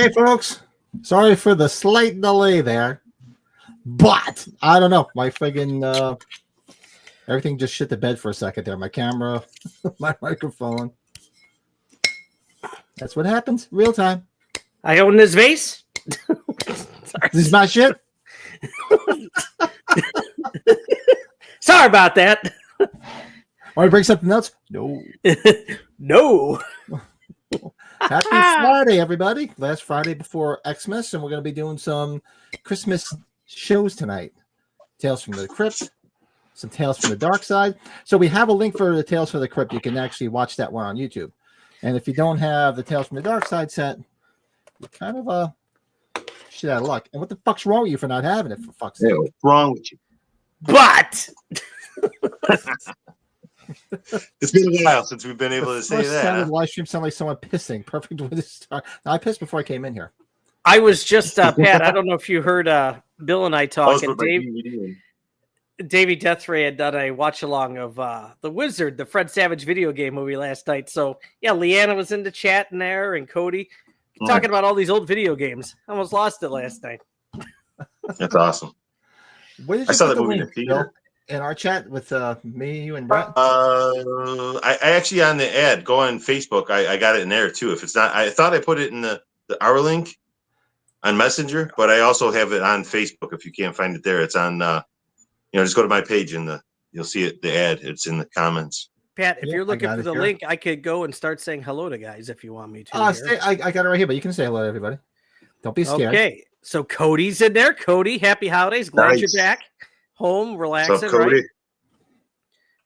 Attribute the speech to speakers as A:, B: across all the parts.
A: Hey, folks. Sorry for the slight delay there. But, I don't know. My friggin' everything just shit the bed for a second there. My camera, my microphone. That's what happens. Real time.
B: I own this vase.
A: This is my shit.
B: Sorry about that.
A: Want to bring something else? No.
B: No.
A: Happy Friday, everybody. Last Friday before Xmas, and we're going to be doing some Christmas shows tonight. Tales from the Crypt, some Tales from the Darkside. So we have a link for the Tales from the Crypt. You can actually watch that one on YouTube. And if you don't have the Tales from the Darkside set, you're kind of shit out of luck. And what the fuck's wrong with you for not having it, for fuck's sake?
C: What's wrong with you?
B: But
C: It's been a while since we've been able to say that.
A: The live stream sounded like someone pissing. Perfect way to start. Now, I pissed before I came in here.
B: I was just Pat. I don't know if you heard Bill and I talk. And Davey Deathray had done a watch along of The Wizard, the Fred Savage video game movie last night. So yeah, Leanna was in the chat in there, and Cody talking about all these old video games. I almost lost it last night.
C: That's awesome.
A: I saw that movie in the theater. In our chat with me, you, and Brett.
C: I actually on the ad go on Facebook. I got it in there too. If it's not, I thought I put it in our link on Messenger, but I also have it on Facebook. If you can't find it there, it's on. Just go to my page and you'll see it. The ad. It's in the comments.
B: Pat, if you're looking for the link, I could go and start saying hello to guys if you want me to.
A: I got it right here, but you can say hello to everybody. Don't be scared. Okay,
B: so Cody's in there. Cody, happy holidays. Glad you're back. Home, relaxing,
C: what's up, Cody?
B: Right?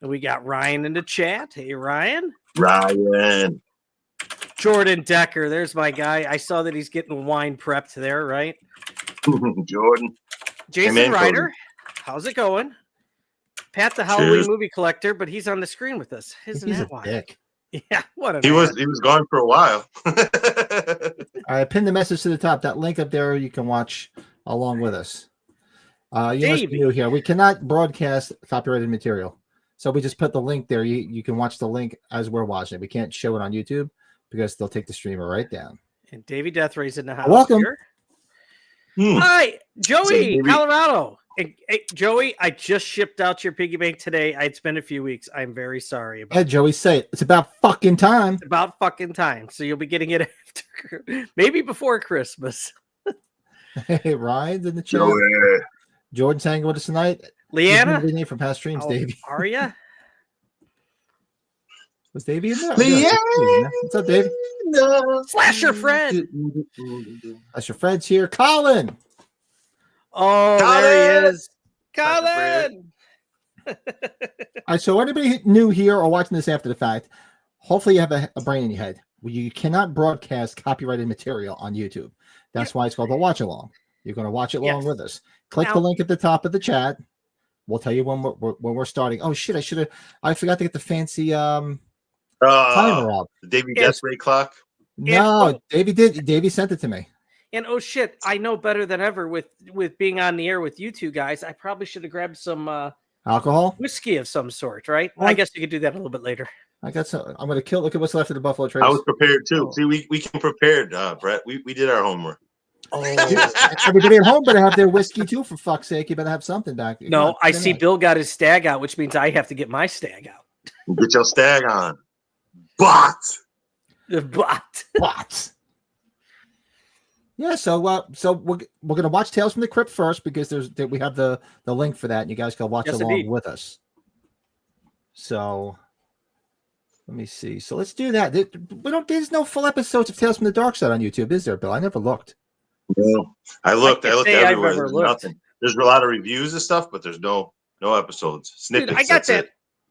B: And we got Ryan in the chat. Hey, Ryan.
C: Ryan.
B: Jordan Decker. There's my guy. I saw that he's getting wine prepped there, right?
C: Jordan.
B: Jason Ryder. How's it going? Pat, the Halloween movie collector, but he's on the screen with us. Isn't that wild? Dick. Yeah, what a
C: he was gone for a while.
A: I pinned the message to the top. That link up there, you can watch along with us. You must be new here. We cannot broadcast copyrighted material. So we just put the link there. You can watch the link as we're watching it. We can't show it on YouTube because they'll take the streamer right down.
B: And Davey Deathray's in the house.
A: Welcome.
B: Hi, Joey, Colorado. Hey, Joey, I just shipped out your piggy bank today. It's been a few weeks. I'm very sorry about
A: it. Joey, say it. It's about fucking time.
B: It's about fucking time. So you'll be getting it after, maybe before Christmas.
A: Hey, Ryan's in the chat. Jordan's hanging with us tonight.
B: Leanna?
A: Name from past streams, Davey.
B: Are you?
A: Was Davey in there?
C: Leanna.
A: What's up, Davey?
B: Slasher Fred.
A: Slasher Fred's here. Colin.
B: Oh, Colin! There he is. Colin.
A: All right, so anybody new here or watching this after the fact, hopefully you have a brain in your head. You cannot broadcast copyrighted material on YouTube. That's why it's called a watch along. You're going to watch it along with us. Click the link at the top of the chat. We'll tell you when we're starting. Oh shit! I forgot to get the fancy timer up.
C: The Davey Deathray clock.
A: No, Davey sent it to me.
B: And oh shit! I know better than ever with being on the air with you two guys. I probably should have grabbed some
A: alcohol,
B: whiskey of some sort. Right? Well, I guess you could do that a little bit later.
A: I got some. I'm going to kill. Look at what's left of the Buffalo Trace.
C: I was prepared too. See, we came prepared, Brett. We did our homework.
A: Oh, everybody at home better have their whiskey too. For fuck's sake, you better have something back.
B: No, I see Bill got his stag out, which means I have to get my stag out.
C: Get your stag on, but.
A: Yeah, so we're gonna watch Tales from the Crypt first because we have the link for that, and you guys can watch along with us. So let me see. So let's do that. There's no full episodes of Tales from the Darkside on YouTube, is there, Bill? I never looked.
C: No, I looked everywhere. There's nothing. There's a lot of reviews and stuff, but there's no episodes. Snippets.
B: Dude, I got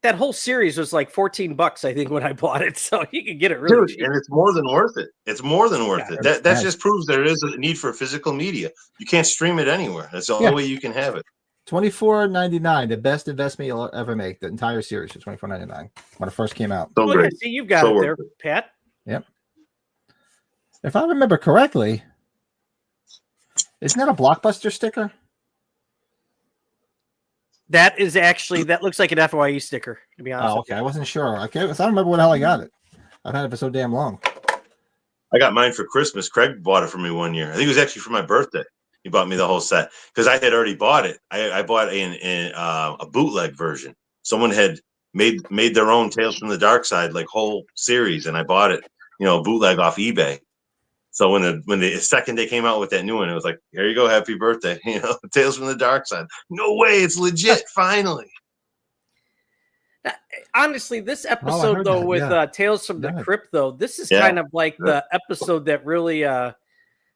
B: that whole series was like $14, I think, when I bought it, so you can get it really cheap.
C: And it's more than worth it. It's more than worth it. That just proves there is a need for physical media. You can't stream it anywhere. That's the only way you can have it.
A: $24.99, the best investment you'll ever make. The entire series for $24.99 when it first came out.
C: So great.
B: See, you've got it there, Pat.
A: Yep. If I remember correctly, isn't that a Blockbuster sticker?
B: That looks like an FYE sticker, to be honest.
A: Oh, okay. I wasn't sure. Okay, I don't remember what the hell I got it. I've had it for so damn long.
C: I got mine for Christmas. Craig bought it for me one year. I think it was actually for my birthday. He bought me the whole set because I had already bought it. I bought a bootleg version. Someone had made their own Tales from the Darkside like whole series, and I bought it, bootleg off eBay. So when the second they came out with that new one, it was like, here you go, happy birthday, Tales from the Darkside. No way, it's legit. Finally.
B: Honestly, this episode though with Tales from the Crypt though, this is kind of like the episode that really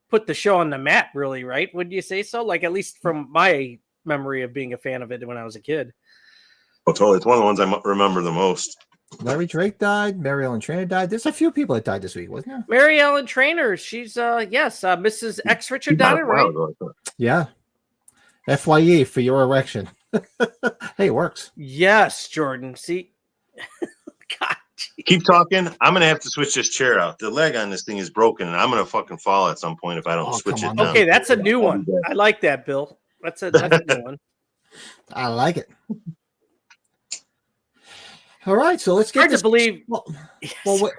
B: put the show on the map, really, right? Would you say so? Like, at least from my memory of being a fan of it when I was a kid.
C: Oh, totally. It's one of the ones I remember the most.
A: Larry Drake died. Mary Ellen Trainor died. There's a few people that died this week, wasn't there?
B: Mary Ellen Trainor. She's Mrs. X Richard Donner, right?
A: Yeah. FYE for your erection. Hey, it works.
B: Yes, Jordan. See, God. Geez.
C: Keep talking. I'm gonna have to switch this chair out. The leg on this thing is broken, and I'm gonna fucking fall at some point if I don't switch it.
B: Okay, that's a new one. I like that, Bill. That's a new one.
A: I like it. All right, so let's get
B: hard to believe.
A: Well,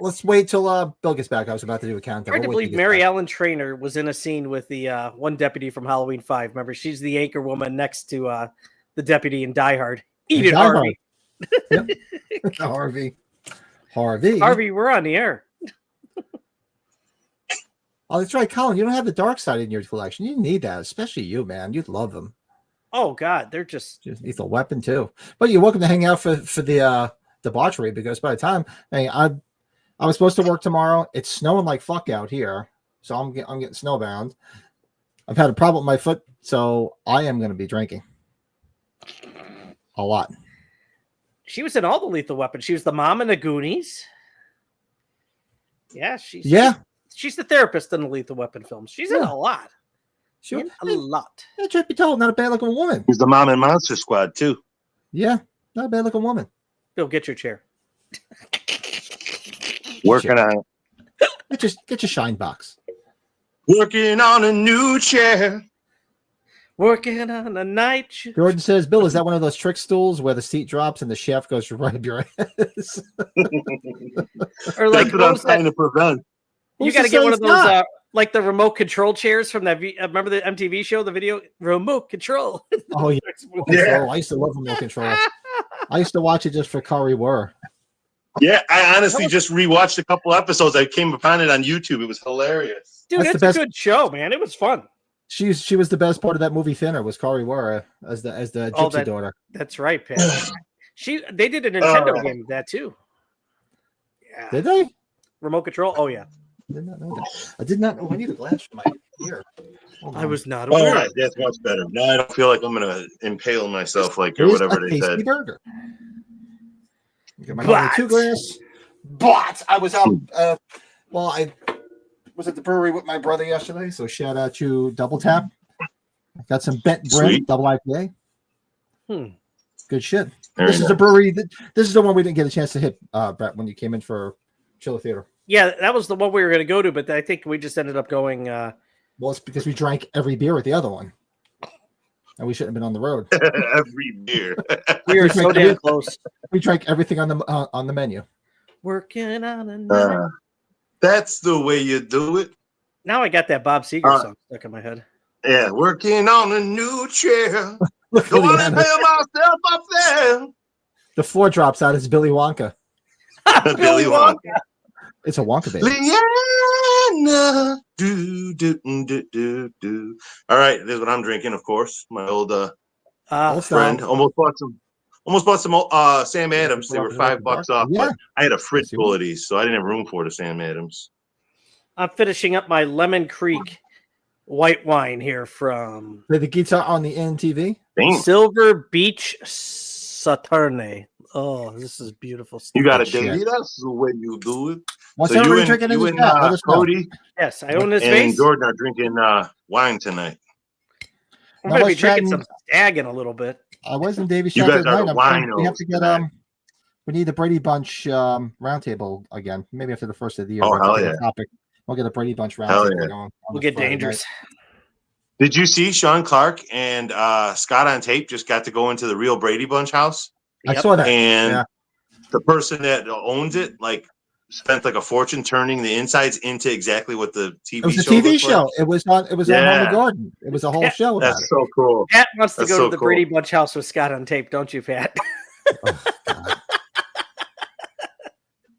A: let's wait till Bill gets back. I was about to do a countdown.
B: Hard to believe Mary Ellen Trainor was in a scene with the one deputy from Halloween 5. Remember, she's the anchor woman next to the deputy in Die Hard. Eat it, Harvey.
A: Yep. Harvey,
B: we're on the air.
A: Oh, that's right, Colin. You don't have the dark side in your collection. You need that, especially you, man. You'd love them.
B: Oh God, they're just
A: lethal weapon too. But you're welcome to hang out for the debauchery, because by the time I was supposed to work tomorrow. It's snowing like fuck out here, so I'm getting snowbound. I've had a problem with my foot, so I am going to be drinking a lot.
B: She was in all the Lethal Weapon. She was the mom in the Goonies. Yeah, she's the therapist in the Lethal Weapon films. She's in a lot.
A: Sure.
B: A lot.
A: Truth be told, not a bad looking woman.
C: She's the mom in Monster Squad too.
A: Yeah, not a bad looking woman.
B: Bill, get your chair.
C: Working on
A: it. Get your shine box.
C: Working on a new chair.
B: Working on a night.
A: Jordan says, Bill, is that one of those trick stools where the seat drops and the shaft goes right up your ass?
B: Or like,
C: that's what I'm trying to prevent.
B: You got to get one of those, like the remote control chairs from that. Remember the MTV show, the video remote control?
A: Oh yeah. I used to love remote control. I used to watch it just for Kari Wurr.
C: Yeah, I honestly just rewatched a couple episodes. I came upon it on YouTube. It was hilarious.
B: Dude, it's a good show, man. It was fun.
A: She was the best part of that movie. Thinner was Kari Wurr as the gypsy daughter.
B: That's right, Pat. They did a Nintendo game of that too. Yeah.
A: Did they?
B: Remote control? Oh yeah.
A: I did not know that. I did not know. I need a glass for my ear.
B: I was not aware.
C: All right, that's much better. Now I don't feel like I'm gonna impale myself or whatever they said.
A: Burger. Get my 2 glass. But I was out. I was at the brewery with my brother yesterday, so shout out to Double Tap. I got some Bent Bread double IPA. Good shit. This is a brewery. This is the one we didn't get a chance to hit, Brett, when you came in for Chiller Theater.
B: Yeah, that was the one we were going to go to, but I think we just ended up going.
A: Well, it's because we drank every beer at the other one, and we shouldn't have been on the road.
C: Every beer.
B: We were so damn close.
A: We drank everything on the menu.
B: Working on a night.
C: That's the way you do it.
B: Now I got that Bob Seger song stuck in my head.
C: Yeah, working on a new chair. Don't want to pay myself up there.
A: The 4 drops out. It's Billy Wonka.
C: Billy Wonka.
A: It's a Wonka baby.
C: Liana. Do. All right, this is what I'm drinking, of course. My old friend. Almost bought some Sam Adams. They were $5 off. Yeah. But I had a fridge full of these, so I didn't have room for the Sam Adams. I'm
B: finishing up my Lemon Creek white wine here from
A: the guitar on the NTV.
B: Silver Beach Saturne. Oh, this is beautiful stuff.
C: You got it, Davey. That's the way you do it.
A: What's so you and
C: Cody?
B: Yes, I own this
C: and
B: face.
C: Jordan are drinking wine tonight.
B: I'm going to be drinking some Stag in a little bit.
A: I wasn't Davey.
C: You guys are wine.
A: We have to get we need the Brady Bunch roundtable again. Maybe after the first of the year.
C: Oh hell yeah!
A: We'll get a Brady Bunch roundtable going.
B: We'll get dangerous.
C: Did you see Sean Clark and Scott on Tape just got to go into the real Brady Bunch house?
A: I saw that.
C: And the person that owns it, like, spent like a fortune turning the insides into exactly what the TV show.
A: It was a TV show.
C: Like.
A: It was on Home and Garden. It was a whole show about
C: That's so cool.
B: Pat wants to go to the Brady Bunch house with Scott on tape, don't you, Pat?
A: Oh, God.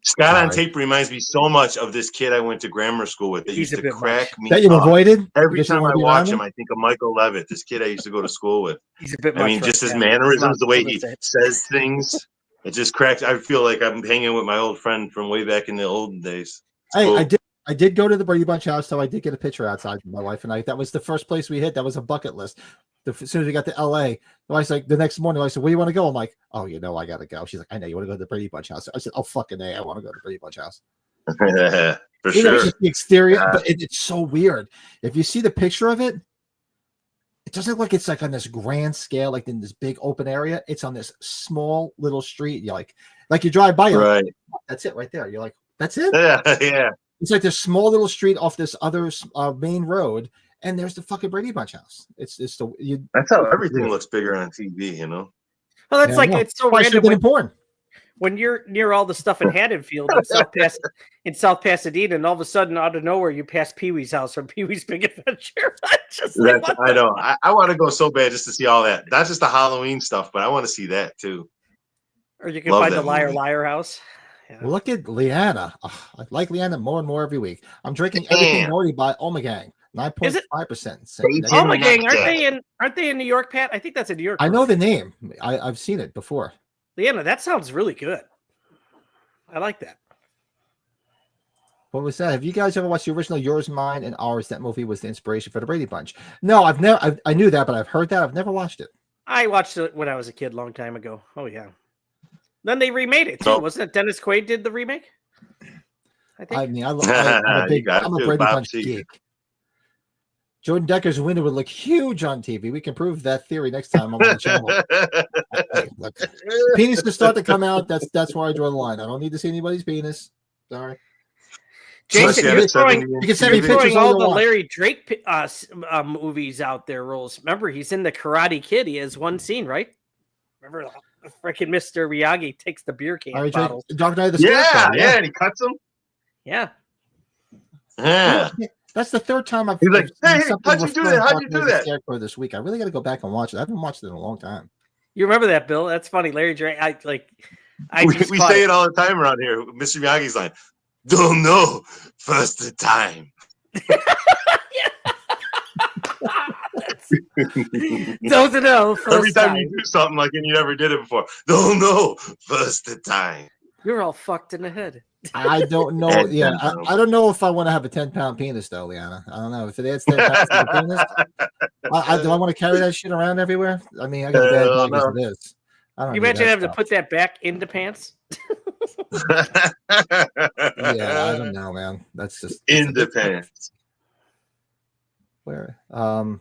C: Scott on tape reminds me so much of this kid I went to grammar school with that used to crack me
A: that you avoided
C: every time I watch him. I think of Michael Levitt, this kid I used to go to school with.
B: He's a bit.
C: I mean, just his mannerisms, the way he says things, it just cracks. I feel like I'm hanging with my old friend from way back in the olden days.
A: Hey, I did go to the Brady Bunch house, so I did get a picture outside with my wife and I. That was the first place we hit. That was a bucket list. As soon as we got to LA, I was like, the next morning, I said, "Where do you want to go?" I'm like, "Oh, you know, I gotta go." She's like, "I know you want to go to the Brady Bunch house." I said, "Oh, fucking A, I want to go to the Brady Bunch house."
C: For sure.
A: Just the exterior, but it's so weird. If you see the picture of it, it doesn't look like it's like on this grand scale, like in this big open area. It's on this small little street. You're like you drive by,
C: right?
A: Like, that's it right there. You're like, that's it.
C: Yeah.
A: It's like this small little street off this other main road, and there's the fucking Brady Bunch house. That's
C: how everything looks bigger on TV, you know.
B: Well, that's it's so random. When you're near all the stuff in Haddonfield in South Pasadena, and all of a sudden, out of nowhere, you pass Pee Wee's house from Pee Wee's Big Adventure.
C: I know. I want to go so bad just to see all that. Not just the Halloween stuff, but I want to see that too.
B: Or you can find the Liar house.
A: Yeah. Look at Leanna. Oh, I like Leanna more and more every week. I'm drinking everything Moody by Omegang, 9.5%.
B: Omegang, aren't they in New York, Pat? I think that's in New York.
A: I know the name. I've seen it before.
B: Leanna, that sounds really good. I like that.
A: What was that? Have you guys ever watched the original Yours, Mine, and Ours? That movie was the inspiration for the Brady Bunch. No, I've never. I knew that, but I've heard that. I've never watched it.
B: I watched it when I was a kid, long time ago. Oh yeah. Then they remade it too, wasn't it? Dennis Quaid did the remake. I think.
A: I mean, I'm a Brady Bunch geek. Jordan Decker's window would look huge on TV. We can prove that theory next time on the channel. Look, penis to start to come out. That's where I draw the line. I don't need to see anybody's penis. Sorry.
B: Jason, you
A: can send me pictures
B: all the Larry Drake movies out there. Rules. Remember, he's in the Karate Kid. He has one scene, right? Remember, freaking Mr. Miyagi takes the beer can bottles.
C: Yeah, and he cuts them.
B: Yeah.
A: That's the third time I've.
C: He's like, "Hey, how'd you do that? How'd you do that?"
A: Scarecrow this week. I really got to go back and watch it. I haven't watched it in a long time.
B: You remember that, Bill? That's funny, Larry Drake.
C: We say it all the time around here. Mr. Miyagi's like, "Don't know, first the time."
B: Don't know.
C: Every time you do something like and you never did it before, don't know, first the time.
B: You're all fucked in the head.
A: I don't know. Yeah, I don't know if I want to have a 10-pound penis, though, Liana. I don't know if it adds 10 pounds to the penis. Do I want to carry that shit around everywhere? I mean, I got a bad dog as it is.
B: You imagine having to put that back into pants?
A: Yeah, I don't know, man. That's just
C: in the pants.
A: Where? I'm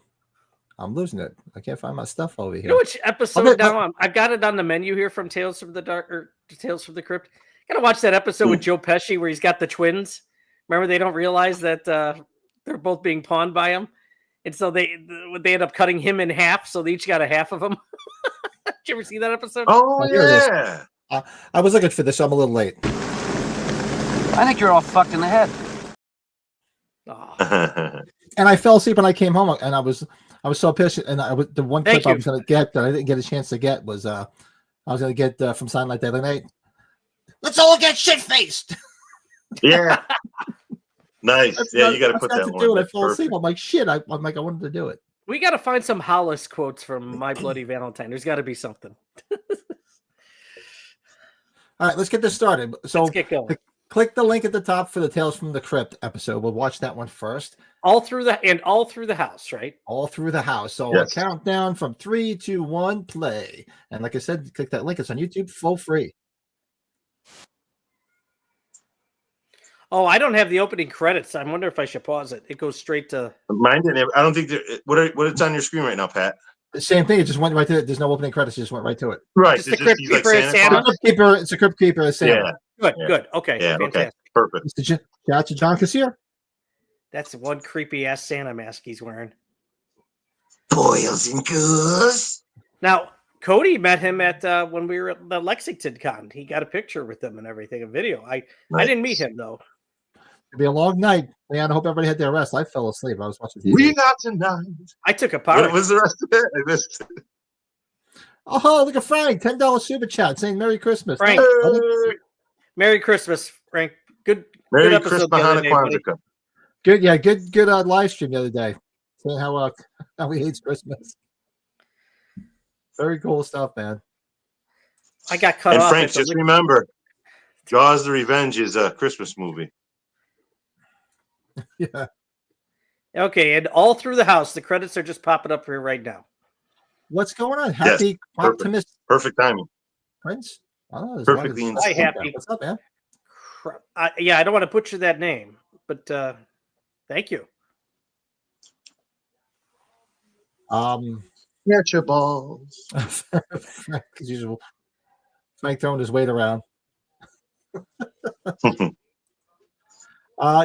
A: losing it. I can't find my stuff over here.
B: You know which episode now? I've got it on the menu here from Tales from the Dark or Tales from the Crypt. Gotta watch that episode with Joe Pesci where he's got the twins. Remember, they don't realize that they're both being pawned by him, and so they end up cutting him in half. So they each got a half of him. Did you ever see that episode?
C: Oh yeah.
A: I was looking for this. So I'm a little late.
D: I think you're all fucked in the head.
A: Oh. And I fell asleep when I came home, and I was so pissed. And the one clip I was going to get that I didn't get a chance to get was I was going to get from Silent Night Night. Let's all get shit faced.
C: Yeah. Nice. You got to put that one.
A: I fell asleep. I'm like, shit. I wanted to do it.
B: We got to find some Hollis quotes from My Bloody Valentine. There's got to be something.
A: All right, let's get this started. So
B: let's get going.
A: Click the link at the top for the Tales from the Crypt episode. We'll watch that one first.
B: All through the house, right?
A: All through the house. So yes. A countdown from 3, 2, 1, play. And like I said, click that link. It's on YouTube, full free.
B: Oh, I don't have the opening credits. I wonder if I should pause it. It goes straight to
C: mine. I don't think what it's on your screen right now, Pat.
A: The same thing. It just went right to it. There's no opening credits. It just went right to it.
C: Right.
B: Just the Crypt Keeper is Santa.
A: It's a Crypt Keeper is Santa.
B: Yeah. Good. Okay.
C: Yeah.
B: Fantastic.
C: Okay. Perfect.
A: Shout out to John Cassier.
B: That's one creepy ass Santa mask he's wearing.
C: Boils and goose.
B: Now, Cody met him at when we were at the Lexington Con. He got a picture with him and everything, a video. I didn't meet him though.
A: It'll be a long night. Man, I hope everybody had their rest. I fell asleep. I was watching TV.
C: We got tonight.
B: I took a part.
C: What was the rest of it? I missed it.
A: Oh, look at Frank. $10 super chat saying Merry Christmas.
B: Frank.
C: Hey.
B: Merry Christmas, Frank. Good
C: Merry
B: episode
C: Christmas,
B: the other day, buddy.
C: Kwanzaa.
A: Good, yeah, good live stream the other day. Saying how he hates Christmas. Very cool stuff, man.
B: I got cut
C: And
B: off.
C: Frank, just remember, Jaws the Revenge is a Christmas movie.
A: Yeah.
B: Okay, and all through the house, the credits are just popping up here right now.
A: What's going on? Happy Optimus
C: Perfect timing.
A: Prince? Oh,
C: Perfectly.
B: Hi, Happy.
A: What's up, man?
B: Yeah, I don't want to butcher that name, but thank you.
C: Get your balls.
A: Frank, as usual. Frank throwing his weight around.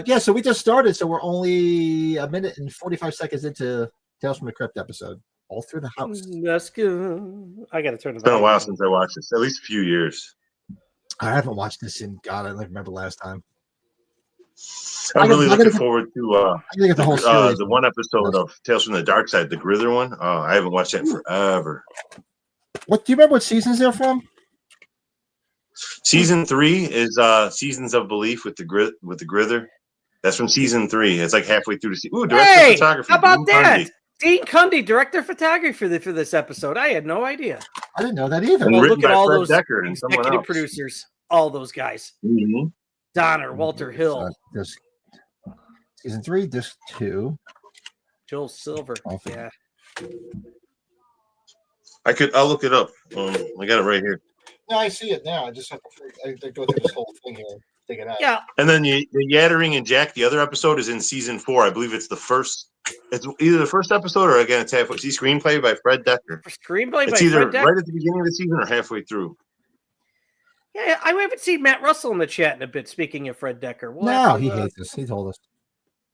A: Yeah, so we just started, so we're only a minute and 45 seconds into Tales from the Crypt episode. All through the house.
B: That's good. I got to turn it.
C: It's been a while since I watched this. At least a few years.
A: I haven't watched this in God. I don't remember last time.
C: I'm really looking forward to
A: get the whole series.
C: The one episode of Tales from the Darkside, the Grither one. I haven't watched that in forever.
A: What do you remember? What seasons they're from?
C: Season 3 is Seasons of Belief with the Grither. That's from season 3. It's like halfway through the season. Ooh, director of photography.
B: How about that? Dean Cundy, director of photography for this episode. I had no idea.
A: I didn't know that either.
C: And
B: well,
C: written
B: look at
C: by
B: all
C: Fred
B: those
C: Decker and
B: executive producers. All those guys.
C: Mm-hmm.
B: Donner, Walter Hill.
A: There's season 3, disc 2.
B: Joel Silver. Yeah.
C: I'll look it up. I got it right here.
A: No, I see it now. I just have to go through this whole thing here. Take it out.
B: Yeah.
C: And then the Yattering and Jack, the other episode is in season 4. I believe it's the first. It's either the first episode or again it's halfway. See, screenplay by Fred Decker.
B: Screenplay
C: it's
B: by
C: either
B: Fred Decker.
C: right at the beginning of the season or halfway through.
B: Yeah, I haven't seen Matt Russell in the chat in a bit. Speaking of Fred Decker,
A: no, he hates us. He told us.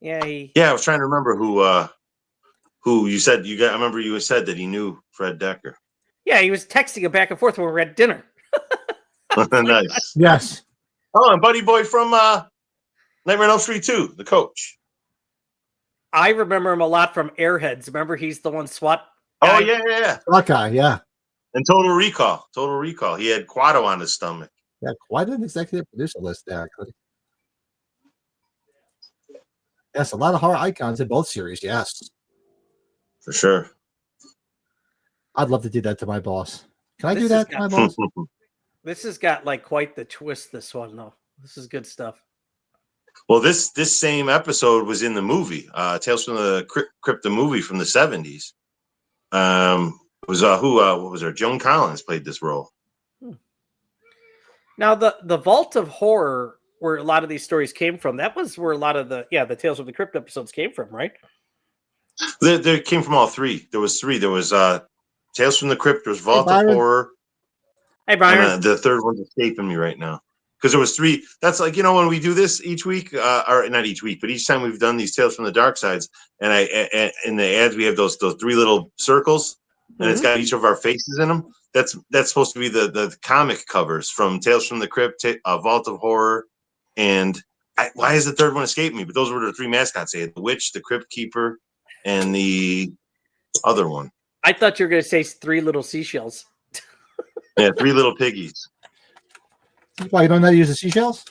B: Yeah,
C: I was trying to remember who you said you got. I remember you said that he knew Fred Decker.
B: Yeah, he was texting him back and forth when we were at dinner.
C: Nice.
A: Yes.
C: Oh, and Buddy Boy from Nightmare on Elm Street 2, the coach.
B: I remember him a lot from Airheads. Remember, he's the one SWAT guy?
C: Oh yeah.
A: That guy, yeah.
C: And Total Recall. He had Quado on his stomach.
A: Yeah, why didn't executive producer list there? Yes, a lot of horror icons in both series. Yes,
C: For sure.
A: I'd love to do that to my boss. Can I do that to my boss?
B: This has got like quite the twist. This one, though. This is good stuff.
C: Well, this same episode was in the movie, Tales from the Crypt, the movie from the 70s. What was her? Joan Collins played this role.
B: Now, the Vault of Horror, where a lot of these stories came from, that was where a lot of the Tales from the Crypt episodes came from, right?
C: They came from all three. There was three. There was Tales from the Crypt. There was Vault of Horror.
B: Hey, Byron.
C: And, the third one's escaping me right now. Because there was three. That's like, when we do this each week, or not each week, but each time we've done these Tales from the Darksides, and in the ads we have those three little circles, and it's got each of our faces in them. That's supposed to be the comic covers from Tales from the Crypt, Vault of Horror, and why is the third one escaping me? But those were the three mascots. They had the Witch, the Crypt Keeper, and the other one.
B: I thought you were going to say three little seashells.
C: Yeah, three little piggies.
A: Why you don't know how to use the seashells?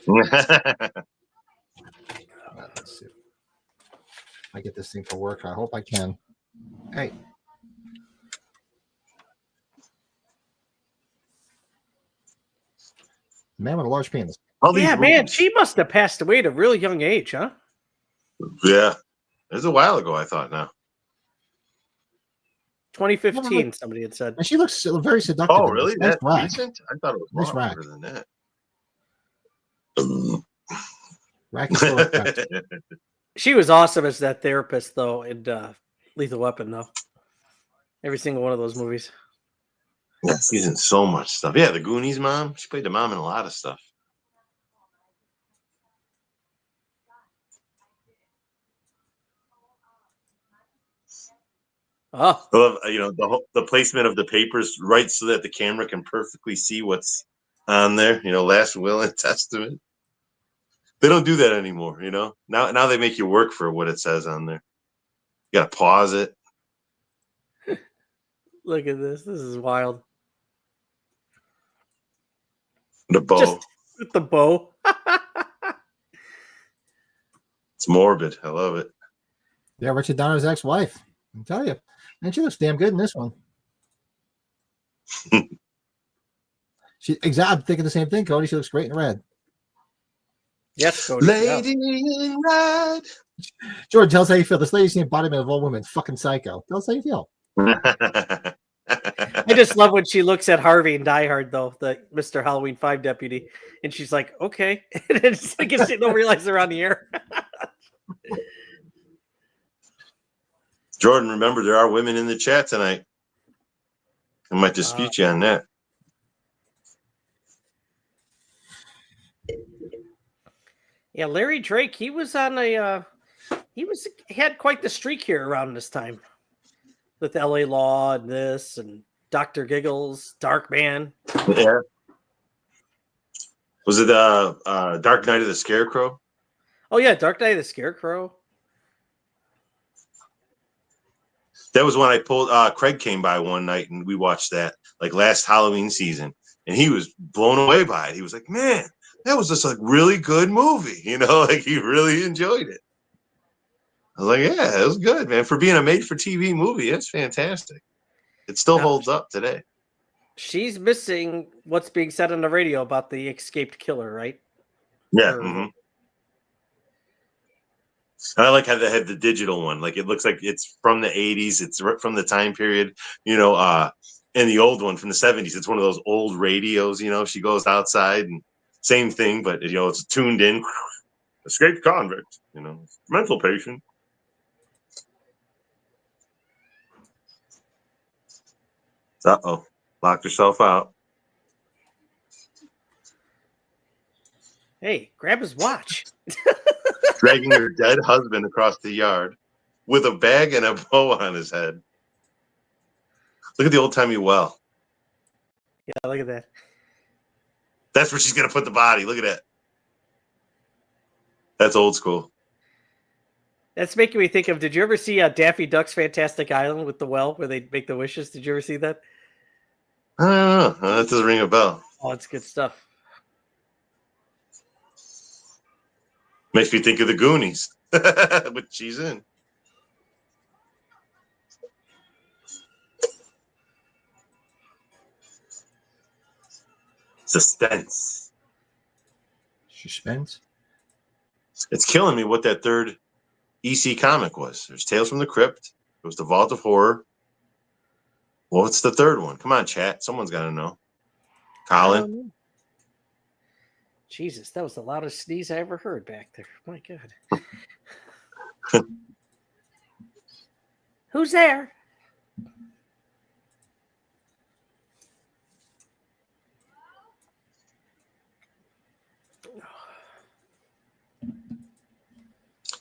A: Let's see. I get this thing for work. I hope I can. Hey. Man with a large penis.
B: Yeah, man, she must have passed away at a really young age, huh?
C: Yeah. It was a while ago, I thought now.
B: 2015, somebody had said.
A: And she looks very seductive.
C: Oh, really?
A: Nice
C: That
A: rack.
C: recent? I thought it was
A: Nice
C: longer than that.
A: Rack is still attractive.
B: She was awesome as that therapist, though, in Lethal Weapon, though. Every single one of those movies.
C: Yeah, she's in so much stuff. Yeah, the Goonies mom. She played the mom in a lot of stuff.
B: Oh,
C: I love, the placement of the papers right so that the camera can perfectly see what's on there. Last will and testament. They don't do that anymore. Now they make you work for what it says on there. You got to pause it.
B: look at this. This is wild.
C: The bow.
B: Just with the bow.
C: It's morbid. I love it.
A: Yeah, Richard Donner's ex-wife. I tell you. And she looks damn good in this one. I'm thinking the same thing, Cody. She looks great in red.
B: Yes, Cody.
C: Lady in red.
A: George, tell us how you feel. This lady's the embodiment of all women. Fucking psycho. Tell us how you feel.
B: I just love when she looks at Harvey in Die Hard, though, the Mr. Halloween 5 deputy, and she's like, okay. And it's like, they don't realize they're on the air.
C: Jordan, remember, there are women in the chat tonight. I might dispute you on that.
B: Yeah, Larry Drake, he was on he had quite the streak here around this time with LA Law and this and Dr. Giggles, Dark Man.
C: Yeah. Was it Dark Knight of the Scarecrow?
B: Oh yeah, Dark Knight of the Scarecrow.
C: That was when I pulled. Craig came by one night and we watched that like last Halloween season, and he was blown away by it. He was like, "Man, that was just a really good movie." Like he really enjoyed it. I was like, "Yeah, it was good, man. For being a made-for-TV movie, it's fantastic. It still holds up today."
B: She's missing what's being said on the radio about the escaped killer, right?
C: Yeah. Mm-hmm. I like how they had the digital one. Like it looks like it's from the 80s. It's from the time period, and the old one from the 70s. It's one of those old radios, she goes outside and same thing, but it's tuned in. Escaped convict, mental patient. Uh-oh. Locked herself out.
B: Hey, grab his watch.
C: Dragging her dead husband across the yard with a bag and a bow on his head. Look at the old-timey well.
B: Yeah, look at that.
C: That's where she's going to put the body. Look at that. That's old school.
B: That's making me think of, did you ever see Daffy Duck's Fantastic Island with the well where they make the wishes? Did you ever see that?
C: I don't know. That doesn't ring a bell.
B: Oh, it's good stuff.
C: Makes me think of the Goonies, which she's in. Suspense. It's killing me what that third EC comic was. There's Tales from the Crypt. It was the Vault of Horror. Well, what's the third one? Come on, chat. Someone's got to know. Colin.
B: Jesus, that was the loudest sneeze I ever heard back there. My God. Who's there?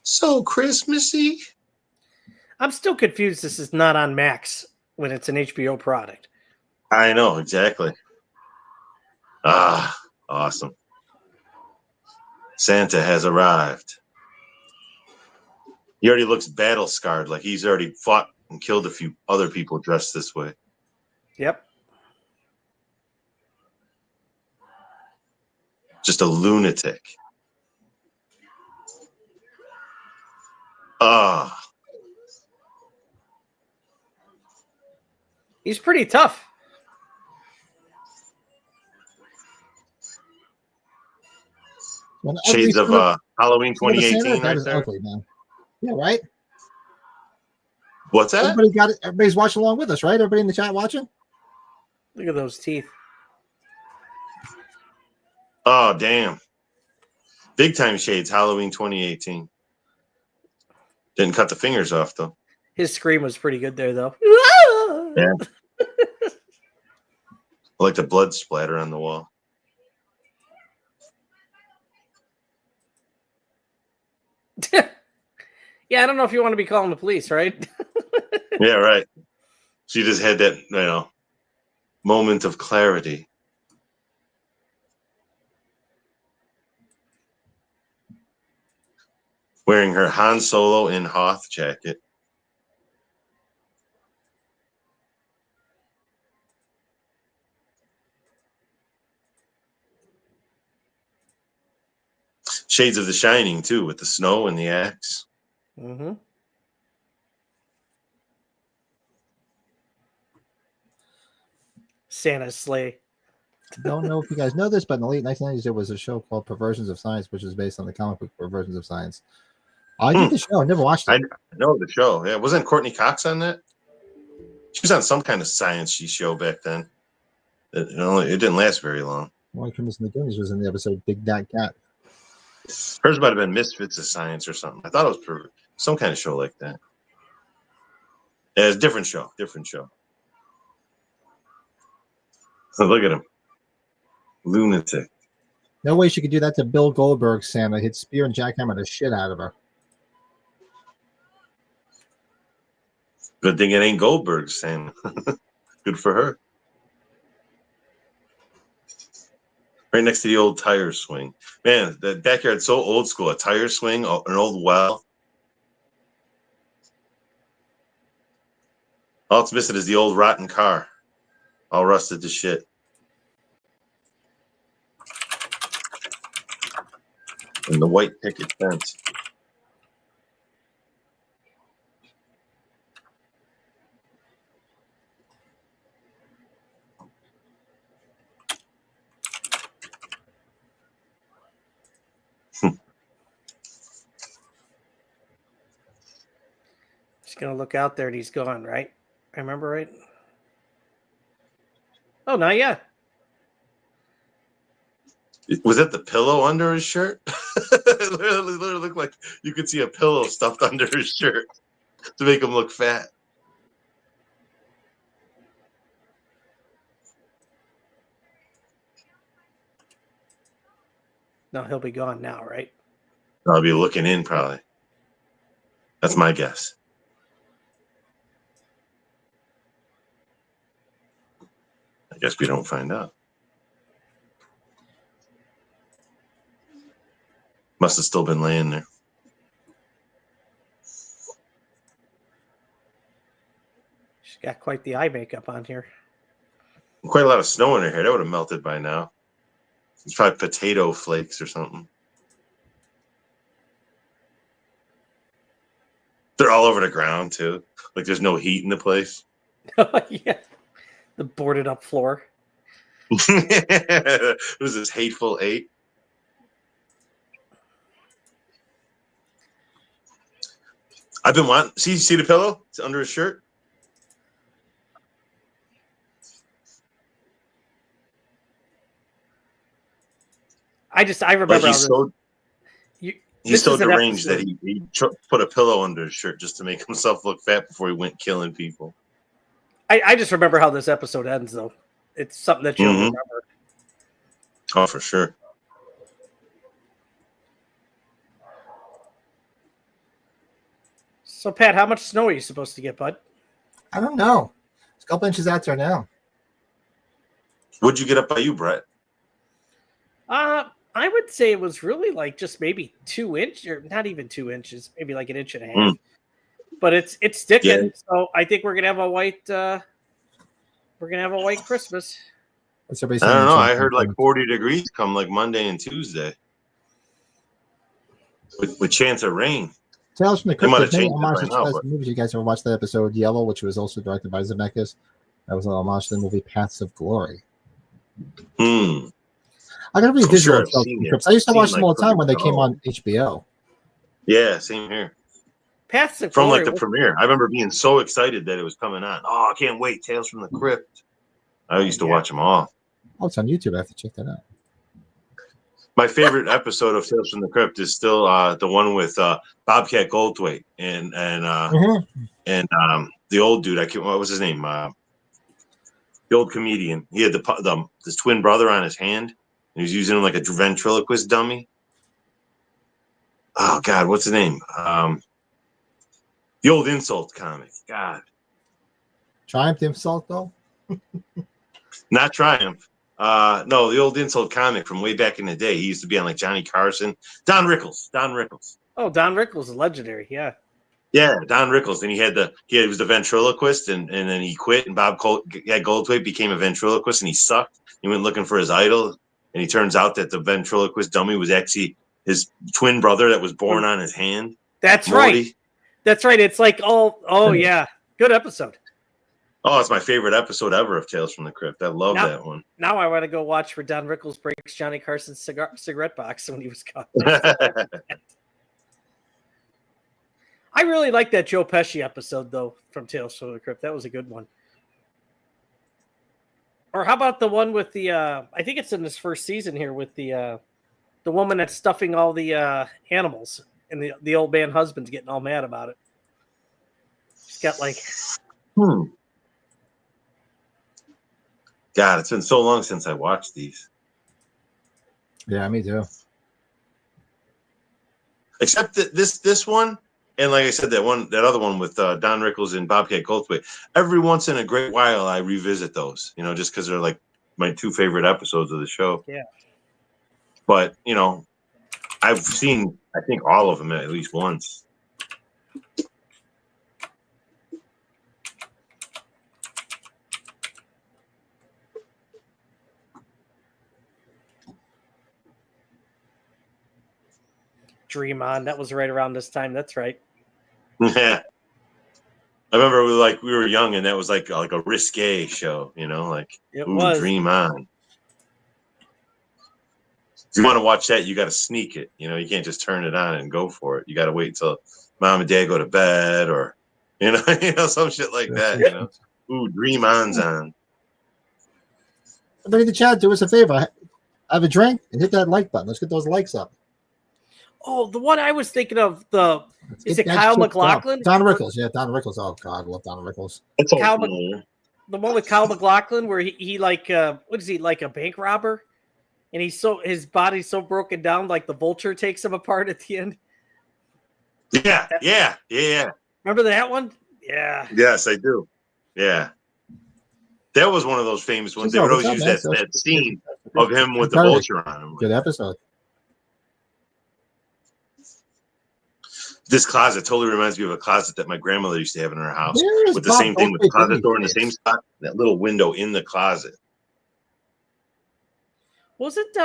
C: So Christmassy.
B: I'm still confused. This is not on Max when it's an HBO product.
C: I know, exactly. Ah, awesome. Santa has arrived. He already looks battle scarred, like he's already fought and killed a few other people dressed this way.
B: Yep.
C: Just a lunatic. Ah.
B: He's pretty tough.
C: Shades of Halloween 2018 right there.
A: Ugly, man. Yeah, right?
C: What's that?
A: Everybody got it. Everybody's watching along with us, right? Everybody in the chat watching?
B: Look at those teeth.
C: Oh, damn. Big time shades, Halloween 2018. Didn't cut the fingers off, though.
B: His scream was pretty good there, though.
C: Yeah. I like the blood splatter on the wall.
B: Yeah, I don't know if you want to be calling the police, right?
C: Yeah, right. She just had that, moment of clarity. Wearing her Han Solo in Hoth jacket. Shades of The Shining, too, with the snow and the axe.
B: Mm-hmm. Santa's sleigh.
A: Don't know if you guys know this, but in the late 1990s, there was a show called Perversions of Science, which is based on the comic book Perversions of Science. I did the show. I never watched it.
C: I know the show. Yeah, wasn't Courtney Cox on that? She was on some kind of science-y show back then. It didn't last very long.
A: One Christmas in the Goonies was in the episode Dig That Cat.
C: Hers might have been Misfits of Science or something. I thought it was some kind of show like that. Yeah, it's a different show. Look at him. Lunatic.
A: No way she could do that to Bill Goldberg, Santa. He'd spear and jackhammer the shit out of her.
C: Good thing it ain't Goldberg, Santa. Good for her. Right next to the old tire swing. Man, the backyard's so old school. A tire swing, an old well. All it's missing is the old rotten car. All rusted to shit. And the white picket fence.
B: Just gonna look out there and he's gone, right? I remember right? Oh, not yet.
C: Was that the pillow under his shirt? It literally looked like you could see a pillow stuffed under his shirt to make him look fat.
B: No, he'll be gone now, right?
C: I'll be looking in probably. That's my guess. I guess we don't find out. Must have still been laying there.
B: She's got quite the eye makeup on here.
C: Quite a lot of snow in her hair. That would have melted by now. It's probably potato flakes or something. They're all over the ground, too. Like there's no heat in the place.
B: Yeah. The boarded up floor.
C: It was this hateful eight. I've been wanting. See the pillow? It's under his shirt.
B: I remember.
C: He's so deranged that he put a pillow under his shirt just to make himself look fat before he went killing people.
B: I just remember how this episode ends, though. It's something that you'll remember.
C: Oh, for sure.
B: So, Pat, how much snow are you supposed to get, bud?
A: I don't know. It's a couple inches out there now.
C: What'd you get up by you, Brett?
B: I would say it was really like just maybe 2 inches, or not even 2 inches, maybe like 1.5 inches. But it's sticking, yeah. So I think we're gonna have a white Christmas.
C: I don't know. I heard like 40 degrees come like Monday and Tuesday, with chance of rain.
A: Tales from the Crypt. You guys ever watched that episode Yellow, which was also directed by Zemeckis? That was an homage to the movie Paths of Glory. I gotta read visual. I used to watch them all the time when they came on HBO.
C: Yeah, same here.
B: Paths of
C: From
B: Glory.
C: Like the premiere. I remember being so excited that it was coming on. Oh, I can't wait. Tales from the Crypt. I used to watch them all.
A: Oh, it's on YouTube. I have to check that out.
C: My favorite episode of Tales from the Crypt is still the one with Bobcat Goldthwait and the old dude. What was his name? The old comedian. He had his twin brother on his hand. And he was using him like a ventriloquist dummy. Oh God, what's his name? The old insult comic. God.
A: Triumph the insult though.
C: Not Triumph. No, the old insult comic from way back in the day. He used to be on like Johnny Carson. Don Rickles.
B: Oh, Don Rickles is legendary. Yeah.
C: Yeah, Don Rickles. And he was the ventriloquist, and then he quit. And Bob Goldthwait became a ventriloquist, and he sucked. He went looking for his idol, and he turns out that the ventriloquist dummy was actually his twin brother that was born on his hand.
B: That's
C: Moody.
B: right. That's right. It's like oh yeah, good episode.
C: Oh, it's my favorite episode ever of Tales from the Crypt. I love that one.
B: Now I want to go watch where Don Rickles breaks Johnny Carson's cigarette box when he was caught. I really like that Joe Pesci episode, though, from Tales from the Crypt. That was a good one. Or how about the one with the, I think it's in this first season here, with the woman that's stuffing all the animals, and the old man husband's getting all mad about it. She's got like...
C: God, it's been so long since I watched these.
A: Yeah, me too.
C: Except that this one, and like I said, that other one with Don Rickles and Bobcat Goldthwait. Every once in a great while, I revisit those. Just because they're like my two favorite episodes of the show.
B: Yeah.
C: But I've seen I think all of them at least once.
B: Dream On. That was right around this time. That's right.
C: Yeah. I remember we were young, and that was like a risque show,
B: It was.
C: Dream On. If you want to watch that, you got to sneak it. You can't just turn it on and go for it. You got to wait till mom and dad go to bed, or some shit like that. Ooh, Dream On's on.
A: Everybody in the chat, do us a favor. Have a drink and hit that like button. Let's get those likes up.
B: Oh, the one I was thinking of, is it Kyle MacLachlan?
A: Don Rickles. Yeah, Don Rickles. Oh, God, I love Don Rickles.
B: The one with Kyle MacLachlan where he like, what is he, like a bank robber? And his body's so broken down, like the vulture takes him apart at the end.
C: Yeah.
B: Remember that one? Yeah.
C: Yes, I do. Yeah. That was one of those famous ones. They would always use that scene of him with the vulture on him.
A: Good episode.
C: This closet totally reminds me of a closet that my grandmother used to have in her house, with the
A: Bob
C: same thing with the closet door in the
A: Goldthwait?
C: same spot, that little window in the closet.
B: Wasn't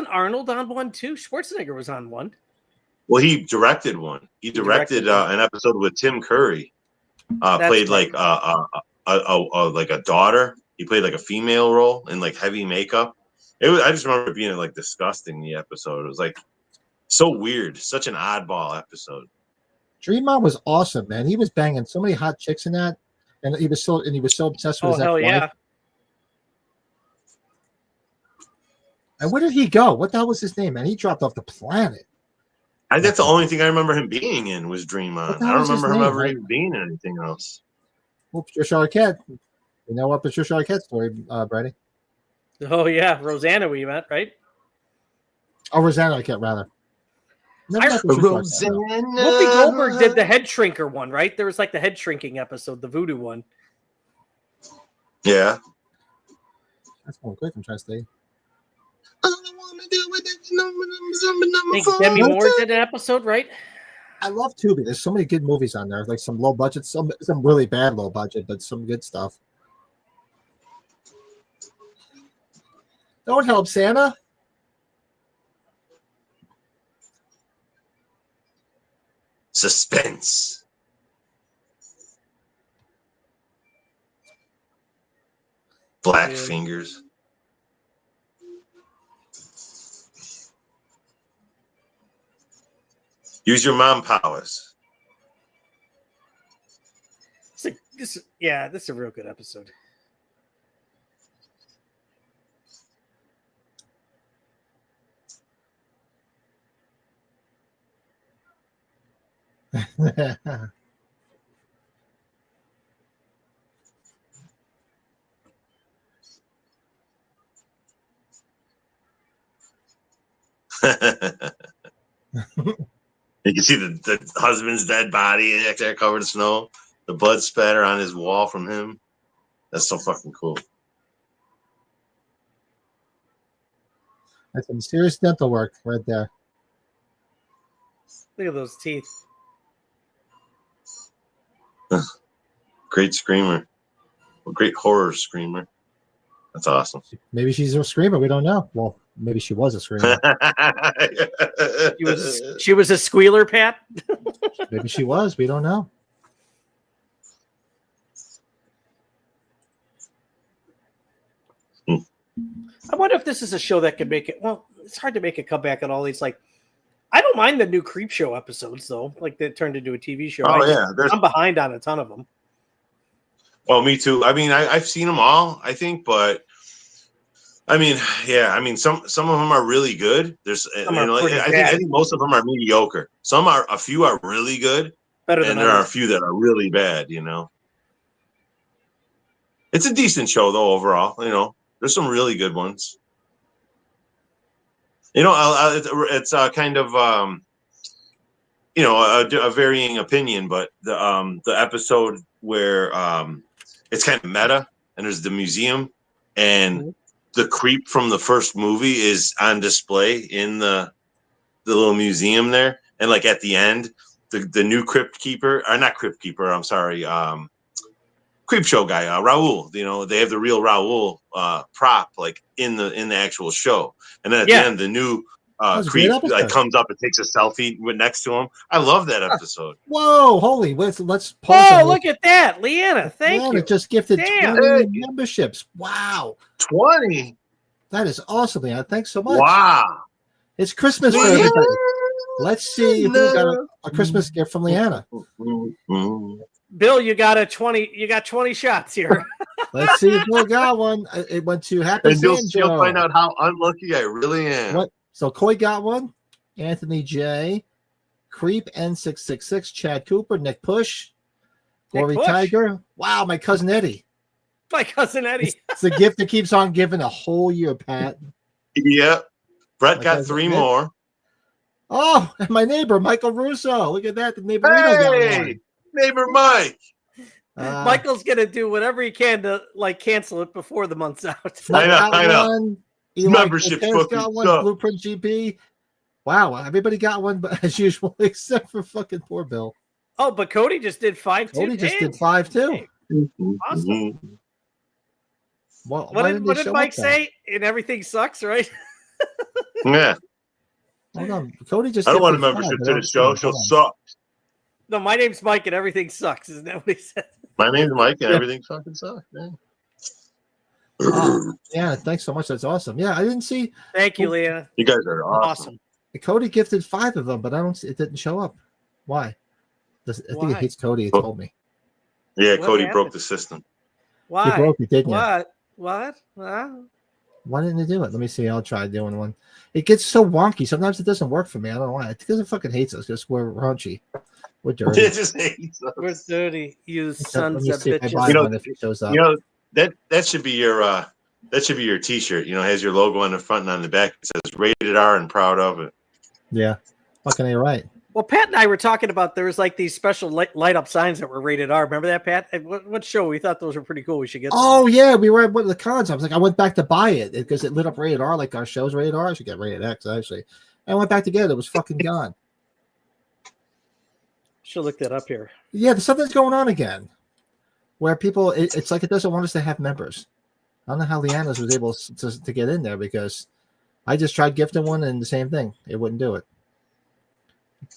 B: Arnold on one too? Schwarzenegger was on one.
C: Well, he directed one. He directed an episode with Tim Curry. Played like a daughter. He played like a female role in like heavy makeup. I just remember it being like disgusting. The episode. It was like so weird. Such an oddball episode.
A: Dream On was awesome, man. He was banging so many hot chicks in that, and he was so obsessed with his
B: hell
A: ex-wife.
B: yeah.
A: And where did he go? What the hell was his name, man? He dropped off the planet.
C: That's the only thing I remember him being in was Dream On. I don't remember him ever
A: name?
C: even being in anything else.
A: Well, Patricia Arquette. You know what Patricia Arquette story, Brady?
B: Oh yeah, Rosanna we met, right?
A: Oh, Rosanna Arquette, rather.
C: Rosanna.
B: Whoopi Goldberg did the head shrinker one, right? There was like the head shrinking episode, the voodoo one.
C: Yeah.
A: That's going quick. I'm trying to stay.
B: I think Demi Moore did an episode, right?
A: I love Tubi. There's so many good movies on there. Like some low budget, some really bad low budget, but some good stuff. Don't help Santa.
C: Suspense. Black fingers. Use your mom powers.
B: This is a real good episode.
C: You can see the husband's dead body there covered in snow. the blood spatter on his wall from him. That's so fucking cool.
A: That's some serious dental work right there.
B: Look at those teeth.
C: Great screamer. A great horror screamer. That's awesome.
A: Maybe she's a screamer. We don't know. Well, maybe she was a screamer.
B: She was a squealer, Pat.
A: Maybe she was. We don't know.
B: I wonder if this is a show that could make it. Well, it's hard to make a comeback on all these. Like, I don't mind the new Creep Show episodes though. Like that turned into a TV show. I'm behind on a ton of them.
C: Well, me too. I mean, I've seen them all, I think, but I mean, yeah, I mean, some of them are really good. There's, I think most of them are mediocre. A few are really good, and there are a few that are really bad. You know, it's a decent show though overall. You know, there's some really good ones. You know, it's kind of a varying opinion, but the episode where it's kind of meta, and there's the museum, and the creep from the first movie is on display in the little museum there, and like at the end, the new crypt keeper, or not crypt keeper, I'm sorry, creep show guy, Raul. You know, they have the real Raul prop like in the actual show, and then at the end, the new creep like comes up and takes a selfie next to him. I love that episode.
A: Whoa, holy! Let's pause.
B: Oh, look at that, Leanna! Thank you.
A: Just gifted 20 memberships. Wow,
C: 20.
A: That is awesome, Leanna. Thanks so much.
C: Wow,
A: it's Christmas for everybody. Let's see who got a Christmas gift from Leanna.
B: Bill, you got 20 shots here.
A: Let's see if Bill got one. It went to Happy
C: and you'll find out how unlucky I really am.
A: What? So Coy got one. Anthony J, Creep N666, Chad Cooper, Nick Push, Gory Tiger. Wow, my cousin Eddie.
B: My cousin Eddie.
A: It's the gift that keeps on giving a whole year, Pat.
C: Yep. Brett got 3 more.
A: Oh, and my neighbor, Michael Russo. Look at that. The neighbor got one.
C: Neighbor Mike.
B: Michael's gonna do whatever he can to like cancel it before the month's out.
C: I know.
A: Membership got one. Blueprint GP. Wow, everybody got one, but as usual, except for fucking poor Bill.
B: Oh, but Cody just did 5 too.
A: Cody just did 5 too.
B: Awesome.
A: Well,
B: what did Mike say? And everything sucks, right?
C: Yeah.
A: Hold on, Cody just.
C: I don't want a membership to the show. She'll suck.
B: No, my name's Mike, and everything sucks. Isn't that what he said?
C: My name's Mike, and everything fucking sucks.
A: Yeah, thanks so much. That's awesome. Yeah, I didn't see.
B: Thank you, Leah.
C: You guys are awesome.
A: Cody gifted 5 of them, but I don't see it didn't show up. Why? I think it hates Cody. He told me.
C: Yeah, Cody broke the system.
B: Why?
A: He broke it, didn't you?
B: What?
A: Why didn't they do it? Let me see. I'll try doing one. It gets so wonky. Sometimes it doesn't work for me. I don't know why. It's because it fucking hates us. Because we're raunchy. We're dirty.
C: It just hates us.
B: We're dirty. You sons of bitches.
A: If it shows up.
C: That should be your T-shirt. You know, it has your logo on the front and on the back. It says "Rated R" and proud of it.
A: Yeah, fucking A right.
B: Well, Pat and I were talking about there was like these special light up signs that were rated R. Remember that, Pat? What show? We thought those were pretty cool. We should get them.
A: Oh yeah, we were at one of the cons. I was like, I went back to buy it because it lit up rated R, like our show's rated R. I should get rated X actually. I went back to get it. It was fucking gone.
B: Should look that up here.
A: Yeah, something's going on again, where people it's like it doesn't want us to have members. I don't know how Leanna's was able to get in there because I just tried gifting one and the same thing. It wouldn't do it.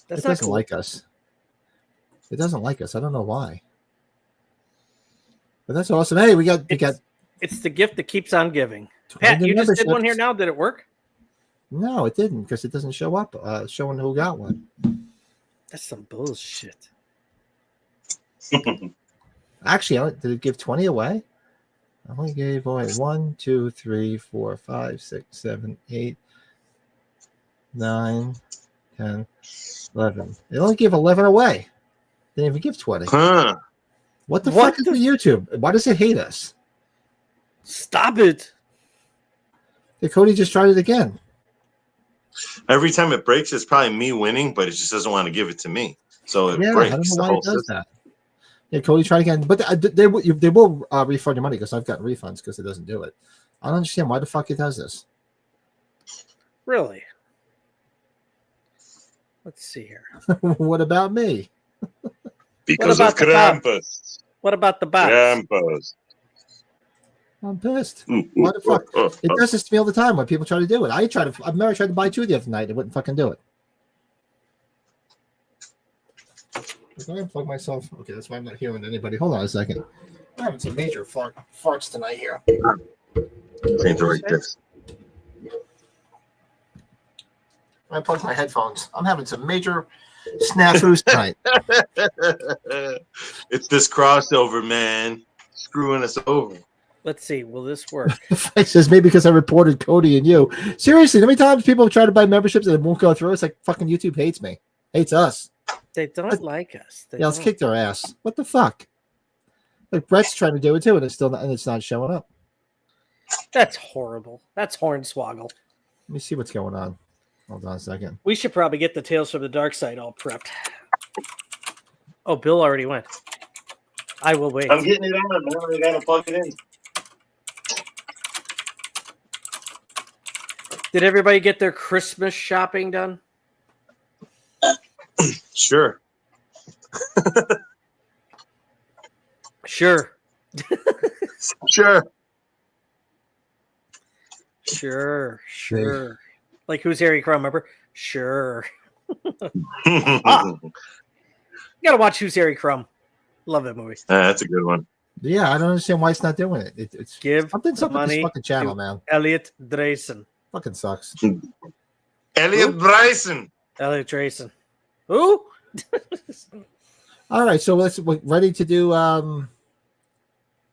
A: It doesn't like us. It doesn't like us. I don't know why. But that's awesome. Hey, we got.
B: It's the gift that keeps on giving. Pat, you just did one here now. Did it work?
A: No, it didn't because it doesn't show up. Showing who got one.
B: That's some bullshit.
A: Actually, did it give 20 away? I only gave away 1, 2, 3, 4, 5, 6, 7, 8, 9, 10, 11. It only gave 11 away. Didn't even give 20.
C: Huh.
A: What the fuck is the YouTube? Why does it hate us?
B: Stop it.
A: Hey, Cody just tried it again.
C: Every time it breaks, it's probably me winning, but it just doesn't want to give it to me. So it breaks.
A: I don't know why it does that. Yeah, Cody, try again. But they will refund your money because I've gotten refunds because it doesn't do it. I don't understand why the fuck it does this.
B: Really? Let's see here.
A: What about me?
C: Because of Krampus.
B: What about the bots?
C: Krampus.
A: I'm pissed. Why the fuck? It does this to me all the time when people try to do it. I've never tried to buy 2 the other night. It wouldn't fucking do it. If I unplug myself, okay, that's why I'm not hearing anybody. Hold on a second. I'm having some major farts tonight here.
C: Ain't the right this.
A: I plugged my headphones. I'm having some major snafus tonight.
C: It's this crossover, man, screwing us over.
B: Let's see. Will this work?
A: It says maybe because I reported Cody and you. Seriously, how many times people try to buy memberships and it won't go through? It's like fucking YouTube hates me. Hates us.
B: They don't like us.
A: Yeah, let's kick their ass. What the fuck? Like Brett's trying to do it too, and it's not showing up.
B: That's horrible. That's hornswoggle.
A: Let me see what's going on. Hold on a second.
B: We should probably get the Tales from the Darkside all prepped. Oh, Bill already went. I will wait.
C: I'm getting it on, man. I gotta plug it in.
B: Did everybody get their Christmas shopping done?
C: Sure.
B: Sure.
C: Sure.
B: Sure. Like who's Harry Crumb, remember? Sure. You gotta watch Who's Harry Crumb. Love that movie.
C: That's a good one.
A: Yeah, I don't understand why it's not doing it. It's
B: Give
A: something with
B: money
A: this fucking channel, man.
B: Elliot Drayson.
A: Fucking sucks.
C: Elliot Bryson.
B: Elliot Drayson. Who?
A: All right, so we're ready to do what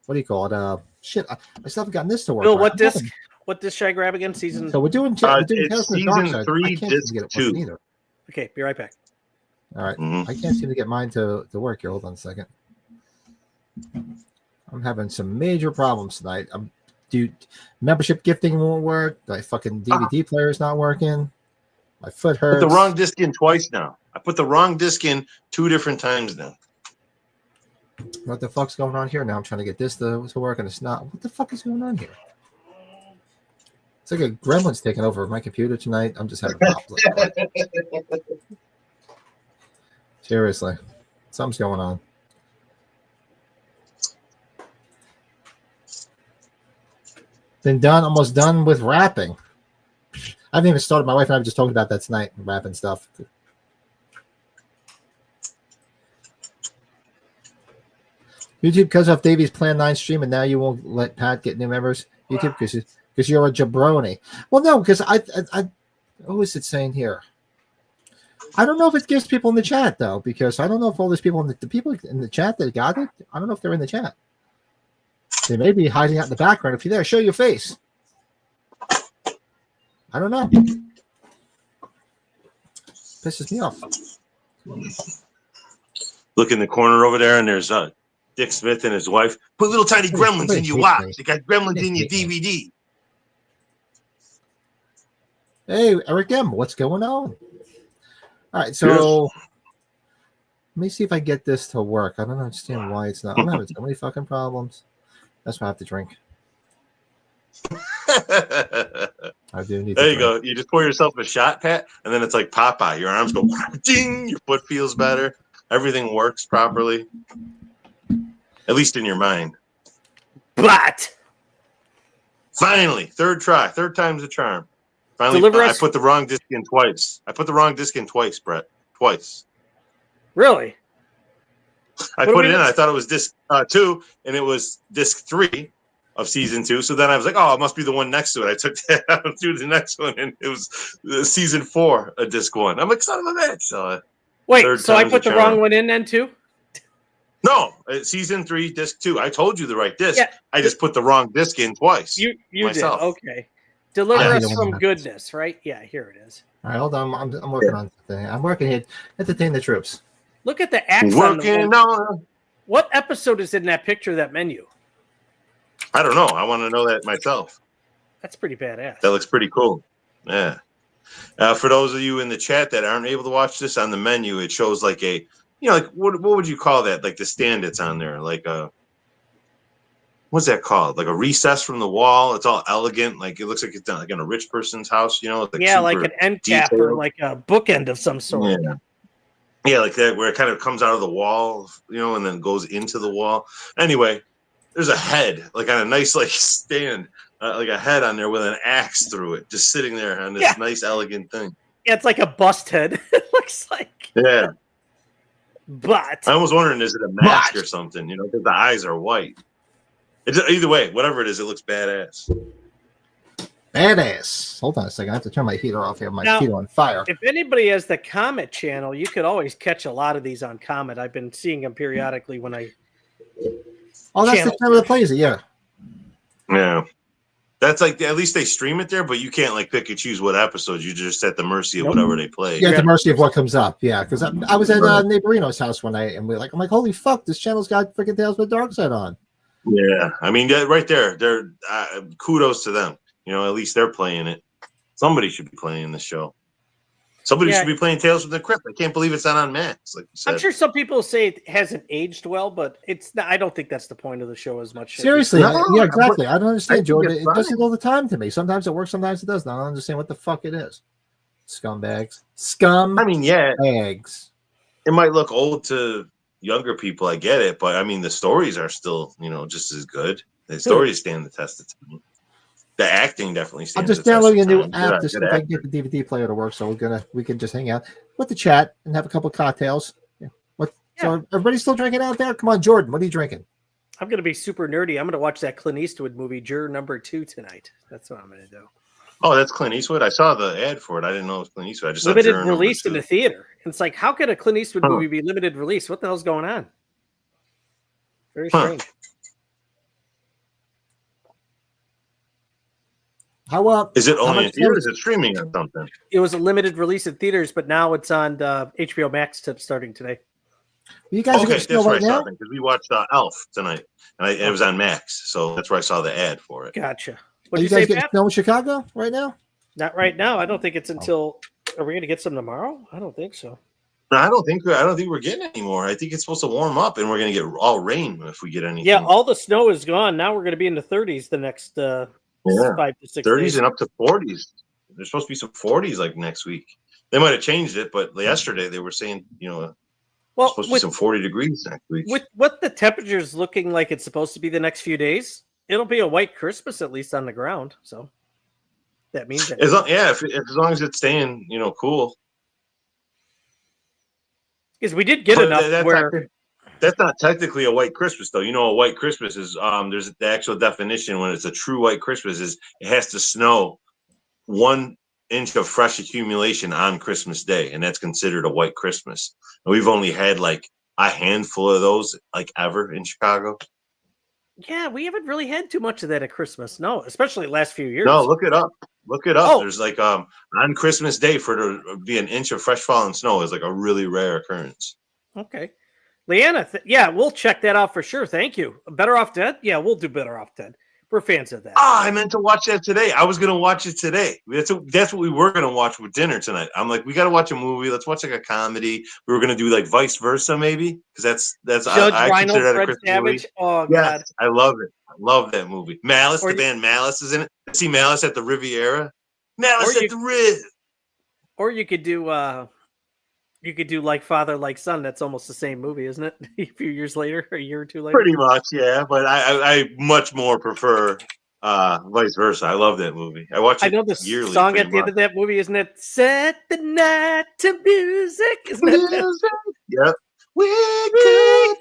A: do you call it? Shit, I still haven't gotten this to work.
B: Bill,
A: right.
B: what disc? What disc should I grab again? Season.
A: So we're doing
C: it's
A: Tales from the
C: season
A: Darkside.
C: 3,
A: I can't
C: disc
A: get it
C: 2.
A: working either.
B: Okay, be right back.
A: All right,
C: Mhm.
A: I can't seem to get mine to work here. Hold on a second. I'm having some major problems tonight. Dude, membership gifting won't work. My fucking DVD player is not working. My foot hurts.
C: Put the wrong disc in twice now. I put the wrong disc in 2 different times now.
A: What the fuck's going on here now? I'm trying to get this to work and it's not. What the fuck is going on here? It's like a gremlin's taking over my computer tonight. I'm just having problems. Seriously. Something's going on. Been done, almost done with wrapping. I haven't even started. My wife and I were just talking about that tonight, wrapping stuff. YouTube cuts off Davey's Plan 9 stream, and now you won't let Pat get new members. YouTube, because you're a jabroni. Well, no, because I what was it saying here? I don't know if it gives people in the chat though, because I don't know if all these people the people in the chat that got it. I don't know if they're in the chat. They may be hiding out in the background. If you're there, show your face. I don't know. Pisses me off.
C: Look in the corner over there, and there's Dick Smith and his wife. Put little tiny gremlins in your watch. You got gremlins in your DVD.
A: Hey, Eric M., what's going on? All right, so let me see if I get this to work. I don't understand why it's not. I'm having so many fucking problems. That's why I have to drink. I do need.
C: There you go. You just pour yourself a shot, Pat, and then it's like Popeye. Your arms go ding. Your foot feels better. Everything works properly, at least in your mind.
B: But
C: finally, third try, third time's a charm. Finally, I put the wrong disc in twice. Brett. Twice.
B: Really?
C: I put it in. I thought it was disc 2, and it was disc 3 of season 2. So then I was like, oh, it must be the one next to it. I took that out to the next one, and it was season 4 of disc 1. I'm like, son of a bitch. So,
B: wait, so I put the wrong one in then too?
C: No, season 3, disc 2. I told you the right disc. Yeah, I just put the wrong disc in twice.
B: You myself. Did. Okay. Deliver us from goodness, right? Yeah, here it is.
A: All right, hold on. I'm working on something. I'm working here. Entertain the troops.
B: Look at the axe on. What episode is in that picture, that menu?
C: I don't know. I want to know that myself.
B: That's pretty badass.
C: That looks pretty cool. Yeah. For those of you in the chat that aren't able to watch this on the menu, it shows like a, like what would you call that? Like the stand that's on there, like what's that called? Like a recess from the wall. It's all elegant. Like it looks like it's done like in a rich person's house, Like
B: like an end cap or like a bookend of some sort.
C: Yeah, like that, where it kind of comes out of the wall, and then goes into the wall. Anyway, there's a head, like on a nice like stand, like a head on there with an axe through it, just sitting there on this nice, elegant thing.
B: Yeah, it's like a bust head. It looks like.
C: Yeah.
B: But
C: I was wondering, is it a mask or something? Because the eyes are white. Either way, whatever it is, it looks badass.
A: Badass. Hold on a second. I have to turn my heater off here. My feet are on fire.
B: If anybody has the Comet channel, you could always catch a lot of these on Comet. I've been seeing them periodically when I.
A: Oh, that's the channel that plays it. Yeah.
C: Yeah. That's like, at least they stream it there, but you can't like pick and choose what episodes. You're just at the mercy of whatever they play.
A: Yeah, at the mercy of what comes up. Yeah, because I was at Neighborino's house one night, and I'm like, holy fuck, this channel's got freaking Tales from the Darkside on.
C: Yeah, I mean, right there, they're kudos to them. At least they're playing it. Somebody should be playing the show. Somebody should be playing Tales from the Crypt. I can't believe it's not on Max. Like you said.
B: I'm sure some people say it hasn't aged well, but it's not, I don't think that's the point of the show as much.
A: Seriously, yeah, exactly. I don't understand, Jordan. It doesn't all the time to me. Sometimes it works, sometimes it doesn't. I don't understand what the fuck it is. Scumbags.
C: I mean, yeah.
A: Bags.
C: It might look old to younger people. I get it, but I mean, the stories are still, just as good. The stories stand the test of time. The acting definitely stands.
A: I'm just downloading a new app to see if I can get the DVD player to work. So we can just hang out with the chat and have a couple of cocktails. Yeah. So everybody's still drinking out there? Come on, Jordan. What are you drinking?
B: I'm going to be super nerdy. I'm going to watch that Clint Eastwood movie, Juror Number 2 tonight. That's what I'm going to do.
C: Oh, that's Clint Eastwood. I saw the ad for it. I didn't know it was Clint Eastwood. I just
B: limited release in the theater. It's like, how could a Clint Eastwood movie be limited release? What the hell's going on? Very strange.
C: Is it only in theaters? Is it streaming or something?
B: It was a limited release in theaters, but now it's on HBO Max starting today.
A: You guys are
C: that's where I saw it because we watched Elf tonight, and it was on Max, so that's where I saw the ad for it.
B: Gotcha.
A: Are you guys getting snow in Chicago right now?
B: Not right now. I don't think it's until. Are we going to get some tomorrow? I don't think so.
C: No, I don't think we're getting any more. I think it's supposed to warm up, and we're going to get all rain if we get anything.
B: Yeah, all the snow is gone. Now we're going to be in the 30s the next 5 to 6
C: 30s
B: days.
C: and up to 40s. There's supposed to be some 40s like next week. They might have changed it, but yesterday they were saying, supposed to be some 40 degrees next week.
B: With what the temperature's looking like it's supposed to be the next few days, it'll be a white Christmas at least on the ground. So that means that.
C: As long as it's staying, cool.
B: Because we did get enough where.
C: That's not technically a white Christmas, though. A white Christmas is there's the actual definition when it's a true white Christmas is it has to snow 1 inch of fresh accumulation on Christmas Day, and that's considered a white Christmas. And we've only had like a handful of those like ever in Chicago.
B: Yeah, we haven't really had too much of that at Christmas. No, especially the last few years.
C: No, look it up. Oh. There's like on Christmas Day for there to be an inch of fresh falling snow is like a really rare occurrence.
B: Okay. Leanna, we'll check that out for sure. Thank you. Better Off Dead? Yeah, we'll do Better Off Dead. We're fans of that.
C: I meant to watch that today. I was going to watch it today. That's what we were going to watch with dinner tonight. I'm like, we got to watch a movie. Let's watch like a comedy. We were going to do like Vice Versa maybe because that's
B: Judge
C: I
B: Reinhold,
C: consider that
B: Fred
C: a Christmas
B: Savage.
C: movie.
B: Oh,
C: yes,
B: God.
C: I love it. I love that movie. Malice, the band Malice is in it. See Malice at the Riviera. Malice at the Riv.
B: Or you could do Like Father, Like Son. That's almost the same movie, isn't it? A few years later, a year or two later.
C: Pretty much, yeah. But I much more prefer Vice Versa. I love that movie. I watch it.
B: I know the
C: yearly,
B: song at the end of that movie, isn't it? Set the night to music. Isn't that?
C: Yep. We could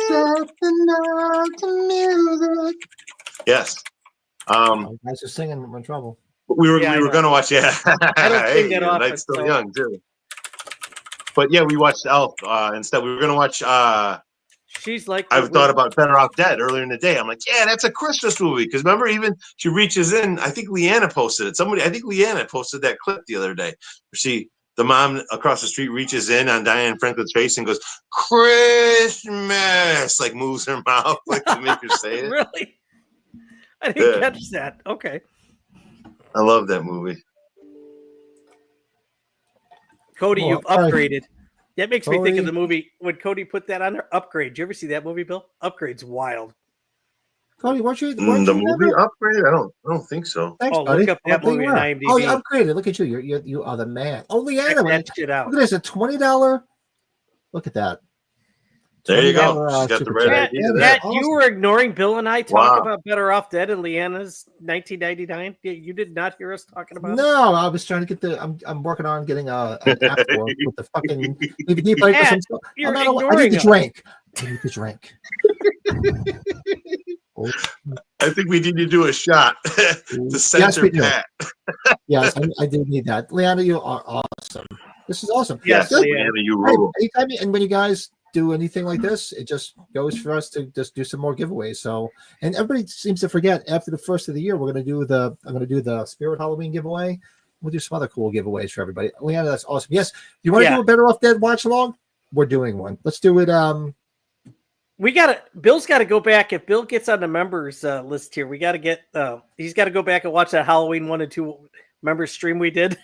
C: set the night to music. Yes.
A: Guys are singing. I'm in trouble.
C: We were going to watch. Yeah.
B: I don't think that often.
C: Night's still young too. But yeah, we watched Elf instead. We were going to watch.
B: She's like.
C: I thought about Better Off Dead earlier in the day. I'm like, yeah, that's a Christmas movie. Because remember, even she reaches in. I think Leanna posted it. I think Leanna posted that clip the other day. The mom across the street reaches in on Diane Franklin's face and goes, Christmas, like moves her mouth like to make her say it.
B: Really? I didn't catch that. Okay.
C: I love that movie.
B: Cody, you've upgraded. That makes me think of the movie when Cody put that on there. Upgrade. Did you ever see that movie, Bill? Upgrade's wild.
A: Cody, weren't you
C: the movie Upgrade? I don't think so.
A: Thanks,
B: buddy. Look up that movie on IMDb.
A: Oh, you upgraded. Look at you. You are the man. Oh, Leanna.
B: Check that shit out.
A: Look at this. A $20. Look at that.
C: There you go. She's got the right idea.
B: Matt, you were ignoring Bill and I talk about Better Off Dead and Leanna's 1999. You did not hear us talking about it?
A: No, I was trying to get I'm working on getting an app for with the fucking DVD player. I need the drink. I need the drink.
C: I think we need to do a shot to censor Pat.
A: Yes, I do need that. Leanna, you are awesome. This is awesome.
C: Yes, Leanna, you rule.
A: Anytime, and when you guys do anything like this, it just goes for us to just do some more giveaways. So, and everybody seems to forget after the first of the year, I'm going to do the Spirit Halloween giveaway. We'll do some other cool giveaways for everybody. Leanna, that's awesome. Yes, you want to do a Better Off Dead watch along? We're doing one. Let's do it.
B: Bill's got to go back. If Bill gets on the members list here, we got to get. He's got to go back and watch that Halloween 1 and 2 members stream we did.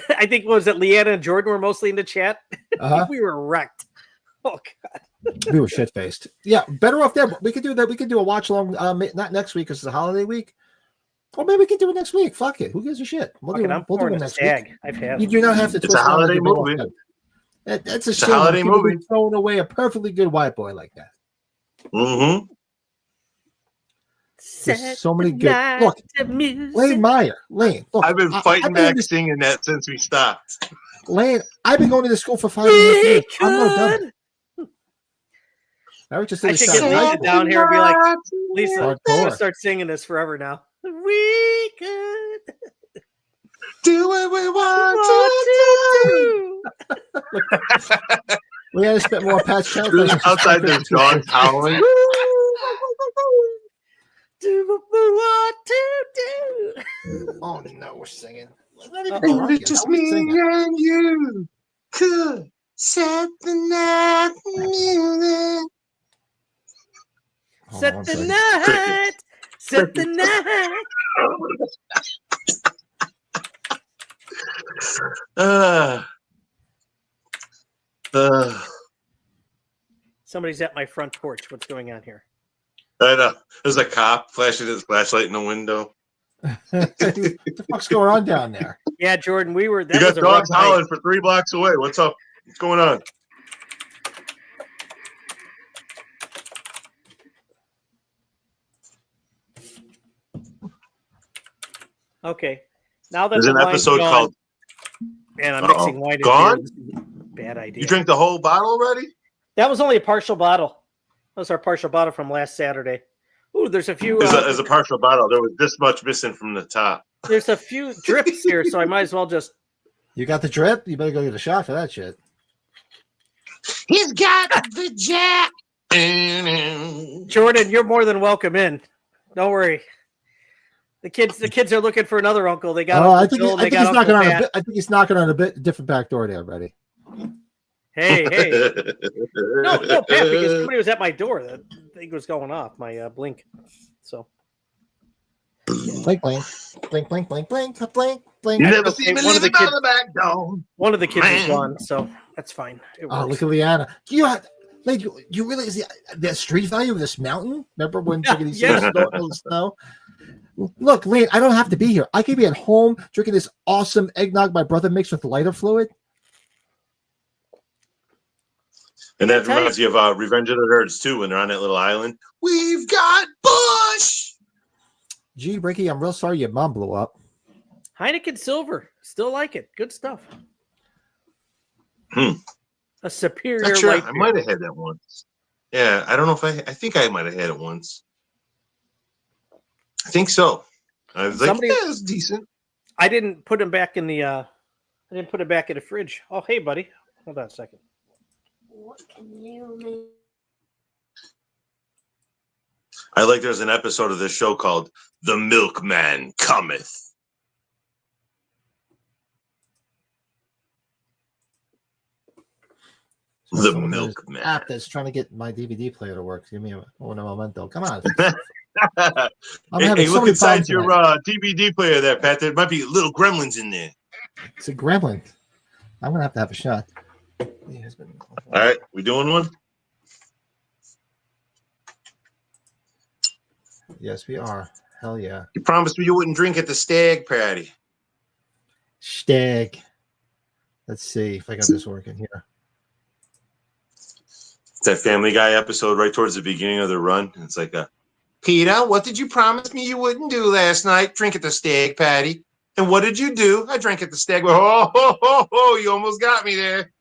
B: I think Leanna and Jordan were mostly in the chat. We were wrecked. Oh God,
A: we were shit faced. Yeah, Better Off Dead. We could do that. We could do a watch along. Not next week because it's a holiday week. Or maybe we can do it next week. Fuck it. Who gives a shit? We'll do it next week. You do not have to.
C: It's a holiday movie.
A: That's a shame. A holiday movie. Throwing away a perfectly good white boy like that.
C: Mm-hmm.
A: There's so many good. Look, Lane Meyer. Lane, look.
C: I've been fighting back singing that since we stopped.
A: Lane, I've been going to this school for 5 years. I'm not done. I should get
B: Lisa down here and be like, Lisa, I'm going to start singing this forever now. We could
C: do what we want to do.
A: We had to spend more past childhood.
C: Outside there's dogs howling.
B: Do what we want to do.
A: Oh no, we're singing.
C: It's just me and you could set the night music.
B: Set the night. Set the night. Somebody's at my front porch. What's going on here?
C: I know. There's a cop flashing his flashlight in the window.
A: What the fuck's going on down there?
B: Yeah, Jordan,
C: you got dogs howling for 3 blocks away. What's up? What's going on?
B: Okay. Now that
C: there's an episode called
B: and I'm mixing wine
C: gone?
B: Bad idea.
C: You drink the whole bottle already?
B: That was only a partial bottle. That was our partial bottle from last Saturday. Ooh, there's a few.
C: As a partial bottle, there was this much missing from the top.
B: There's a few drips here, so I might as well just.
A: You got the drip? You better go get a shot for that shit.
C: He's got the jack.
B: Jordan, you're more than welcome in. Don't worry. The kids are looking for another uncle. They got.
A: I think he's knocking on a bit different back door there, buddy.
B: Hey. No, Pat, because somebody was at my door. That thing was going off, my blink. So.
A: Blink.
C: You never see me leave out the back door.
B: One of the kids is gone, so that's fine.
A: Oh, look at Leanna. You really see the street value of this mountain? Remember when these snow? Look, Lane, I don't have to be here. I could be at home drinking this awesome eggnog my brother makes with lighter fluid.
C: And that reminds you of Revenge of the Nerds, too, when they're on that little island. We've got Bush!
A: Gee, Ricky, I'm real sorry your mom blew up.
B: Heineken Silver. Still like it. Good stuff. A superior light beer.
C: I might have had that once. Yeah, I don't know if I think I might have had it once. I think so. I was like, yeah, it's decent.
B: I didn't put him back in the I didn't put it back in the fridge. Oh, hey, buddy. Hold on a second.
E: What can you make?
C: I like there's an episode of this show called The Milkman Cometh. The Milkman.
A: App that's trying to get my DVD player to work. Give me a momento. Come on.
C: Hey, look inside your DVD player there, Pat. There might be little gremlins in there.
A: It's a gremlin. I'm going to have a shot. He has been.
C: All right, we doing one?
A: Yes, we are. Hell yeah.
C: You promised me you wouldn't drink at the stag party.
A: Stag. Let's see if I got this working here.
C: It's that Family Guy episode right towards the beginning of the run. It's like, Peter, what did you promise me you wouldn't do last night? Drink at the stag party. And what did you do? I drank at the stag. Oh, ho, ho, ho, you almost got me there.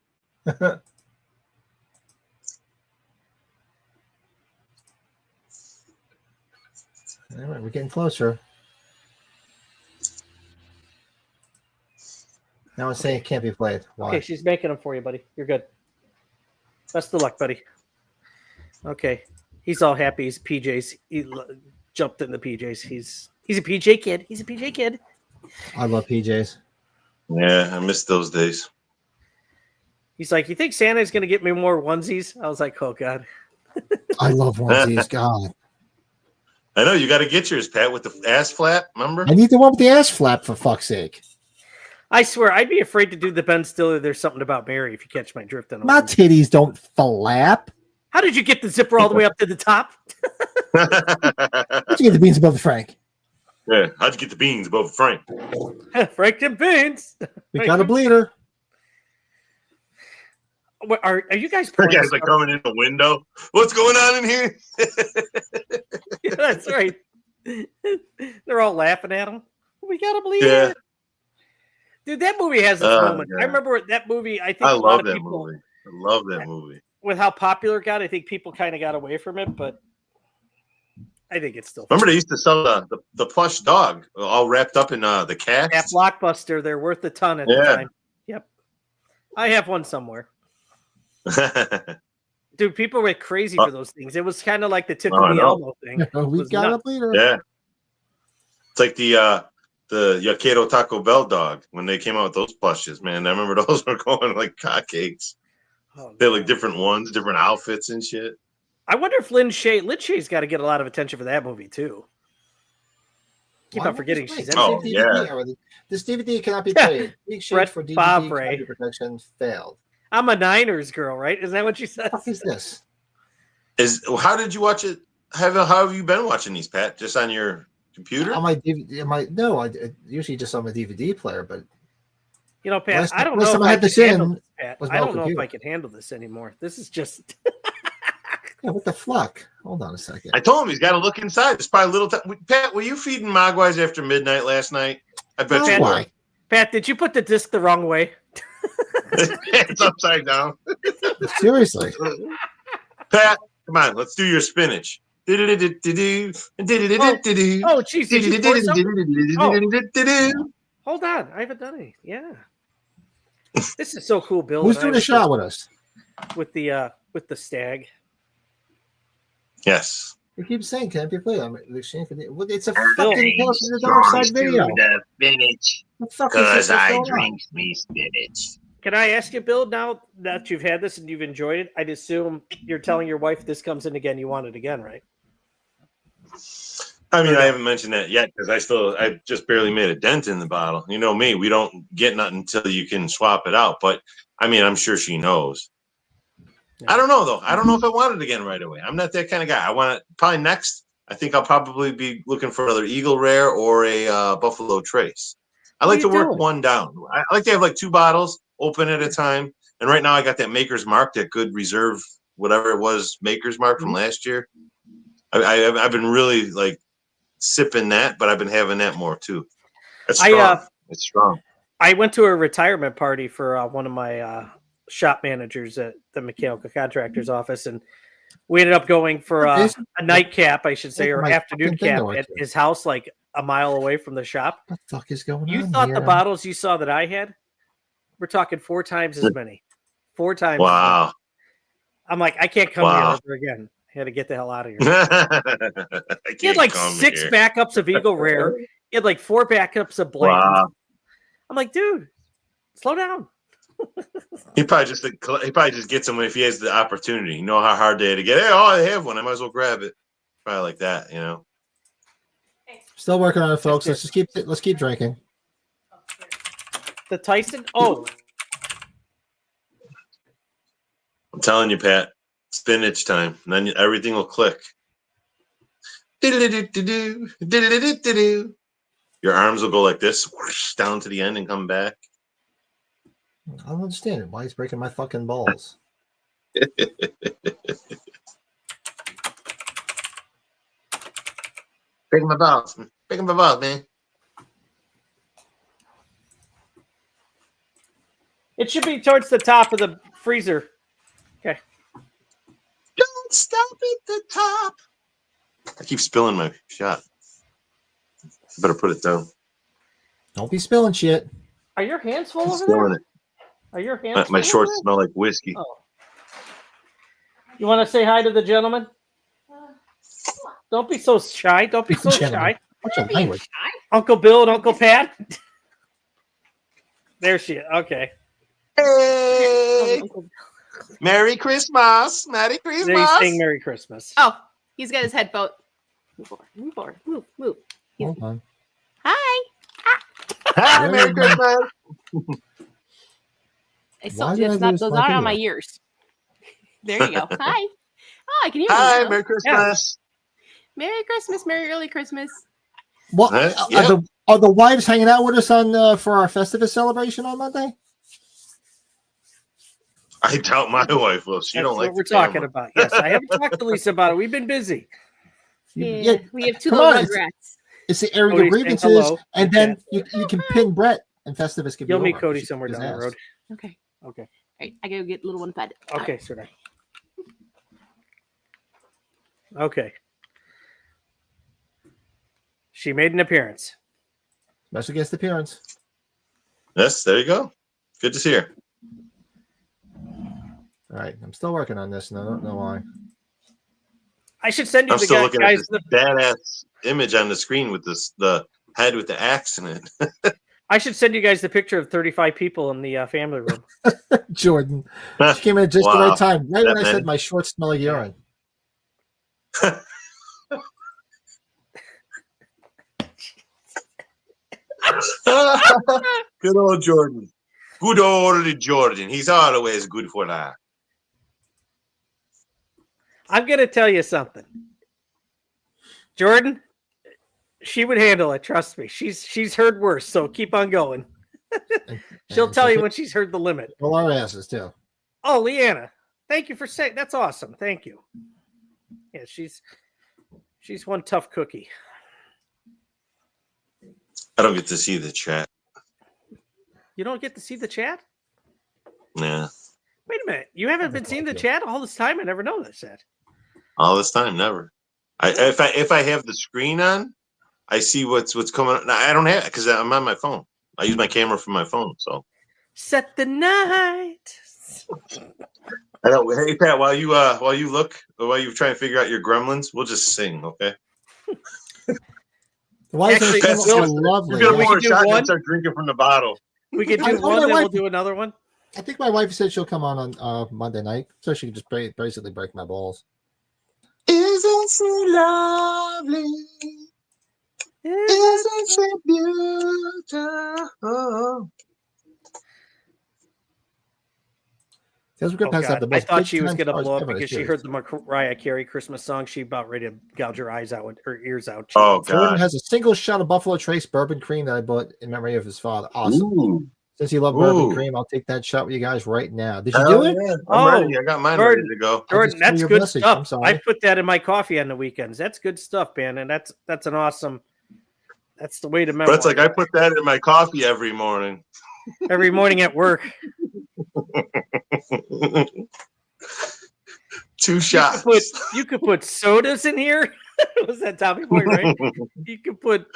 A: All right, we're getting closer. Now it's saying it can't be played. Why?
B: Okay, she's making them for you, buddy. You're good. Best of luck, buddy. Okay, he's all happy. He's PJs. He jumped in the PJs. He's a PJ kid. He's a PJ kid.
A: I love PJs.
C: Yeah, I missed those days.
B: He's like, you think Santa's going to get me more onesies? I was like, oh, God.
A: I love onesies. God.
C: I know, you got to get yours, Pat, with the ass flap, remember?
A: I need the one with the ass flap, for fuck's sake.
B: I swear, I'd be afraid to do the Ben Stiller There's Something About Mary, if you catch my drift on
A: My titties don't flap.
B: How did you get the zipper all the way up to the top?
A: How'd you get the beans above the Frank?
C: Yeah, how'd you get the beans above Frank?
B: Frank and beans.
A: We got a bleeder.
B: What, are you guys
C: That guy's like coming in the window. What's going on in here?
B: Yeah, that's right. They're all laughing at him. We got a bleeder.
C: Yeah.
B: Dude, that movie has its moment.
C: God.
B: I remember that movie. I think
C: I
B: a lot
C: love
B: of
C: that
B: people,
C: movie. I love that movie.
B: with how popular it got, I think people kind of got away from it, but I think it's still.
C: Remember, they used to sell the plush dog all wrapped up in the cast?
B: At Blockbuster, they're worth a ton at the time. Yep. I have one somewhere. Dude, people went crazy for those things. It was kind of like the Tickle Me Elmo thing.
A: We got a bleeder.
C: Yeah. It's like the Yaquero Taco Bell dog when they came out with those plushes, man. I remember those were going like hotcakes.
B: Oh,
C: they had like different ones, different outfits and shit.
B: I wonder if Lynn Shay's got to get a lot of attention for that movie too. Keep on forgetting she's in
C: Oh,
B: it.
C: yeah.
A: This DVD cannot be played. Big shade
B: Brett
A: for DVD
B: Favre.
A: copy protection failed.
B: I'm a Niners girl, right? Isn't that what she says?
A: What is this?
C: How did you watch it? How have you been watching these, Pat? Just on your computer?
A: On my DVD, no, I usually just on my DVD player, but
B: You know, Pat, I don't
A: last
B: know
A: time
B: if
A: I
B: I
A: had
B: can
A: this in
B: handle this, Pat.
A: was
B: I
A: my
B: don't know if
A: computer.
B: I can handle this anymore. This is just
A: Yeah, what the fuck? Hold on a second.
C: I told him he's got to look inside. There's probably a little time. Pat, were you feeding Mogwais after midnight last night? I bet
A: No,
C: you
A: why?
C: were.
B: Pat, did you put the disc the wrong way?
C: It's upside down.
A: Seriously.
C: Pat, come on, let's do your spinach.
B: Oh, jeez. Did you pour some? Hold on. I haven't done any. Yeah. This is so cool, Bill.
A: Who's
B: and
A: doing
B: I
A: a shot with us?
B: with the stag.
C: Yes.
A: You keep saying can't be played. It's a
B: Bill.
A: fucking Tales from the Darkside video.
F: The spinach,
A: What the fuck is this?
F: because I
A: What's going on?
F: drink me spinach.
B: Can I ask you, Bill, now that you've had this and you've enjoyed it, I'd assume you're telling your wife this comes in again, you want it again, right?
C: I mean, I haven't mentioned that yet because I just barely made a dent in the bottle. You know me, we don't get nothing until you can swap it out. But I mean, I'm sure she knows.
B: Yeah.
C: I don't know though. I don't know if I want it again right away. I'm not that kind of guy. I want it probably next. I think I'll probably be looking for another Eagle Rare or a Buffalo Trace. I like to work one down. I like to have like 2 bottles open at a time. And right now I got that Maker's Mark, that good reserve, whatever it was, Maker's Mark from last year. I've been really like sipping that, but I've been having that more too. It's strong. It's strong.
B: I went to a retirement party for one of my shop managers at the mechanical contractor's office, and we ended up going for a nightcap, I should say, or afternoon cap at his house, like a mile away from the shop.
A: What the fuck is going on?
B: You thought
A: here?
B: the bottles you saw that I had? We're talking 4 times as many. 4 times.
C: Wow.
B: As many. I'm like, I can't come here ever again. I had to get the hell out of here. He had like 6 backups of Eagle Rare. He had like 4 backups of Blanton.
C: Wow.
B: I'm like, dude, slow down.
C: He probably just gets them if he has the opportunity. You know how hard they had to get. Hey, I have one. I might as well grab it. Probably like that, you know.
A: Still working on it, folks. Let's keep drinking.
B: The Tyson. Oh,
C: I'm telling you, Pat, spinach time. And then everything will click. Your arms will go like this, whoosh, down to the end and come back.
A: I don't understand it. Why he's breaking my fucking balls?
C: Breaking my balls. Breaking my balls, man.
B: It should be towards the top of the freezer. Okay.
C: Don't stop at the top. I keep spilling my shot. Better put it down.
A: Don't be spilling shit.
B: Are your hands full
C: I'm
B: over
C: spilling
B: there?
C: it.
B: Are your hands
C: My
B: full
C: shorts
B: over
C: smell like whiskey.
B: there? Oh. You want to say hi to the gentleman? Don't be so shy. Don't be so shy.
A: What's your language?
B: Uncle Bill and Uncle Pat. There she is. Okay.
C: Hey! Merry Christmas! Merry Christmas!
B: There he's saying Merry Christmas.
G: Oh, he's got his headphone. Move forward. Move forward. Move.
A: Hold on.
G: Hi.
C: Hi, Merry Christmas!
A: Why did I lose
G: Those
A: my
G: aren't on my
A: video?
G: ears. There you go. Hi. Oh, I can hear you
C: Hi,
G: now.
C: Merry Christmas!
G: Merry Christmas. Merry early Christmas.
A: What
C: Yep.
A: are the wives hanging out with us on for our Festivus celebration on Monday?
C: I doubt my wife will. She
B: That's
C: don't like
B: what we're
C: the camera.
B: talking about. Yes, I haven't talked to Lisa about it. We've been busy.
G: Yeah, we have two
A: come
G: little
A: on,
G: rugrats.
A: It's the area
B: Cody
A: of
B: saying
A: grievances,
B: hello.
A: and then
B: Okay.
A: you can pin Brett and Festivus. Give
B: You'll
A: you
B: meet
A: over.
B: Cody
A: She
B: somewhere
A: just
B: down the road.
A: asked.
G: Okay.
B: Okay.
G: All right. I gotta get little one fed.
B: Okay, sweetheart. Okay. She made an appearance.
A: Special guest appearance.
C: Yes, there you go. Good to see her.
A: All right, I'm still working on this, and I don't know why.
B: I should send you
C: I'm
B: the
C: still looking at
B: guys.
C: this badass image on the screen with the head with the axe in it.
B: I should send you guys the picture of 35 people in the family room.
A: Jordan, she came in at just the
C: Wow.
A: right time, right when
C: That
A: I said
C: many?
A: my shorts smell like urine.
C: Good old Jordan. Good old Jordan. He's always good for that.
B: I'm going to tell you something. Jordan, she would handle it. Trust me. She's heard worse. So keep on going. She'll tell you when she's heard the limit.
A: Well, our asses too.
B: Oh, Leanna, thank you for saying that's awesome. Thank you. Yeah, she's one tough cookie.
C: I don't get to see the chat.
B: You don't get to see the chat?
C: Yeah.
B: Wait a minute. You haven't been seeing the chat all this time? I never noticed that.
C: All this time, never. If I have the screen on, I see what's coming up. Now, I don't have it because I'm on my phone. I use my camera from my phone, so
B: Set the night.
C: I don't. Hey Pat, while you try and figure out your gremlins, we'll just sing, okay?
A: Why is
B: Actually,
A: that so
B: Will,
A: lovely?
C: You're gonna
B: We
C: pour
B: could
C: a
B: do
C: shot and
B: one.
C: then start drinking from the bottle.
B: We could
A: I
B: do
A: told
B: one,
A: my
B: then we'll
A: wife-
B: do another one.
A: I think my wife said she'll come on Monday night, so she can just basically break my balls.
C: Isn't she lovely? Isn't she beautiful?
A: Tales from the Crypt
B: Oh,
A: has to have
B: God.
A: the
B: I
A: most
B: thought
A: big
B: she was
A: time
B: going to
A: stars
B: blow up
A: ever in
B: because
A: the
B: she
A: series.
B: heard the Mariah Carey Christmas song. She's about ready to gouge her eyes out, her ears out.
C: Oh
A: Jordan
C: God!
A: has a single shot of Buffalo Trace bourbon cream that I bought in memory of his father. Awesome.
C: Ooh.
A: Since you love
C: Ooh.
A: bourbon cream, I'll take that shot with you guys right now. Did you
C: Hell
A: do it?
C: yeah.
B: Oh,
C: I'm ready. I got mine
B: Jordan.
C: ready to go.
B: Jordan,
A: I just saw
B: that's
A: your
B: good
A: message.
B: stuff.
A: I'm sorry.
B: I put that in my coffee on the weekends. That's good stuff, man. And that's an awesome. That's the way to memorize.
C: But it's like I put that in my coffee every morning.
B: Every morning at work.
C: 2 shots.
B: You could put sodas in here. Was that Tommy Boy, right? You could put.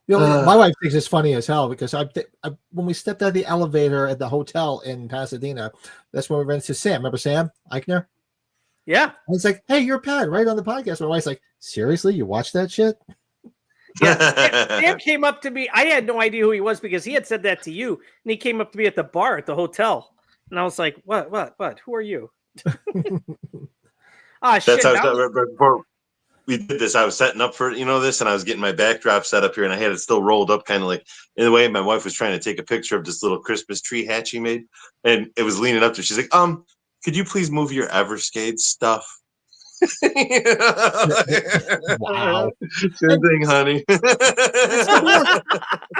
A: My wife thinks it's funny as hell because when we stepped out of the elevator at the hotel in Pasadena, that's when we ran into Sam. Remember Sam Eichner?
B: Yeah.
A: And it's like, hey, you're Pat, right on the podcast. My wife's like, seriously, you watch that shit?
B: Yeah. Sam came up to me. I had no idea who he was because he had said that to you, and he came up to me at the bar at the hotel, and I was like, "What? Who are you?" Ah, shit.
C: That's how we did this. I was setting up for this, and I was getting my backdrop set up here, and I had it still rolled up, kind of like in the way. My wife was trying to take a picture of this little Christmas tree hat she made, and it was leaning up to. She's like, could you please move your Everscathed stuff?
A: Wow.
C: Good thing, honey.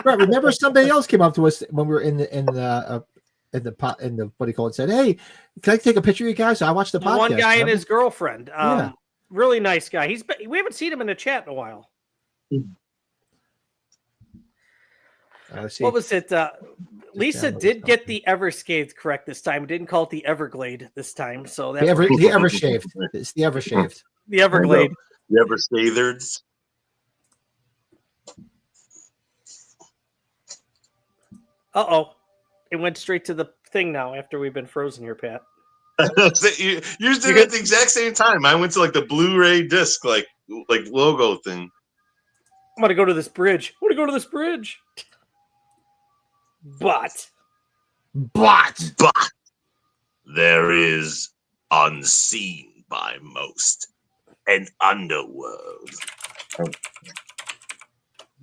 A: Right, remember somebody else came up to us when we were in the what do you call it? Said, "Hey, can I take a picture of you guys?" So I watched the podcast.
B: One guy and his girlfriend.
A: Yeah.
B: Really nice guy. We haven't seen him in a chat in a while. What was it? Lisa did get the Everscathed correct this time. Didn't call it the Everglade this time. So that's
A: the Evershaved. It's the Evershaved.
B: The Everglade.
C: The Everscathed.
B: It went straight to the thing now after we've been frozen here, Pat.
C: You did it at the exact same time. I went to like the Blu-ray disc, like logo thing.
B: I'm gonna go to this bridge. But
C: there is, unseen by most, an underworld.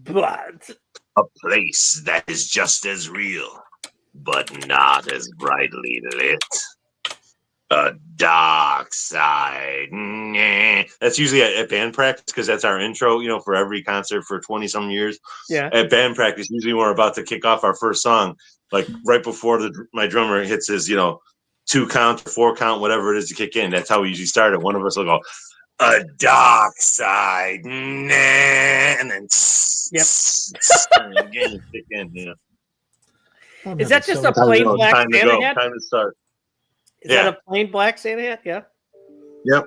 B: But
C: a place that is just as real, but not as brightly lit. A dark side. That's usually at band practice because that's our intro, for every concert for 20-some years.
B: Yeah.
C: At band practice, usually when we're about to kick off our first song, like right before my drummer hits his, 2 count, 4 count, whatever it is to kick in. That's how we usually start it. One of us will go, a dark side. And then again, kick in,
B: Is that just a plain black Santa hat?
C: Time to start.
B: Is that a plain black Santa hat? Yeah.
C: Yep.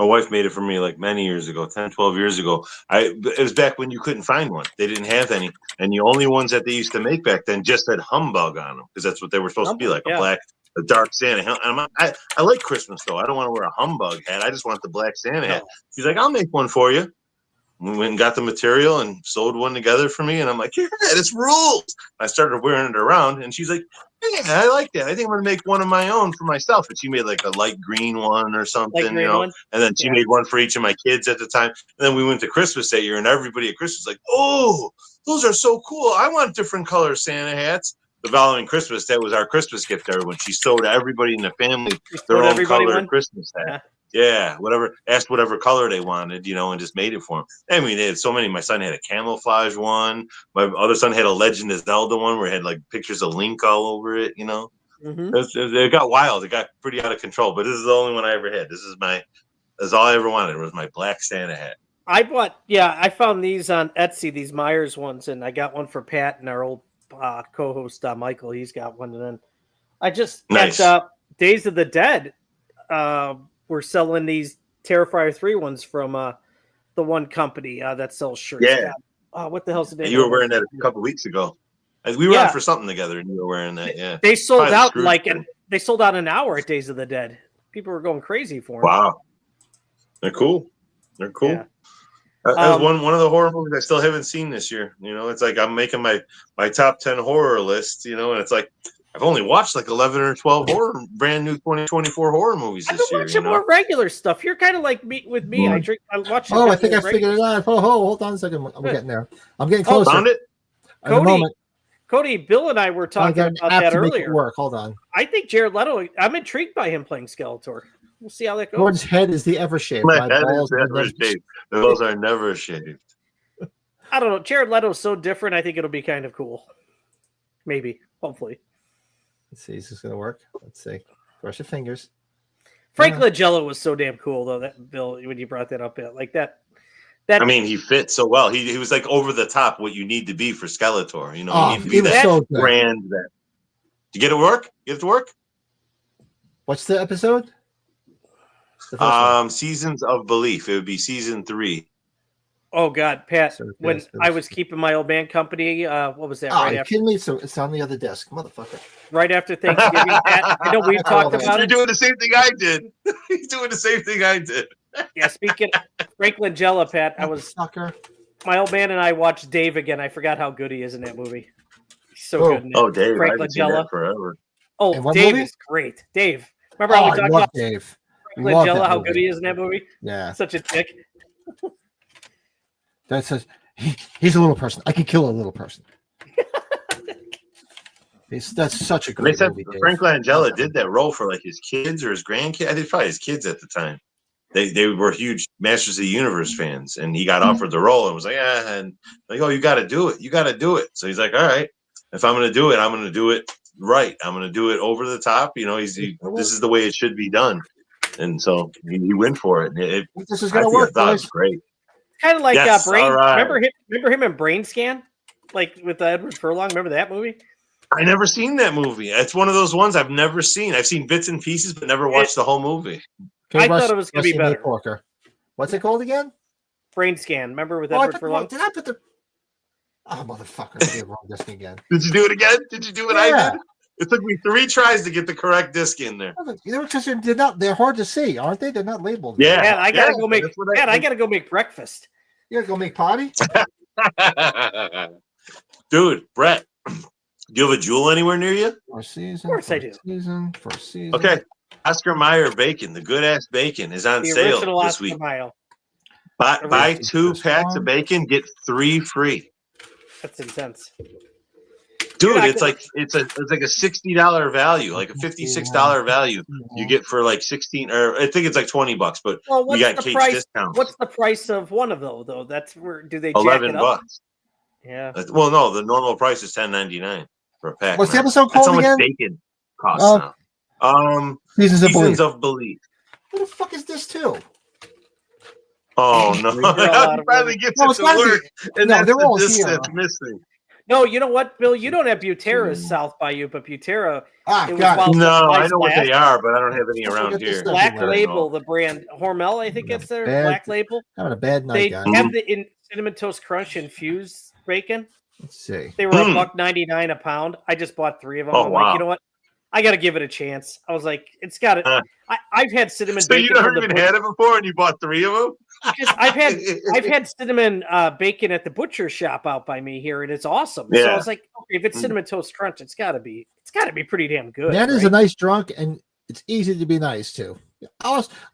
C: My wife made it for me like many years ago, 10, 12 years ago. It was back when you couldn't find one. They didn't have any. And the only ones that they used to make back then just had humbug on them because that's what they were supposed to be like, a dark Santa. And I like Christmas, though. I don't want to wear a humbug hat. I just want the black Santa hat. She's like, I'll make one for you. We went and got the material and sewed one together for me. And I'm like, yeah, this rules. I started wearing it around. And she's like, yeah, I like that. I think I'm going to make one of my own for myself. And she made like a light green one or something, one? And then she made one for each of my kids at the time. And then we went to Christmas that year and everybody at Christmas was like, oh, those are so cool. I want different color Santa hats. The following Christmas, that was our Christmas gift to everyone. She sewed everybody in the family their own colored Christmas hat. Yeah, whatever. Asked whatever color they wanted, and just made it for them. I mean, they had so many. My son had a camouflage one. My other son had a Legend of Zelda one where it had like pictures of Link all over it. It got wild. It got pretty out of control. But this is the only one I ever had. That's all I ever wanted was my black Santa hat.
B: I found these on Etsy, these Myers ones, and I got one for Pat and our old co-host Michael. He's got one, and then I just at Days of the Dead. We're selling these Terrifier 3 ones from the one company that sells shirts.
C: Yeah.
B: What the hell's the name?
C: You were wearing that a couple weeks ago. We were on for something together, and you were wearing that. Yeah.
B: They sold out they sold out an hour at Days of the Dead. People were going crazy for them.
C: Wow. They're cool. Yeah. That's one of the horror movies I still haven't seen this year. It's like I'm making my top 10 horror list. And it's like I've only watched like 11 or 12 brand new 2024 horror movies this year.
B: I've been watching more regular stuff. You're kind of like me with me. I watch.
A: Oh, I think I figured it out. Hold on a second. I'm getting there. I'm getting closer.
C: Found it.
B: Cody, Bill and I were talking about that earlier.
A: Work. Hold on.
B: I think Jared Leto. I'm intrigued by him playing Skeletor. We'll see how that goes.
A: Gordon's head is the Evershaved.
C: My head is never shaved. Those are never shaved.
B: I don't know. Jared Leto's so different. I think it'll be kind of cool. Maybe. Hopefully.
A: Let's see. Is this going to work? Let's see. Cross your fingers.
B: Frank Langella was so damn cool, though, that Bill, when you brought that up. Like that.
C: I mean, he fit so well. He was like over the top what you need to be for Skeletor. You need to be that
A: so
C: brand. Did you get it to work? Get it to work?
A: What's the episode?
C: Seasons of Belief. It would be season 3.
B: Oh God, Pat! When I was keeping my old man company, what was that?
A: Oh, you kidding me? So it's on the other desk, motherfucker.
B: Right after Thanksgiving, Pat, I know we've talked about
C: it. You're doing the same thing I did. He's doing the same thing I did.
B: Yeah, speaking of Frank Langella, Pat, my old man and I watched Dave again. I forgot how good he is in that movie. He's so good in it.
C: Oh, Dave!
B: Frank
C: Langella forever.
B: Oh, Dave is great. Dave, remember how we talked about
A: Dave?
B: Frank Langella, how good he is in that movie?
A: Yeah,
B: such a dick.
A: That says he's a little person. I can kill a little person. That's such a
C: And they
A: great
C: said
A: movie. Dave.
C: Frank Langella did that role for like his kids or his grandkids. I think probably his kids at the time. They were huge Masters of the Universe fans, and he got offered the role and was like, and like, oh, you got to do it. You got to do it. So he's like, all right, if I'm going to do it, I'm going to do it right. I'm going to do it over the top. You know, this is the way it should be done. And so he went for it.
A: This is going to work,
C: guys.
A: guys.
C: Great.
B: Kind of like Brain.
C: Right.
B: Remember him in Brain Scan, like with Edward Furlong. Remember that movie?
C: I never seen that movie. It's one of those ones I've never seen. I've seen bits and pieces, but never watched the whole movie.
A: Okay,
B: I thought it was going to be better.
A: Porker. What's it called again?
B: Brain Scan. Remember with Edward Furlong?
A: Did I put the? Oh, motherfucker! I did the wrong disc again.
C: Did you do it again? Did you do what I did? It took me 3 tries to get the correct disc in there.
A: Because they're hard to see, aren't they? They're not labeled.
C: Yeah.
B: Man, I gotta go make. I gotta go make breakfast.
A: You gotta go make potty.
C: Dude, Brett, do you have a Jewel anywhere near you?
A: First season.
B: Of course I do.
A: First season.
C: Okay. Oscar Mayer bacon, the good ass bacon, is on sale this week. Buy 2 packs of bacon, get 3 free.
B: That's intense.
C: Dude, it's like a $60 value, like a $56 value you get for like 16, or I think it's like $20, but we got case discounts.
B: What's the price of one of those though? That's where do they
C: $11?
B: Yeah.
C: Well, no, the normal price is $10.99 for a pack.
A: What's the episode called again?
C: That's how much bacon costs now. Seasons of Belief.
A: What the fuck is this too?
C: Oh no! He finally gets it to work, and that's
A: they're all
C: the disc
A: here.
C: that's missing.
B: No, you know what, Bill? You don't have Butera's south by you, but Butera.
C: No, I know what they are, but I don't have any around here.
B: Black Label, the brand Hormel, I think it's their Black Label.
A: Having a bad night, guys.
B: They have the Cinnamon Toast Crunch infused bacon.
A: Let's see.
B: They were $1.99 a pound. I just bought 3 of them. I'm like, you know what? I got to give it a chance. I was like, it's got it. I've had cinnamon.
C: So you never even had it before, and you bought 3 of them?
B: I've had cinnamon bacon at the butcher shop out by me here, and it's awesome. Yeah. So I was like, okay, if it's Cinnamon Toast Crunch, it's got to be pretty damn good.
A: That is a nice drunk, and it's easy to be nice too.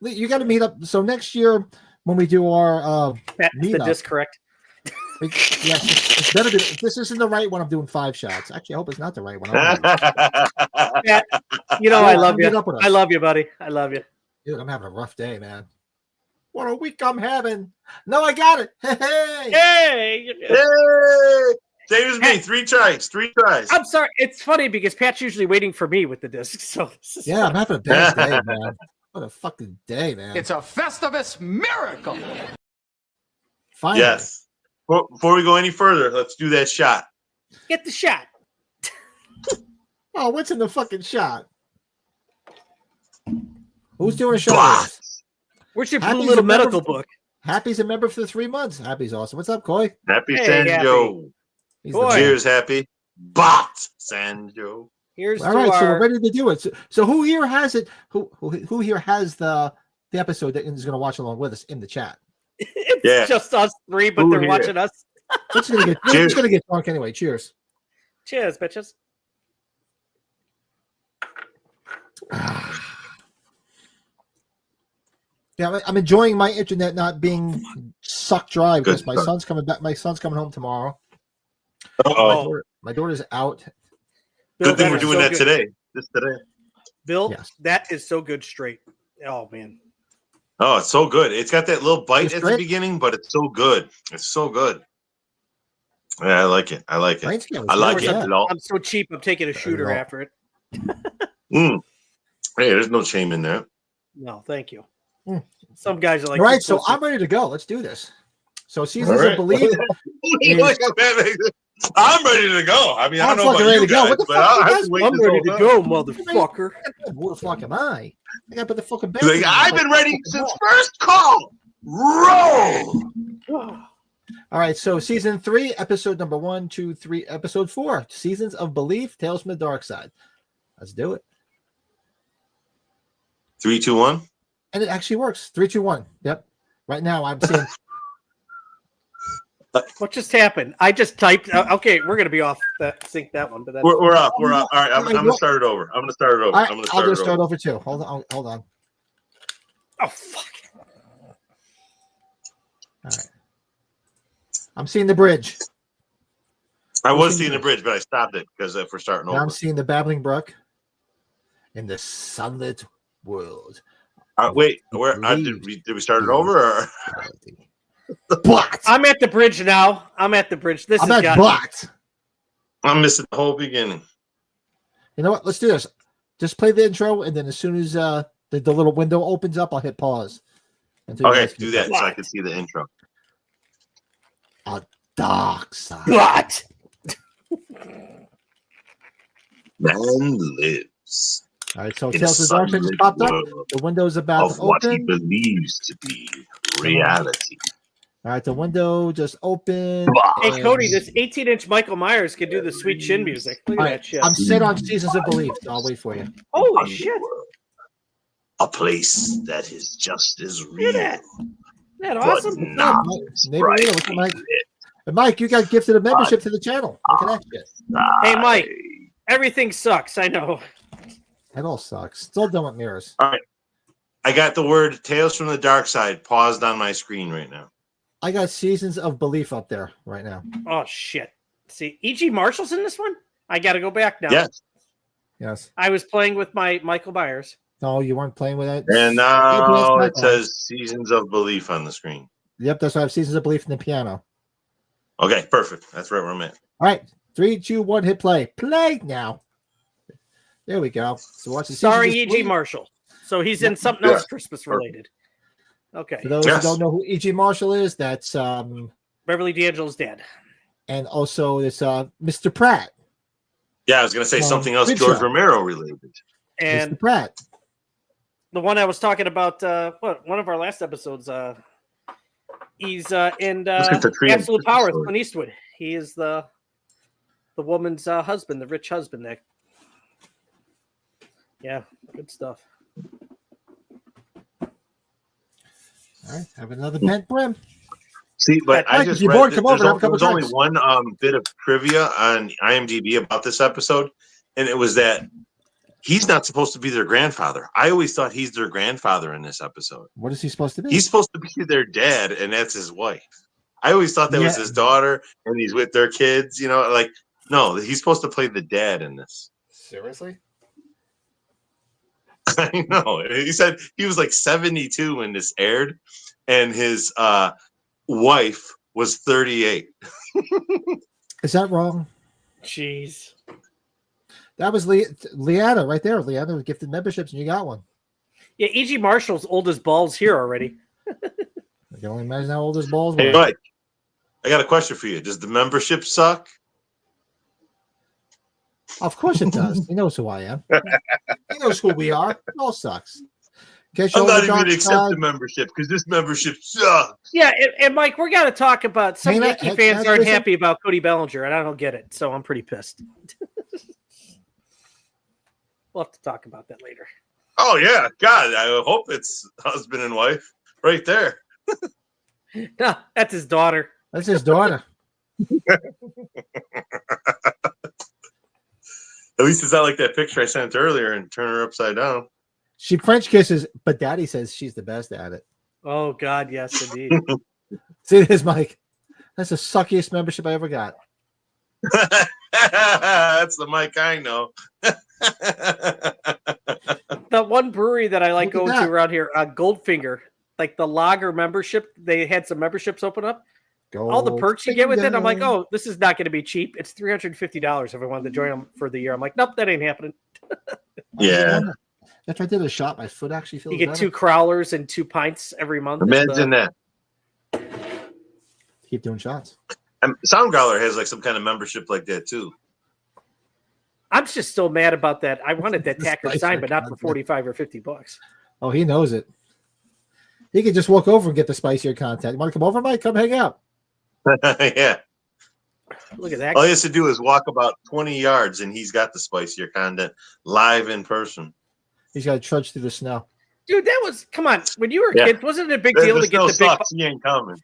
A: You got to meet up. So next year when we do our
B: the disc correct.
A: Yes, it's better. This isn't the right one. I'm doing 5 shots. Actually, I hope it's not the right one.
B: Yeah, I love you. I love you, buddy. I love you.
A: Dude, I'm having a rough day, man. What a week I'm having. No, I got it. Hey.
C: Same as me. 3 tries. 3 tries.
B: I'm sorry. It's funny because Pat's usually waiting for me with the disc. So
A: I'm having a bad day, man. What a fucking day, man.
H: It's a Festivus miracle.
A: Finally.
C: Yes. Before we go any further, let's do that shot.
B: Get the shot.
A: Oh, what's in the fucking shot? Who's doing a shot?
B: Where's your blue little medical book?
A: Happy's a member for 3 months. Happy's awesome. What's up, Coy?
C: Happy Sanjo. Cheers, Happy. Bot Sanjo.
A: All right, so we're ready to do it. So who here has it? Who here has the episode that is going to watch along with us in the chat?
B: It's just us 3, but they're watching us.
A: We're just gonna get drunk anyway. Cheers.
B: Cheers, bitches.
A: Yeah, I'm enjoying my internet not being sucked dry because my son's coming back. My son's coming home tomorrow. My daughter's out.
C: Good thing we're doing that today.
B: Bill, that is so good straight. Oh man.
C: Oh, it's so good. It's got that little bite at the beginning, but it's so good. It's so good. Yeah, I like it. I like it.
B: I'm so cheap. I'm taking a shooter after it.
C: Hey, there's no shame in that.
B: No, thank you. Some guys are like,
A: all right, so I'm ready to go. Let's do this. So Seasons of Belief.
C: I'm ready to go. I mean, I don't know about you guys, but
B: I'm ready to go, motherfucker.
A: Who the fuck am I? I got to put the fucking bed.
C: Like, I've been ready since first call. Roll.
A: All right, so season 3, episode number 1, 2, 3, episode 4, Seasons of Belief, Tales from the Darkside. Let's do it.
C: 3, 2, 1.
A: And it actually works. 3, 2, 1. Yep. Right now, I'm seeing.
B: What just happened? I just typed. Okay, we're gonna be off that sync that one, but that's
C: we're up. We're up. All right, I'm gonna start it over. I'm gonna start it over.
A: Right, I'm gonna start over too. Hold on.
B: Oh fuck.
A: All right. I'm seeing the bridge.
C: I was seeing the bridge, but I stopped it because if we're starting
A: Now
C: over.
A: I'm seeing the babbling brook in the sunlit world.
C: Wait, where did we start it over? Or?
A: Blocked.
B: I'm at the bridge now. I'm at the bridge. This
A: I'm
B: is
A: at blocked.
C: I'm missing the whole beginning.
A: You know what? Let's do this. Just play the intro, and then as soon as the little window opens up, I'll hit pause.
C: Okay, do that so I can see the intro.
A: A dark side.
B: What?
C: Man lives.
A: All right, so
C: in
A: Tales
C: a
A: of the Darkside just popped up. The window's about
C: of
A: to
C: what he
A: open.
C: believes to be reality.
A: All right, the window just opened.
B: Hey, Cody, this 18-inch Michael Myers could do the sweet chin music. Look at that shit.
A: I'm set on Seasons of Belief, so I'll wait for you.
B: Holy shit.
C: A place that is just as real.
B: Isn't that
C: but
B: awesome?
C: not
A: Maybe look at Mike. And Mike, you got gifted a membership to the channel. Look at that shit.
B: Hey, Mike, everything sucks. I know.
A: That all sucks. Still done with mirrors.
C: All right. I got the word Tales from the Darkside paused on my screen right now.
A: I got Seasons of Belief up there right now.
B: Oh, shit. See, E.G. Marshall's in this one? I got to go back now.
C: Yes.
A: Yes.
B: I was playing with my Michael Myers.
A: No, you weren't playing with it.
C: And now it says Seasons of Belief on the screen.
A: Yep, that's why I have Seasons of Belief in the piano.
C: Okay, perfect. That's right where I'm at.
A: All right. 3, 2, 1, hit play. Play now. There we go. So watch the
B: Starring
A: Seasons of
B: E.G.
A: Belief.
B: Marshall. So he's in something else Christmas related. Okay.
A: For those who don't know who E.G. Marshall is, that's
B: Beverly D'Angelo's dad.
A: And also it's Mr. Pratt.
C: Yeah, I was gonna say something else George Romero related.
B: And
A: Mr. Pratt.
B: The one I was talking about, one of our last episodes, he's in Absolute Power with Clint Eastwood. He is the woman's husband, the rich husband there. Yeah, good stuff.
A: All right, have another bent brim.
C: See, but I just read there's only one bit of trivia on IMDb about this episode, and it was that he's not supposed to be their grandfather. I always thought he's their grandfather in this episode.
A: What is he supposed to be?
C: He's supposed to be their dad, and that's his wife. I always thought that was his daughter, and he's with their kids. You know, like no, he's supposed to play the dad in this.
A: Seriously?
C: I know. He said he was like 72 when this aired, and his wife was 38.
A: Is that wrong?
B: Jeez.
A: That was Leanna right there. Leanna was gifted memberships, and you got one.
B: Yeah, E.G. Marshall's old as balls here already.
A: I can only imagine how old his balls were.
C: Hey, Mike, I got a question for you. Does the membership suck?
A: Of course it does. He knows who I am. He knows who we are. It all sucks.
C: I'm not even going to accept the membership because this membership sucks.
B: Yeah, and Mike, we're going to talk about some Yankee fans aren't
A: listen.
B: happy about Cody Bellinger, and I don't get it, so I'm pretty pissed. We'll have to talk about that later.
C: Oh, yeah. God, I hope it's husband and wife right there.
B: No, that's his daughter.
A: That's his daughter.
C: At least it's not like that picture I sent earlier and turn her upside down.
A: She French kisses, but Daddy says she's the best at it.
B: Oh, God, yes, indeed.
A: See this, Mike? That's the suckiest membership I ever got.
C: That's the Mike I know.
B: The one brewery that I like going to around here, Goldfinger, like the lager membership, they had some memberships open up. All the perks you get with it, I'm like, oh, this is not going to be cheap. It's $350 if I wanted to join them for the year. I'm like, nope, that ain't happening.
C: Yeah.
A: After I did a shot, my foot actually feels
B: You get
A: better.
B: 2 crowlers and 2 pints every month.
C: Imagine that.
A: Keep doing shots.
C: Sound Growler has like some kind of membership like that too.
B: I'm just still mad about that. I wanted that Tacker sign, but not for $45 or $50.
A: Oh, he knows it. He could just walk over and get the spicier content. You want to come over, Mike? Come hang out.
C: Yeah.
B: Look at that.
C: All he has to do is walk about 20 yards and he's got the spicier content live in person.
A: He's got to trudge through the snow.
B: Dude, that was, come on. When you were a kid, wasn't it a big deal to get the big box?
C: He ain't coming.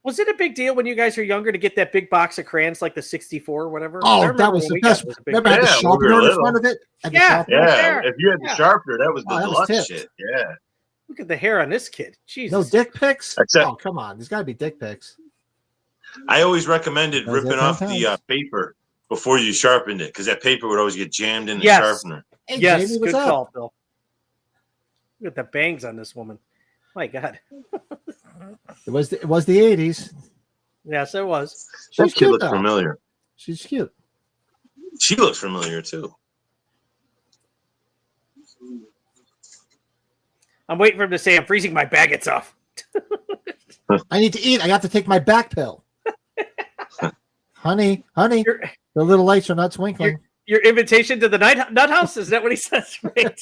B: Was it a big deal when you guys were younger to get that big box of crayons, like the 64 or whatever?
A: Oh, that was the best. Remember, had the sharpener in front of it?
B: Yeah.
C: If you had the sharpener, that was the deluxe shit. Yeah.
B: Look at the hair on this kid. Jesus.
A: No dick pics?
C: Except-
A: Oh, come on. There's got to be dick pics.
C: I always recommended
A: Does that
C: ripping off the
A: sometimes?
C: paper before you sharpened it, because that paper would always get jammed in the
B: Yes.
C: sharpener.
A: Hey,
B: Yes,
A: Jamie, what's
B: good
A: up?
B: call, Bill. Look at the bangs on this woman. My God.
A: It was the 80s.
B: Yes, it was.
C: That
A: She's
C: kid
A: cute,
C: looks
A: though.
C: familiar.
A: She's cute.
C: She looks familiar too.
B: I'm waiting for him to say I'm freezing my baguettes off.
A: I need to eat. I got to take my back pill. honey,
B: Your,
A: the little lights are not twinkling.
B: your invitation to the nut house? Is that what he says? Right.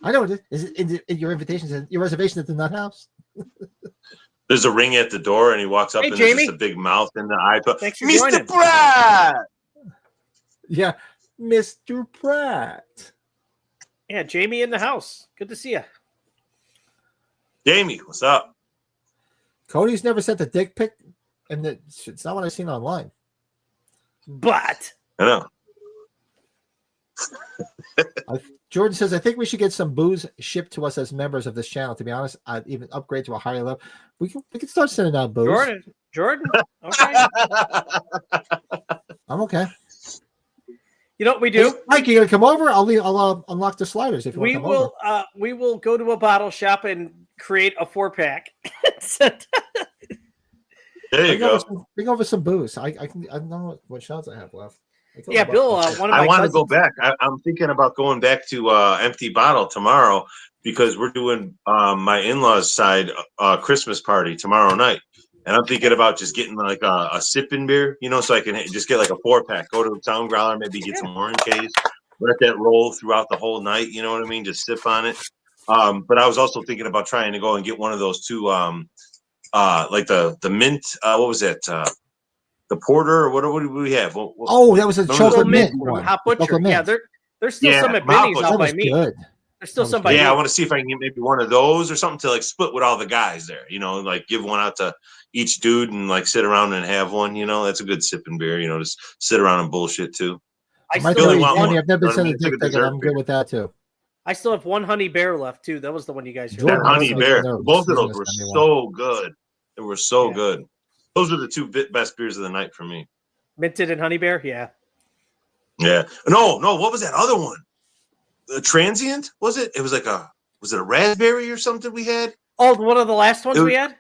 A: I know it is. Is it in your invitation? Your reservation at the nut house?
C: There's a ring at the door, and he walks up,
B: Hey,
C: and there's
B: Jamie.
C: just a big mouth in the eye.
B: Thanks for
C: Mr.
B: joining.
C: Pratt!
A: Yeah, Mr. Pratt.
B: Yeah, Jamie in the house. Good to see you.
C: Jamie, what's up?
A: Cody's never sent a dick pic, and it's not what I've seen online.
B: But
C: I know.
A: Jordan says, I think we should get some booze shipped to us as members of this channel. To be honest, I'd even upgrade to a higher level. We can start sending out booze.
B: Jordan. Okay.
A: I'm okay.
B: You know what we do?
A: Hey, Mike, you gonna come over? I'll unlock the sliders if you want to come over.
B: We will go to a bottle shop and create a 4-pack.
C: There you go.
A: Bring over some booze. I don't know what shots I have left.
B: Yeah, Bill. One of my
C: I want to
B: cousins,
C: go back. I'm thinking about going back to Empty Bottle tomorrow, because we're doing my in-laws' side Christmas party tomorrow night. And I'm thinking about just getting like a sipping beer, so I can just get like a 4-pack, go to the town growler, maybe get some orange case, let that roll throughout the whole night. You know what I mean? Just sip on it. But I was also thinking about trying to go and get one of those two, like the mint. What was that? The porter, or what do we have?
A: That was a chocolate mint
B: from
A: one.
B: Hot Butcher.
A: Chocolate mint.
B: Yeah, there's still some at
C: Hot
B: Benny's
C: Butcher.
B: out
A: That
B: by
A: was
B: me.
A: good.
B: There's still
A: That was
B: some by
A: good.
B: me.
C: Yeah, I want to see if I can get maybe one of those or something to like split with all the guys there. Like give one out to each dude and like sit around and have one. That's a good sipping beer. Just sit around and bullshit too.
B: I
A: Might
B: still
C: really
A: be
B: have
C: want
B: one.
C: one.
A: I've never been
C: You know what I
A: sent a
C: mean? It's like
A: dick
C: a
A: pic, and
C: dessert
A: I'm
C: beer.
A: good with that too.
B: I still have one Honey Bear left too. That was the one you guys.
A: Jordan
C: That Honey
A: knows
C: Bear.
A: me.
C: Both of
A: He's
C: those
A: gonna
C: were
A: send me
C: so good. They were so
B: Yeah.
C: good. Those were the two best beers of the night for me.
B: Minted and Honey Bear. Yeah.
C: Yeah. No. What was that other one? The Transient? Was it? It was like was it a raspberry or something we had?
B: Oh, one of the last ones we had.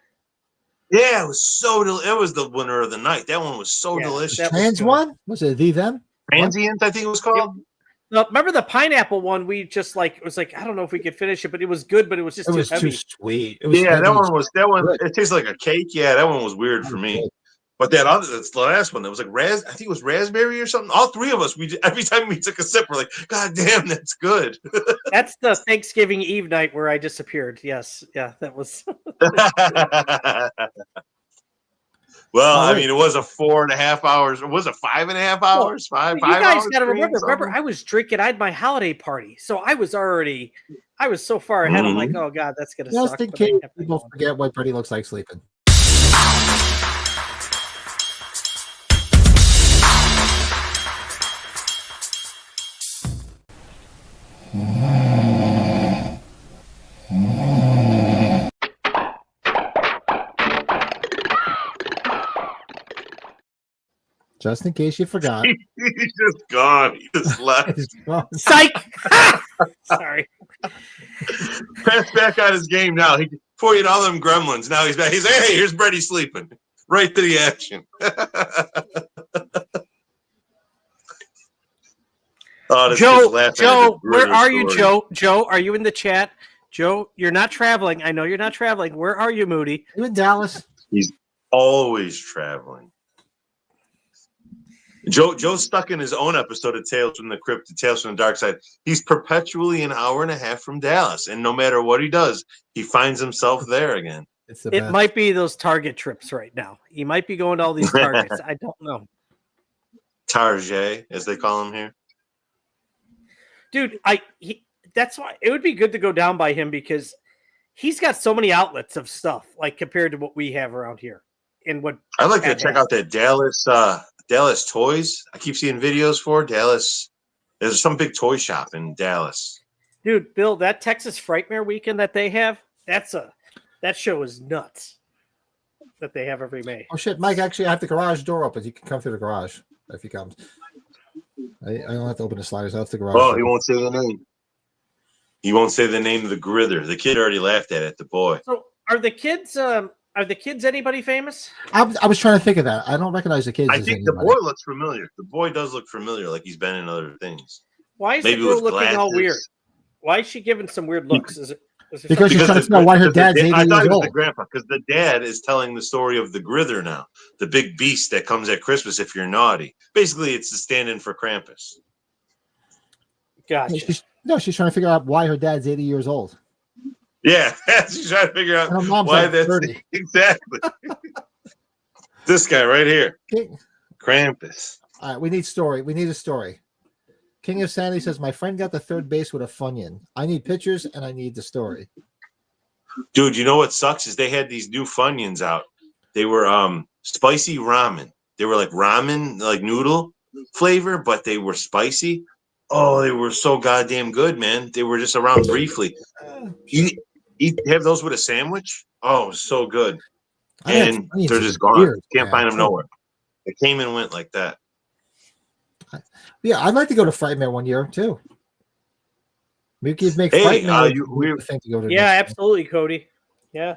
C: Yeah, it was so it was the winner of the night. That one was so
B: Yeah,
C: delicious.
B: that was
A: Trans
B: good.
A: one? Was it the them?
C: Transient, I think it was called.
B: No, remember the pineapple one? We just it was like I don't know if we could finish it, but it was good. But it was just
A: It
B: too
A: was
B: heavy.
A: too sweet. It was
C: Yeah,
A: heavy.
C: that one.
A: Good.
C: It tastes like a cake. Yeah, that one was weird for me.
A: Good.
C: But that's the last one. That was like I think it was raspberry or something. All three of us, every time we took a sip, we're like, God damn, that's good.
B: That's the Thanksgiving Eve night where I disappeared. Yes, yeah, that was.
C: Well,
A: Oh,
C: I mean, it was a 4.5 hours. Was it 5.5 hours?
B: You
C: Five
B: guys
C: hours
B: got to
C: stream,
B: remember.
C: something?
B: I was drinking. I had my holiday party, so I was so far ahead. I'm like, oh god, that's gonna
A: Just
B: suck.
A: in
B: but I
A: case
B: kept it
A: people
B: going.
A: forget what Pretty looks like sleeping. Just in case you forgot.
C: He's just gone. He just left.
B: Psych. Sorry.
C: Pat's back on his game now. He before all them gremlins. Now he's back. He's like, hey, here's Brady sleeping. Right to the action. Oh, this kid's laughing at
B: Joe,
C: this
B: where
C: brutal
B: are you,
C: story.
B: Joe? Joe, are you in the chat? Joe, you're not traveling. I know you're not traveling. Where are you, Moody?
A: You in Dallas?
C: He's always traveling. Joe's stuck in his own episode of Tales from the Crypt, Tales from the Darkside. He's perpetually an hour and a half from Dallas, and no matter what he does, he finds himself there again.
A: It's the
B: It
A: best.
B: might be those Target trips right now. He might be going to all these Targets. I don't know.
C: Target, as they call him here.
B: Dude, that's why it would be good to go down by him because he's got so many outlets of stuff, like compared to what we have around here. And what
C: I'd like to
B: Pat
C: check
B: has.
C: out that Dallas toys. I keep seeing videos for Dallas. There's some big toy shop in Dallas.
B: Dude, Bill, that Texas Frightmare weekend that they have, That show is nuts that they have every May.
A: Oh shit, Mike! Actually, I have the garage door open. You can come through the garage if he comes. I don't have to open the sliders. I have the garage.
C: Oh,
A: door.
C: he won't say the name. He won't say the name of the grither. The kid already laughed at it. The boy.
B: So are the kids? Anybody famous?
A: I was trying to think of that. I don't recognize the kids.
C: I
A: as
C: think the
A: anybody.
C: boy looks familiar. The boy does look familiar, like he's been in other things.
B: Why is
C: Maybe
B: the girl
C: with
B: looking all
C: glasses.
B: weird? Why is she giving some weird looks? Is it
A: Because she's trying to figure out why her dad's 80
C: I thought
A: years
C: it was
A: old.
C: the grandpa, because the dad is telling the story of the grither now, the big beast that comes at Christmas if you're naughty. Basically, it's the stand-in for Krampus.
B: Gotcha.
A: She's trying to figure out why her dad's 80 years old.
C: Yeah, she's trying to figure out
A: And her mom's
C: why
A: like
C: that's
A: 30.
C: exactly. This guy right here,
A: King.
C: Krampus.
A: All right, we need story. We need a story. King of Sandy says, my friend got the third base with a Funyun. I need pictures and I need the story.
C: Dude, you know what sucks is they had these new Funyuns out. They were spicy ramen. They were like ramen, like noodle flavor, but they were spicy. Oh, they were so goddamn good, man. They were just around briefly. Have those with a sandwich? Oh, so good. And they're just gone. Can't find them nowhere. They came and went like that.
A: Yeah, I'd like to go to Frightmare one year too. We could make
C: Hey,
A: Frightmare
C: you
B: Absolutely, Cody. Yeah.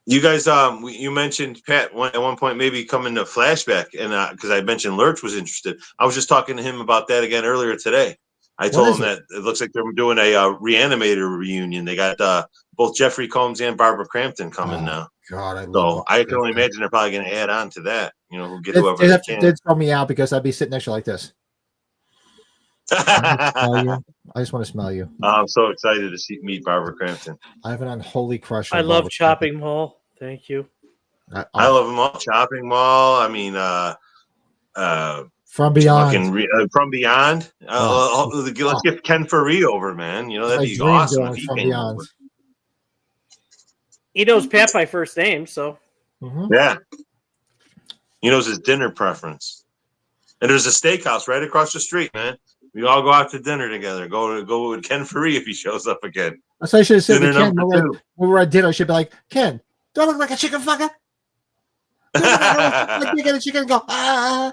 C: You guys, you mentioned Pat at one point maybe coming to Flashback, and because I mentioned Lurch was interested, I was just talking to him about that again earlier today. I told him that it looks like they're doing a Reanimator reunion. They got both Jeffrey Combs and Barbara Crampton coming now.
A: God, I love.
C: So I can only imagine they're probably going to add on to that. You know, who'll get whoever
A: they
C: can.
A: They'd throw me out because I'd be sitting next to you like this. I just want to smell you.
C: I'm so excited to meet Barbara Crampton.
A: I have an unholy crush.
B: I love Chopping Mall. Thank you.
C: I love them all. Chopping Mall. I mean,
A: From Beyond.
C: From Beyond. Let's get Ken Faree over, man. You know, that'd be awesome if he came over.
B: He knows Pat by first name, so.
C: Yeah. He knows his dinner preference. And there's a steakhouse right across the street, man. We all go out to dinner together. Go with Ken Faree if he shows up again.
A: That's what I should have said to Ken
C: when
A: we were at dinner. I should be like, Ken, do I look like a chicken fucker? Chicken go, ah.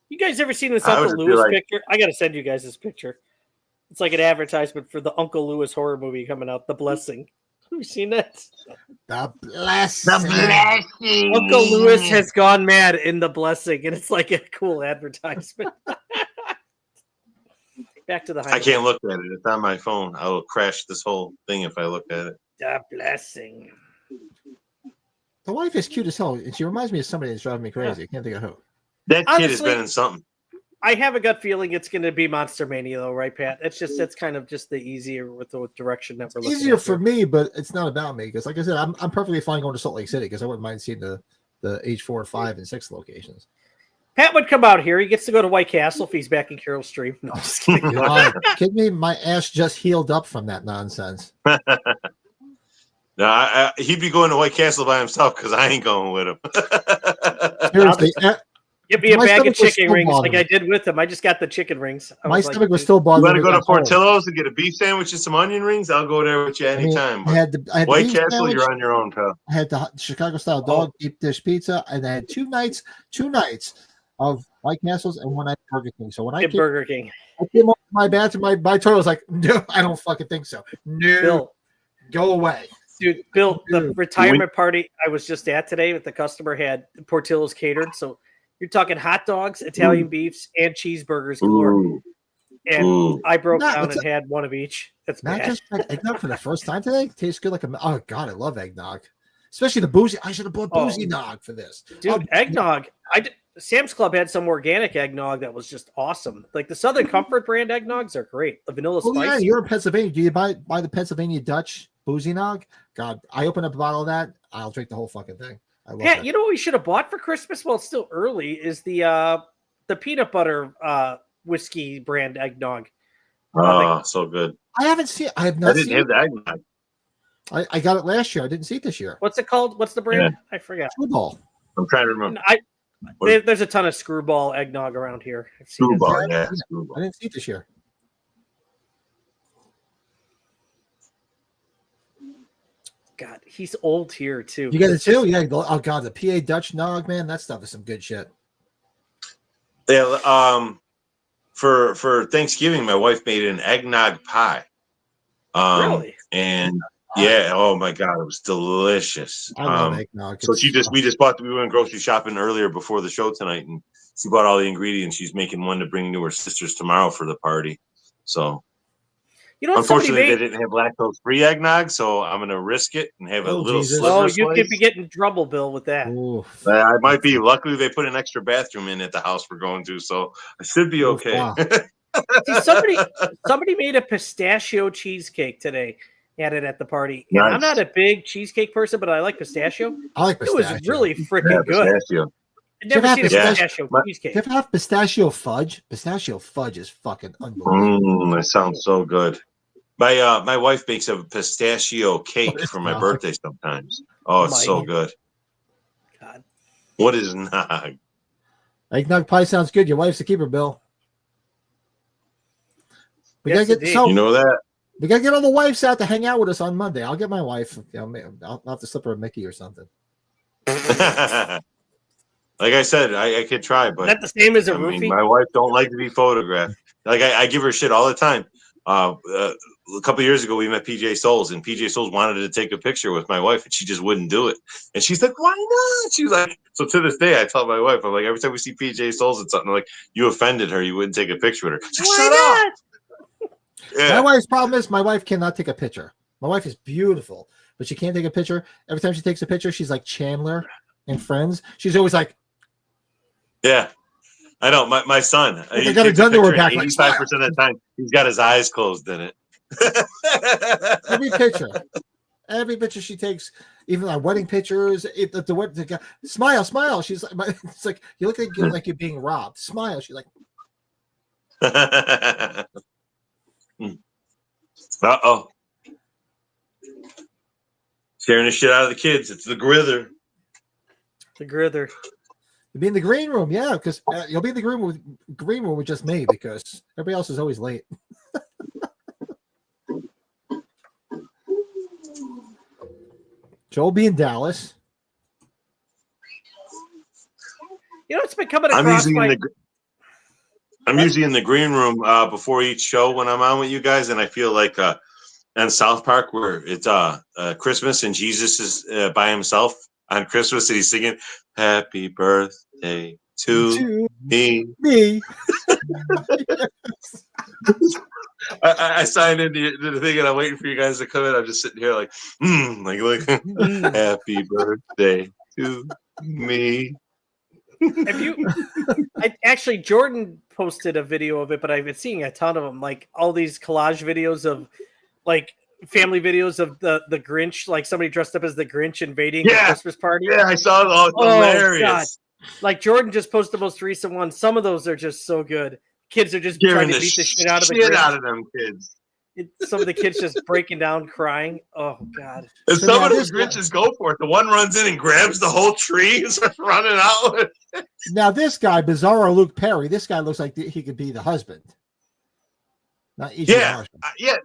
B: You guys ever seen this Uncle Lewis picture? I got to send you guys this picture. It's like an advertisement for the Uncle Lewis horror movie coming out, The Blessing. Have you seen that?
A: The Blessing.
F: The Blessing.
B: Uncle Lewis has gone mad in The Blessing, and it's like a cool advertisement. Back to the
C: I can't look at it. It's on my phone. I will crash this whole thing if I look at it.
B: The Blessing.
A: The wife is cute as hell, and she reminds me of somebody that's driving me crazy. I can't think of who.
C: That kid has been in something.
B: I have a gut feeling it's going to be Monster Mania, though, right, Pat? That's kind of just the easier with the direction that we're looking.
A: Easier for me, but it's not about me because, like I said, I'm perfectly fine going to Salt Lake City because I wouldn't mind seeing the H4, 5, and 6 locations.
B: Pat would come out here. He gets to go to White Castle if he's back in Carroll Stream. No, just kidding.
A: Kidding me? My ass just healed up from that nonsense.
C: No, he'd be going to White Castle by himself because I ain't going with him.
A: Seriously.
B: Give me a bag of chicken rings like I did with him. I just got the chicken rings.
A: My stomach was still bothering
C: me. You want to go to Portillo's and get a beef sandwich and some onion rings? I'll go there with you anytime.
A: I had
C: White Castle, you're on your own, pal.
A: I had the Chicago-style dog deep dish pizza, and I had two nights of White Castles and one night of Burger King. So when I came over my bathroom, my toilet was like, no, I don't fucking think so. No,
B: Bill,
A: go away.
B: Dude, Bill, the retirement party I was just at today with the customer had Portillo's catered. So you're talking hot dogs, Italian beefs, and cheeseburgers galore. And I broke down and had one of each. That's
A: not
B: bad.
A: Just like eggnog for the first time today. Tastes good like a. Oh God, I love eggnog, especially the boozy. I should have bought boozy nog for this,
B: dude. Eggnog. Sam's Club had some organic eggnog that was just awesome. Like the Southern Comfort brand eggnogs are great. The vanilla spice.
A: Yeah, you're in Pennsylvania. Do you buy the Pennsylvania Dutch boozy nog? God, I open up a bottle of that. I'll drink the whole fucking thing. I love
B: Pat,
A: that.
B: you know what we should have bought for Christmas? Well, it's still early. Is the peanut butter whiskey brand eggnog?
C: So good.
A: I haven't seen. I have not.
C: I didn't have the eggnog.
A: I got it last year. I didn't see it this year.
B: What's it called? What's the brand? Yeah. I forgot.
A: Screwball.
C: I'm trying to remember.
B: There's a ton of Screwball eggnog around here.
C: Screwball, yeah.
A: I didn't see it this year.
B: God, he's old here too.
A: You get it too? Yeah. Oh God, the PA Dutch nog, man, that stuff is some good shit.
C: Yeah. For Thanksgiving, my wife made an eggnog pie.
B: Really?
C: And yeah, oh my God, it was delicious.
A: I love eggnog.
C: So we just bought. We went grocery shopping earlier before the show tonight, and she bought all the ingredients. She's making one to bring to her sisters tomorrow for the party. So.
B: You know what?
C: Unfortunately, they didn't have lactose-free eggnog, so I'm going to risk it and have a little sliver
B: Oh, you
C: slice.
B: could be getting trouble, Bill, with that.
C: I might be. Luckily, they put an extra bathroom in at the house we're going to, so I should be okay.
A: Wow.
B: See, somebody made a pistachio cheesecake today. Had it at the party. And I'm not a big cheesecake person, but I like pistachio.
A: I like pistachio.
B: It was really freaking good.
C: Pistachio.
B: I've never seen a pistachio cheesecake.
A: Do you ever have pistachio fudge? Pistachio fudge is fucking unbelievable.
C: That sounds so good. My wife makes a pistachio cake for my birthday sometimes. Oh, it's so good.
B: God.
C: What is nog?
A: Eggnog pie sounds good. Your wife's a keeper, Bill. We gotta get
C: you know that.
A: We gotta get all the wives out to hang out with us on Monday. I'll get my wife. I'll have to slip her a Mickey or something.
C: Like I said, I could try, but
B: is that the same as a roofie?
C: My wife don't like to be photographed. Like I give her shit all the time. A couple of years ago, we met PJ Souls, and PJ Souls wanted to take a picture with my wife, and she just wouldn't do it. And she's like, "Why not?" She's like, so to this day, I tell my wife, I'm like, every time we see PJ Souls and something, like, you offended her, you wouldn't take a picture with her. She's like,
B: Why
C: not? Yeah.
A: My wife's problem is my wife cannot take a picture. My wife is beautiful, but she can't take a picture. Every time she takes a picture, she's like Chandler and Friends. She's always like,
C: yeah. I know my son.
A: They got a gun to her back.
C: 85% of the time, he's got his eyes closed in it.
A: every picture she takes, even our wedding pictures, smile. She's like, it's like you look like you're being robbed. Smile. She's like,
C: uh-oh, scaring the shit out of the kids. It's the grither.
B: The grither.
A: You'll be in the green room, yeah, because you'll be in the green room with just me because everybody else is always late. Joel be in Dallas.
B: You know, it's been coming across
C: I'm usually in the green room before each show when I'm on with you guys, and I feel like on South Park where it's Christmas and Jesus is by himself on Christmas and he's singing "Happy Birthday to me." I signed into the thing and I'm waiting for you guys to come in. I'm just sitting here like "Happy birthday to me."
B: Have you? Actually, Jordan posted a video of it, but I've been seeing a ton of them, like all these collage videos of, like, family videos of the Grinch, like somebody dressed up as the Grinch invading a Christmas party.
C: Yeah, I saw it. Oh, it's hilarious. God.
B: Like Jordan just posted the most recent one. Some of those are just so good. Kids are just trying to beat the shit out of the Grinch.
C: Out of them kids.
B: Some of the kids just breaking down, crying. Oh God!
C: And some of those Grinches go for it. The one runs in and grabs the whole tree and starts running out.
A: Now this guy, Bizarro Luke Perry, this guy looks like he could be the husband. Not easy.
C: Yeah.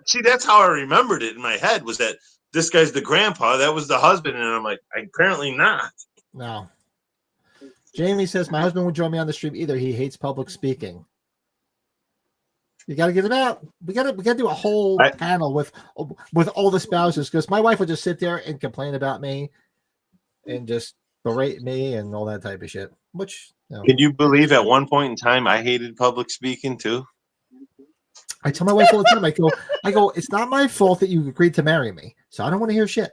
C: See, that's how I remembered it in my head. Was that this guy's the grandpa? That was the husband, and I'm like, apparently not.
A: No. Jamie says my husband would join me on the stream either. He hates public speaking. You got to get it out. We got to do a whole panel with all the spouses because my wife would just sit there and complain about me and just berate me and all that type of shit. Which
C: can you believe at one point in time I hated public speaking too?
A: I tell my wife all the time. I go. It's not my fault that you agreed to marry me, so I don't want to hear shit.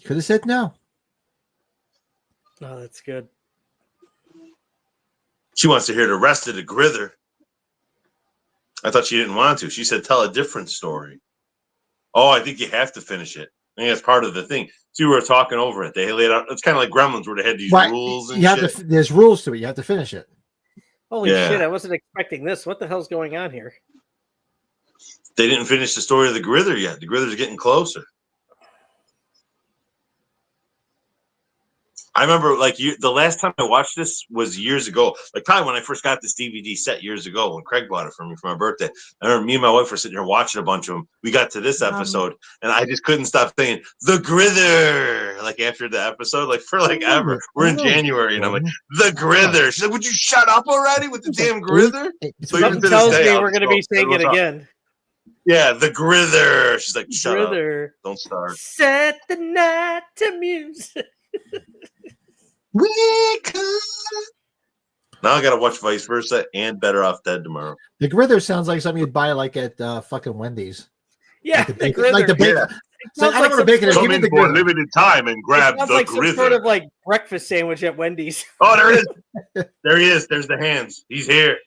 A: Could have said no.
B: Oh, that's good.
C: She wants to hear the rest of the grither. I thought she didn't want to. She said, tell a different story. Oh, I think you have to finish it. I think that's part of the thing. So we were talking over it. They laid out. It's kind of like Gremlins where they had these rules and shit.
A: There's rules to it. You have to finish it.
B: Holy shit. I wasn't expecting this. What the hell's going on here?
C: They didn't finish the story of the grither yet. The grither's getting closer. I remember like the last time I watched this was years ago. Like probably when I first got this DVD set years ago when Craig bought it for me for my birthday. I remember me and my wife were sitting here watching a bunch of them. We got to this episode and I just couldn't stop saying the Grither like after the episode, like for like ever. We're in January and I'm like, the Grither. She's like, would you shut up already with the damn Grither? So
B: Something tells me we're going to be saying it again.
C: Yeah, the Grither. She's like, shut up. Don't start.
B: Set the night to music.
C: We could. Now I gotta watch Vice Versa and Better Off Dead tomorrow.
A: The Grither sounds like something you'd buy like at fucking Wendy's.
B: Yeah,
A: like the Grither. Like the bacon. So I don't want to bake it.
C: Come in for a limited time and grab the
B: like
C: Grither.
B: Some sort of like breakfast sandwich at Wendy's.
C: Oh, there it is. There he is. There's the hands. He's here.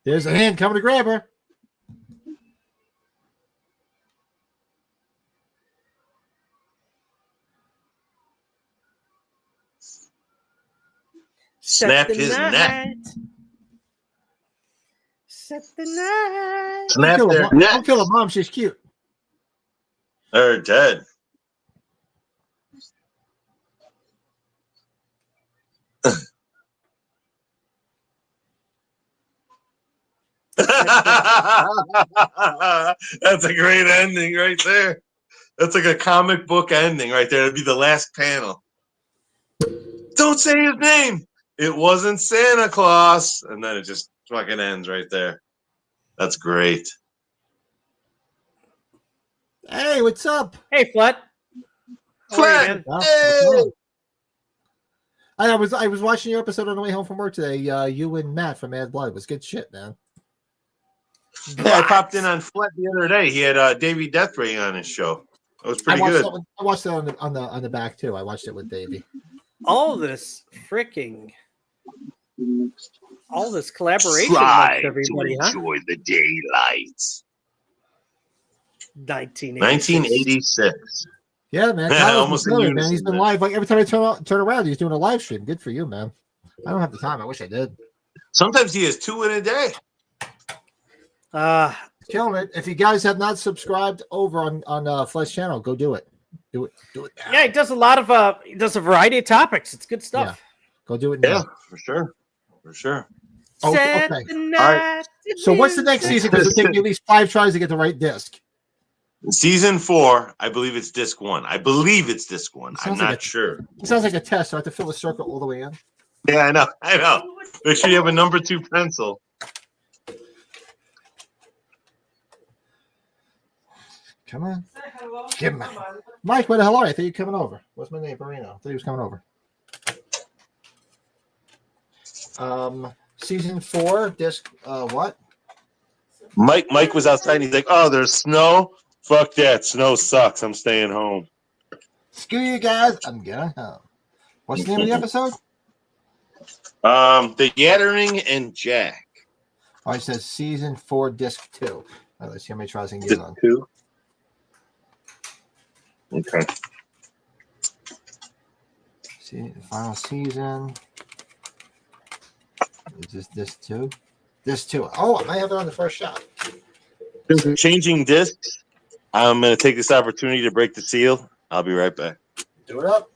A: There's a hand coming to grab her.
C: Snap his neck.
B: Set the night.
C: Snap their neck.
A: Don't kill a mom. She's cute.
C: They're dead. That's a great ending right there. That's like a comic book ending right there. It'd be the last panel. Don't say his name. It wasn't Santa Claus. And then it just fucking ends right there. That's great.
A: Hey, what's up?
B: Hey, Flat.
C: Flat.
A: Hey. I was watching your episode on the way home from work today. You and Matt from Mad Blood. It was good shit, man.
C: Yeah, I popped in on Flat the other day. He had Davey Deathray on his show. It was pretty good.
A: I watched it on the back too. I watched it with Davey.
B: All this collaboration amongst everybody,
F: to enjoy the daylight.
C: 1986.
A: Yeah, man.
C: Almost in unison,
A: man. He's been live. Like every time I turn around, he's doing a live stream. Good for you, man. I don't have the time. I wish I did.
C: Sometimes he has 2 in a day.
A: Killing it. If you guys have not subscribed over on Flesh channel, go do it. Do it now.
B: Yeah, he does a lot of he does a variety of topics. It's good stuff.
A: Yeah. Go do it now.
C: Yeah, for sure.
A: Oh, okay. All right. So what's the next season? Because it'll take you at least 5 tries to get the right disc.
C: Season 4, I believe it's disc 1. I believe it's disc 1. I'm not sure.
A: It sounds like a test. So I have to fill the circle all the way in.
C: Yeah, I know. Make sure you have a number 2 pencil.
A: Come on. Come on. Mike, where the hell are you? I thought you were coming over. What's my name? Marino. I thought he was coming over. Season 4, disc what?
C: Mike was outside and he's like, oh, there's snow? Fuck that. Snow sucks. I'm staying home.
A: Screw you guys. I'm going home. What's the name of the episode?
C: The Yattering and Jack.
A: Oh, it says season 4, disc 2. All right, let's see how many tries I can get on.
C: 2. Okay.
A: See, the final season. Is this 2? This 2. Oh, I might have it on the first shot.
C: Changing discs. I'm going to take this opportunity to break the seal. I'll be right back.
A: Do it up.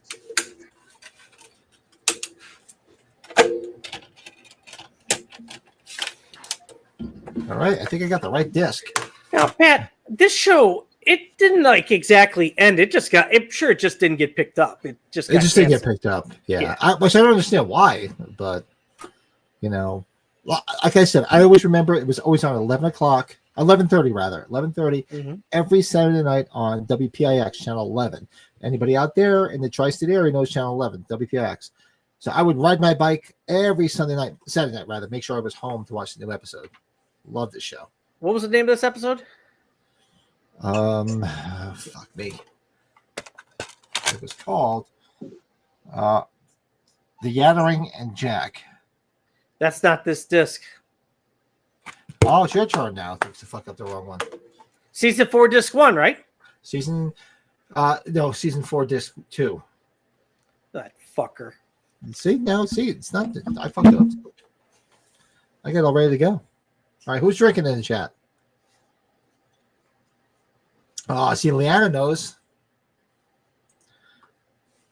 A: All right, I think I got the right disc.
B: Now, Pat, this show, it didn't like exactly end. It just got. It just didn't get picked up. It just
A: didn't get picked up. Yeah. Which I don't understand why, but you know, like I said, I always remember it was always on 11:30 rather, 11:30 every Saturday night on WPIX channel 11. Anybody out there in the tri-state area knows channel 11, WPIX. So I would ride my bike every Saturday night rather, make sure I was home to watch the new episode. Love this show.
B: What was the name of this episode?
A: Fuck me. It was called The Yattering and Jack.
B: That's not this disc.
A: Oh, it's your turn now. Thanks to fuck up the wrong one.
B: Season 4, disc 1, right?
A: Season 4, disc 2.
B: That fucker.
A: See, it's not. I fucked up. I got it all ready to go. All right, who's drinking in the chat? Oh, I see Leanna knows.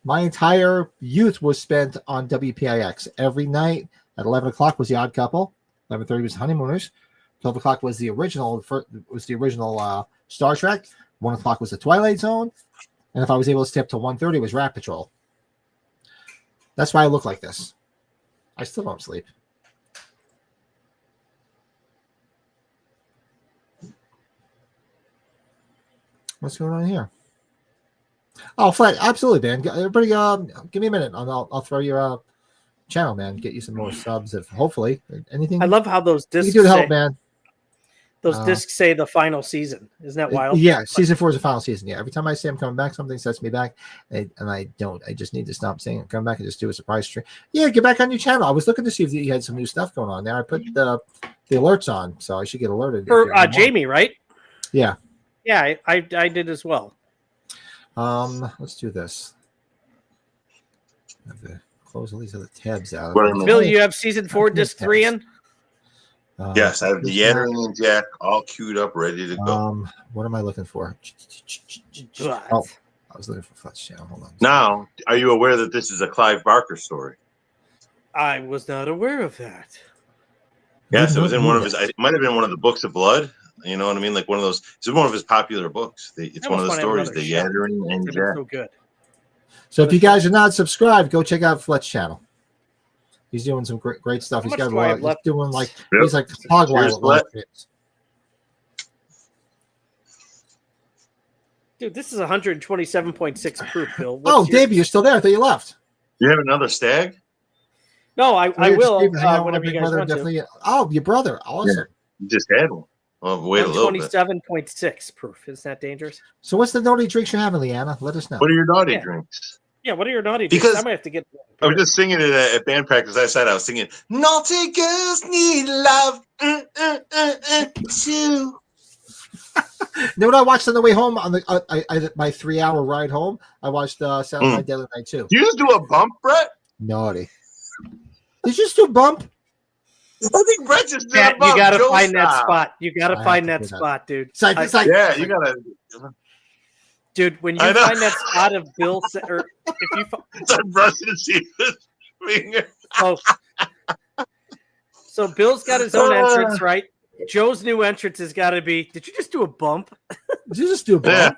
A: My entire youth was spent on WPIX. Every night at 11 o'clock was The Odd Couple. 11:30 was Honeymooners. 12 o'clock was the original Star Trek. 1 o'clock was The Twilight Zone. And if I was able to stay up till 1:30, it was Rat Patrol. That's why I look like this. I still don't sleep. What's going on here? Oh, Flat, absolutely, man. Everybody, give me a minute. I'll throw your channel, man. Get you some more subs. If hopefully anything.
B: I love how those
A: you
B: discs
A: can do to help,
B: say,
A: man.
B: those discs say the final season. Isn't that wild?
A: Yeah, season 4 is the final season. Yeah, every time I say I'm coming back, something sets me back, and I don't. I just need to stop saying I'm coming back and just do a surprise stream. Yeah, get back on your channel. I was looking to see if you had some new stuff going on there. I put the alerts on, so I should get alerted.
B: For Jamie, right?
A: Yeah.
B: Yeah, I did as well.
A: Let's do this. I have to close all these other tabs out.
B: Bill, you have season 4, disc 3 in?
C: Yes, I have the Yattering and Jack all queued up, ready to go.
A: What am I looking for?
B: What?
A: Oh, I was looking for Fletch Channel. Hold on.
C: Now, are you aware that this is a Clive Barker story?
B: I was not aware of that.
C: Yes, it was in one of his. It might have been one of the Books of Blood. You know what I mean? Like one of those. It's one of his popular books. It's one of the stories. The Yattering and Jack.
B: So good.
A: So if you guys are not subscribed, go check out Fletch Channel. He's doing some great stuff. He's got a lot. He's doing like he's like hog wild.
B: Dude, this is 127.6 proof, Bill.
A: Dave, you're still there. I thought you left.
C: You have another stag?
B: No, I will. Whenever you guys want to.
A: Oh, your brother. Awesome.
C: Yeah, you just had one. Well, wait a little bit.
B: 27.6 proof. Isn't that dangerous?
A: So what's the naughty drinks you're having, Leanna? Let us know.
C: What are your naughty drinks?
B: Yeah, what are your naughty drinks?
C: Because
B: I might have to get.
C: I was just singing it at band practice. I was singing, "Naughty girls need love too."
A: You know what I watched on the way home on the my 3-hour ride home? I watched Saturday Night Deadly Night 2.
C: You just do a bump, Brett?
A: Naughty. Did you just do a bump?
C: I think Brett just did a bump.
B: You gotta find that spot. You gotta find that spot, dude.
A: It's like,
C: yeah, you gotta.
B: Dude, when you find that spot of Bill, or if you,
C: I'm brushing his finger.
B: Oh, so Bill's got his own entrance, right? Joe's new entrance has got to be. Did you just do a bump?
A: Did you just do a bump?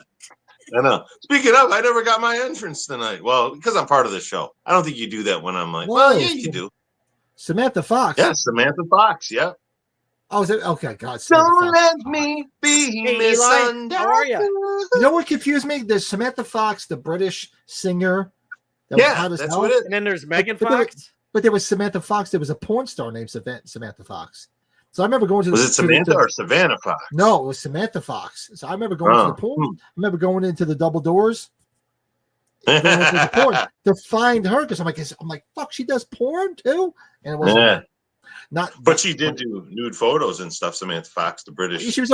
C: Yeah, I know. Speaking of, I never got my entrance tonight. Well, because I'm part of the show. I don't think you do that when I'm like, well, yeah, you do.
A: Samantha Fox.
C: Yeah, Samantha Fox. Yeah.
A: Oh, is it? Okay, God.
C: Don't let me be misunderstood.
B: How are you?
A: You know what confused me? There's Samantha Fox, the British singer.
C: That's what it is.
B: And then there's Megan Fox.
A: But there was Samantha Fox. There was a porn star named Samantha Fox. So I remember going to
C: Was it Samantha or Savannah Fox?
A: No, it was Samantha Fox. So I remember going to the porn. I remember going into the double doors. To find her because I'm like, fuck, she does porn too, and it wasn't
C: but she did do nude photos and stuff. Samantha Fox, the British.
A: She was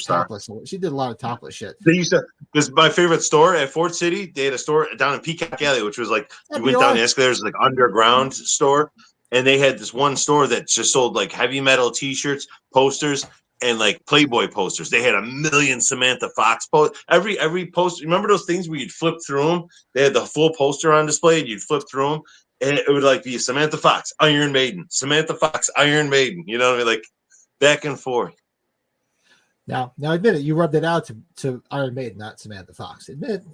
A: topless. She did a lot of topless shit.
C: They used to. This is my favorite store at Fort City. They had a store down in Peacock Alley, which was like you went down the escalators, like underground store, and they had this one store that just sold like heavy metal T-shirts, posters, and like Playboy posters. They had 1 million Samantha Fox posts. Every poster. Remember those things where you'd flip through them? They had the full poster on display, and you'd flip through them, and it would like be Samantha Fox, Iron Maiden, Samantha Fox, Iron Maiden. You know what I mean? Like back and forth.
A: Now admit it. You rubbed it out to Iron Maiden, not Samantha Fox. Admit it.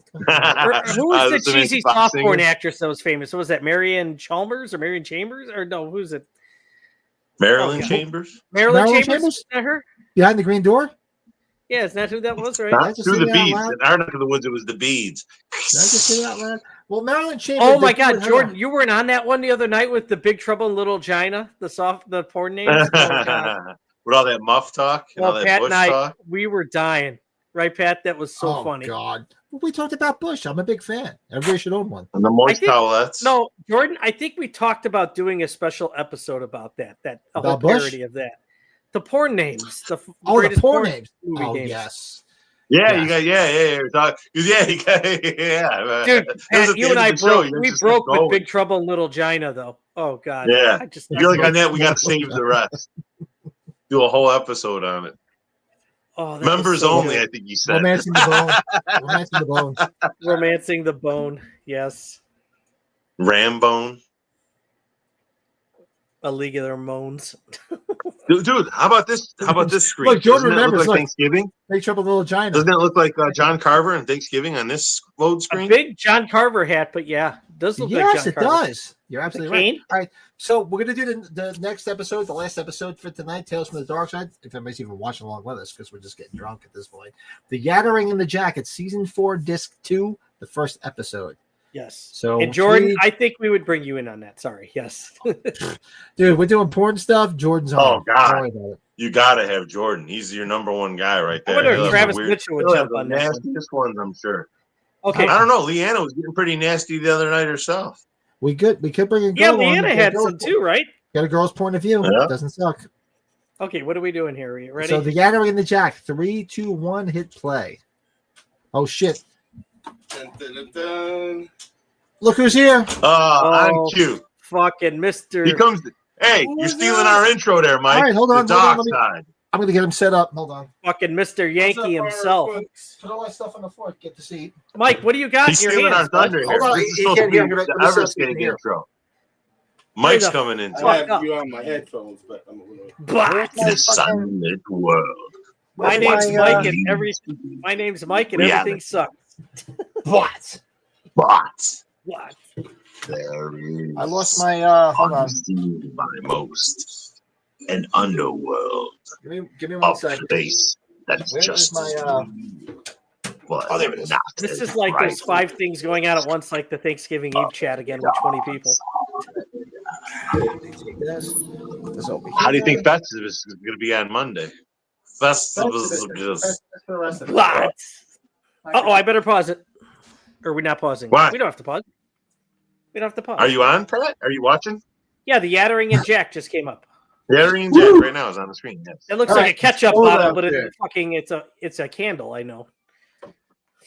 B: Who was the cheesy soft porn actress that was famous? So was that Marion Chalmers or Marion Chambers? Or no, who's it?
C: Marilyn Chambers?
B: Marilyn Chambers? Is that her?
A: Behind the green door?
B: Yeah, isn't that who that was, right?
C: Not through the beads. In our neck of the woods, it was the beads.
A: Did I just say that loud? Well, Marilyn Chambers.
B: Oh my God, Jordan, you weren't on that one the other night with the Big Trouble in Little China, the porn names. Oh,
C: with all that muff talk and all that
B: Pat
C: Bush
B: and I,
C: talk.
B: we were dying, right, Pat? That was so funny.
A: Oh God, we talked about Bush. I'm a big fan. Everybody should own one.
C: And the moist towelettes.
B: No, Jordan, I think we talked about doing a special episode about that. A whole parody of that. The porn names. The
A: porn names.
B: Names.
A: Yes.
C: Yeah, you got you got
B: Dude, Pat, you and I broke with Big Trouble in Little China, though. Oh God.
C: Yeah. You're like on that. We got to save the rest. Do a whole episode on it.
B: Oh,
C: members only. Good. I think you said.
A: Romancing the bone. Romancing the bone.
B: Romancing the bone. Yes.
C: Rambone.
B: A League of Their Moans.
C: Dude, how about this? How about this screen?
A: Look, Jordan
C: Doesn't it look
A: remembers.
C: like
A: Look,
C: Thanksgiving?
A: Big Trouble in Little China.
C: Doesn't it look like John Carver and Thanksgiving on this load
B: A
C: screen?
B: big John Carver hat, but yeah, does look like
A: Yes,
B: John
A: it
B: Carver.
A: does. You're absolutely
B: The
A: right.
B: cane?
A: All right, so we're gonna do the next episode, the last episode for tonight, Tales from the Darkside. If anybody's even watching along with us, because we're just getting drunk at this point. The Yattering and the Jack, season 4, disc 2, the first episode.
B: Yes.
A: So,
B: and Jordan,
A: Steve-
B: I think we would bring you in on that. Sorry. Yes.
A: Dude, we're doing porn stuff. Jordan's on.
C: Oh, God.
A: Don't worry about it.
C: You gotta have Jordan. He's your number one guy right
B: I
C: there.
B: wonder if
C: He'll have
B: Travis
C: the weird-
B: Mitchell would
C: he'll have
B: jump
C: the
B: on that one.
C: nastiest ones, I'm sure.
B: Okay.
C: I don't know. Leanna was getting pretty nasty the other night herself.
A: We could bring a girl
B: Yeah,
A: on.
B: Leanna
A: Get a
B: had
A: girl's-
B: some too, right?
A: Got a girl's point of view.
C: Yeah.
A: Doesn't suck.
B: Okay, what are we doing here? Are you ready?
A: So the Yattering and the Jack, 3, 2, 1, hit play. Oh shit!
I: Dun, dun, dun, dun.
A: Look who's here.
C: On cue.
B: Fucking Mr.
C: He comes. Hey, you're stealing our intro there, Mike.
A: All right, hold on,
C: The
A: hold on,
C: dark
A: let me-
C: side.
A: I'm gonna get him set up. Hold on.
B: Fucking Mr. Yankee himself.
A: Put all that stuff on the floor. Get the seat.
B: Mike, what do you got
C: He's
B: in your
C: stealing our
B: hands?
C: thunder
A: Hold
C: here.
A: on,
C: This
A: he
C: is supposed to
A: can't
C: be
A: hear.
C: the
A: Let me see if he can
C: Everscathed
A: hear.
C: intro. Mike's
B: the
C: coming in.
I: I
C: too.
I: have you on my headphones, but I'm gonna.
B: But
C: The sunlit world.
B: my
A: Where's
B: name's
A: my,
B: Mike and everything sucks.
A: What?
C: But
B: What?
C: there is.
A: I lost my. Hold on.
C: unseen by most an underworld,
A: Give me
C: a
A: 1 second.
C: place that's
A: Where is
C: just
A: my,
C: as real, but
A: Oh, there it is.
C: not
B: This
C: as
B: is like
C: bright.
B: those 5 things going on at once, like the Thanksgiving Eve chat again with 20 people.
A: Take this. This over
C: How do you
A: here.
C: think Festivus is going to be on Monday? Festivus.
A: That's for the rest of it.
B: What? Oh, I better pause it. Or are we not pausing?
C: Why?
B: We don't have to pause. We don't have to pause.
C: Are you on, Pat? Are you watching?
B: Yeah, the Yattering and Jack just came up.
C: Yattering and Jack right now is on the screen. Yes.
B: It looks
A: All
B: like
A: right,
B: a ketchup
I: hold
B: bottle,
I: up
B: but
I: there.
B: it's a candle. I know.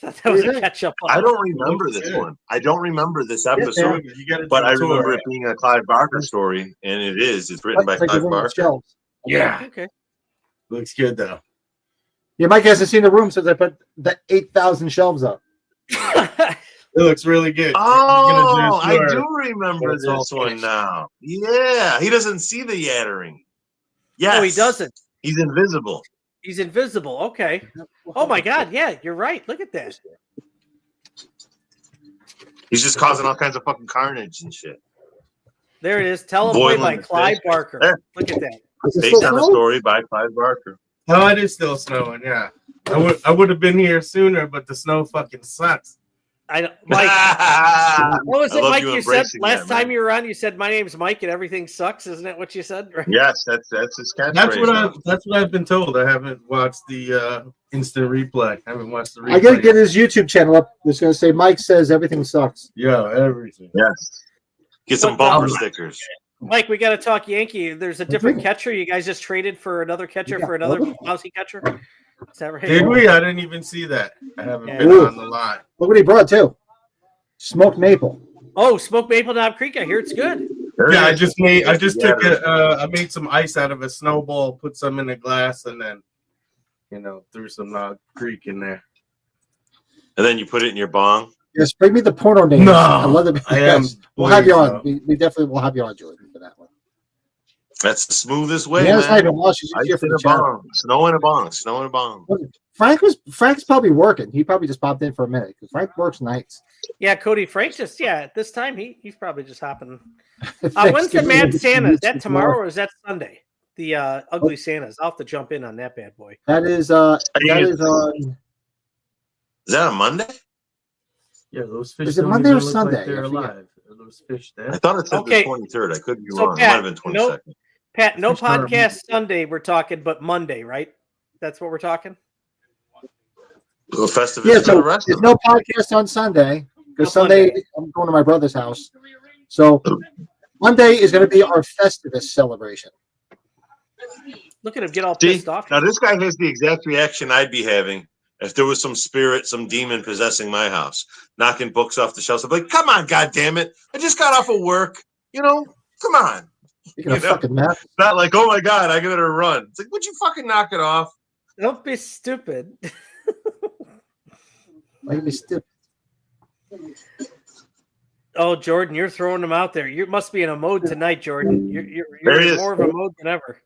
B: I thought that was a ketchup bottle.
C: I don't remember this one. I don't remember this episode,
I: You gotta
C: but
I: do
C: I
I: a tour.
C: remember it being a Clive Barker story, and it is. It's written by
A: It's like
C: Clive
A: the room with
C: Barker.
A: shelves.
I: Yeah,
B: Okay.
I: looks good though.
A: Yeah, Mike hasn't seen the room since I put the 8,000 shelves up.
I: It looks really good.
C: Oh, I
I: You're gonna
C: do remember
I: It's all
C: this one
I: finished.
C: now. Yeah, he doesn't see the Yattering. Yes.
B: No, he doesn't.
C: He's invisible.
B: He's invisible. Okay. Oh my God. Yeah, you're right. Look at that.
C: He's just causing all kinds of fucking carnage and shit.
B: There it is. Teleplay by
C: Boiling
B: Clive
C: fish.
B: Barker.
C: There.
B: Look at that.
A: Is it
C: Based
A: still
C: on a
A: snowing?
C: story by Clive Barker.
I: Oh, it is still snowing. Yeah, I would have been here sooner, but the snow fucking sucks.
B: I don't, Mike.
C: I
B: What was it,
C: love
B: Mike? You said
C: embracing
B: last
C: that,
B: time
C: man.
B: you were on. You said my name's Mike and everything sucks. Isn't that what you said? Right?
C: Yes, that's his catchphrase.
I: That's what I've been told. I haven't watched the instant replay. I haven't watched the replay.
A: I gotta get his YouTube channel up. It's gonna say Mike says everything sucks.
I: Yeah, everything.
C: Yes. Get some
B: What
C: bumper
B: the-
C: stickers.
B: Mike, we got to talk Yankee. There's a different catcher. You guys just traded for another catcher
A: Yeah.
B: for another lousy catcher. Is that right?
I: Did we? I didn't even see that. I haven't
B: Yeah.
I: been
A: Ooh.
I: on the line.
A: Look what he brought too. Smoked maple.
B: Oh, Smoke Maple Knob Creek. I hear it's good.
C: There
I: Yeah,
C: it
I: I
C: is.
I: just took it. I made some ice out of a snowball, put some in a glass, and then, threw some Creek in there.
C: And then you put it in your bong.
A: Yes, bring me the porno names.
I: No,
A: I love them.
I: I am.
A: We'll have you on.
I: pleased,
A: We definitely will have you on, Jordan, for that one.
C: That's the smoothest way,
A: Yeah, it's not
C: man.
A: even lost. She's
C: Ice
A: here for
C: in
A: the
C: a
A: channel.
C: bong. Snow in a bong. Snow in a bong.
A: Frank's probably working. He probably just popped in for a minute because Frank works nights.
B: Yeah, Cody Frank just at this time he's probably just hopping. When's the
A: Thanksgiving,
B: Mad
A: maybe
B: Santa?
A: some
B: Is that
A: YouTube
B: tomorrow
A: more.
B: or is that Sunday? The Ugly Santas. I'll have to jump in on that bad boy.
A: That is on.
C: Is that a Monday?
I: Yeah, those fish.
A: Is it
I: don't
A: Monday or
I: even look
A: Sunday?
I: Like they're
A: I forget.
I: alive. Are those fish there?
C: I thought it said
B: Okay.
C: the 23rd. I could be
B: So,
C: wrong. It
B: Pat,
C: might have been 22nd.
B: Pat, no
I: Fish are-
B: podcast Sunday. We're talking, but Monday, right? That's what we're talking.
C: The Festivus
A: Yeah,
C: for the
A: so
C: rest
A: there's
C: of
A: no podcast on Sunday because
B: No
A: Sunday
B: Monday.
A: I'm going to my brother's house. So Monday is going to be our Festivus celebration.
B: Look at him get all
C: See,
B: pissed off.
C: now this guy has the exact reaction I'd be having if there was some spirit, some demon possessing my house, knocking books off the shelves. I'd be like, come on, goddammit. I just got off of work. Come on.
A: You're going to
C: You know?
A: fucking mad.
C: Not like, oh my God, I gotta run. It's like, would you fucking knock it off?
B: Don't be stupid.
A: Like, be stupid.
B: Oh, Jordan, you're throwing them out there. You must be in a mode tonight, Jordan. You're
C: There he
B: in
C: is.
B: more of a mode than ever.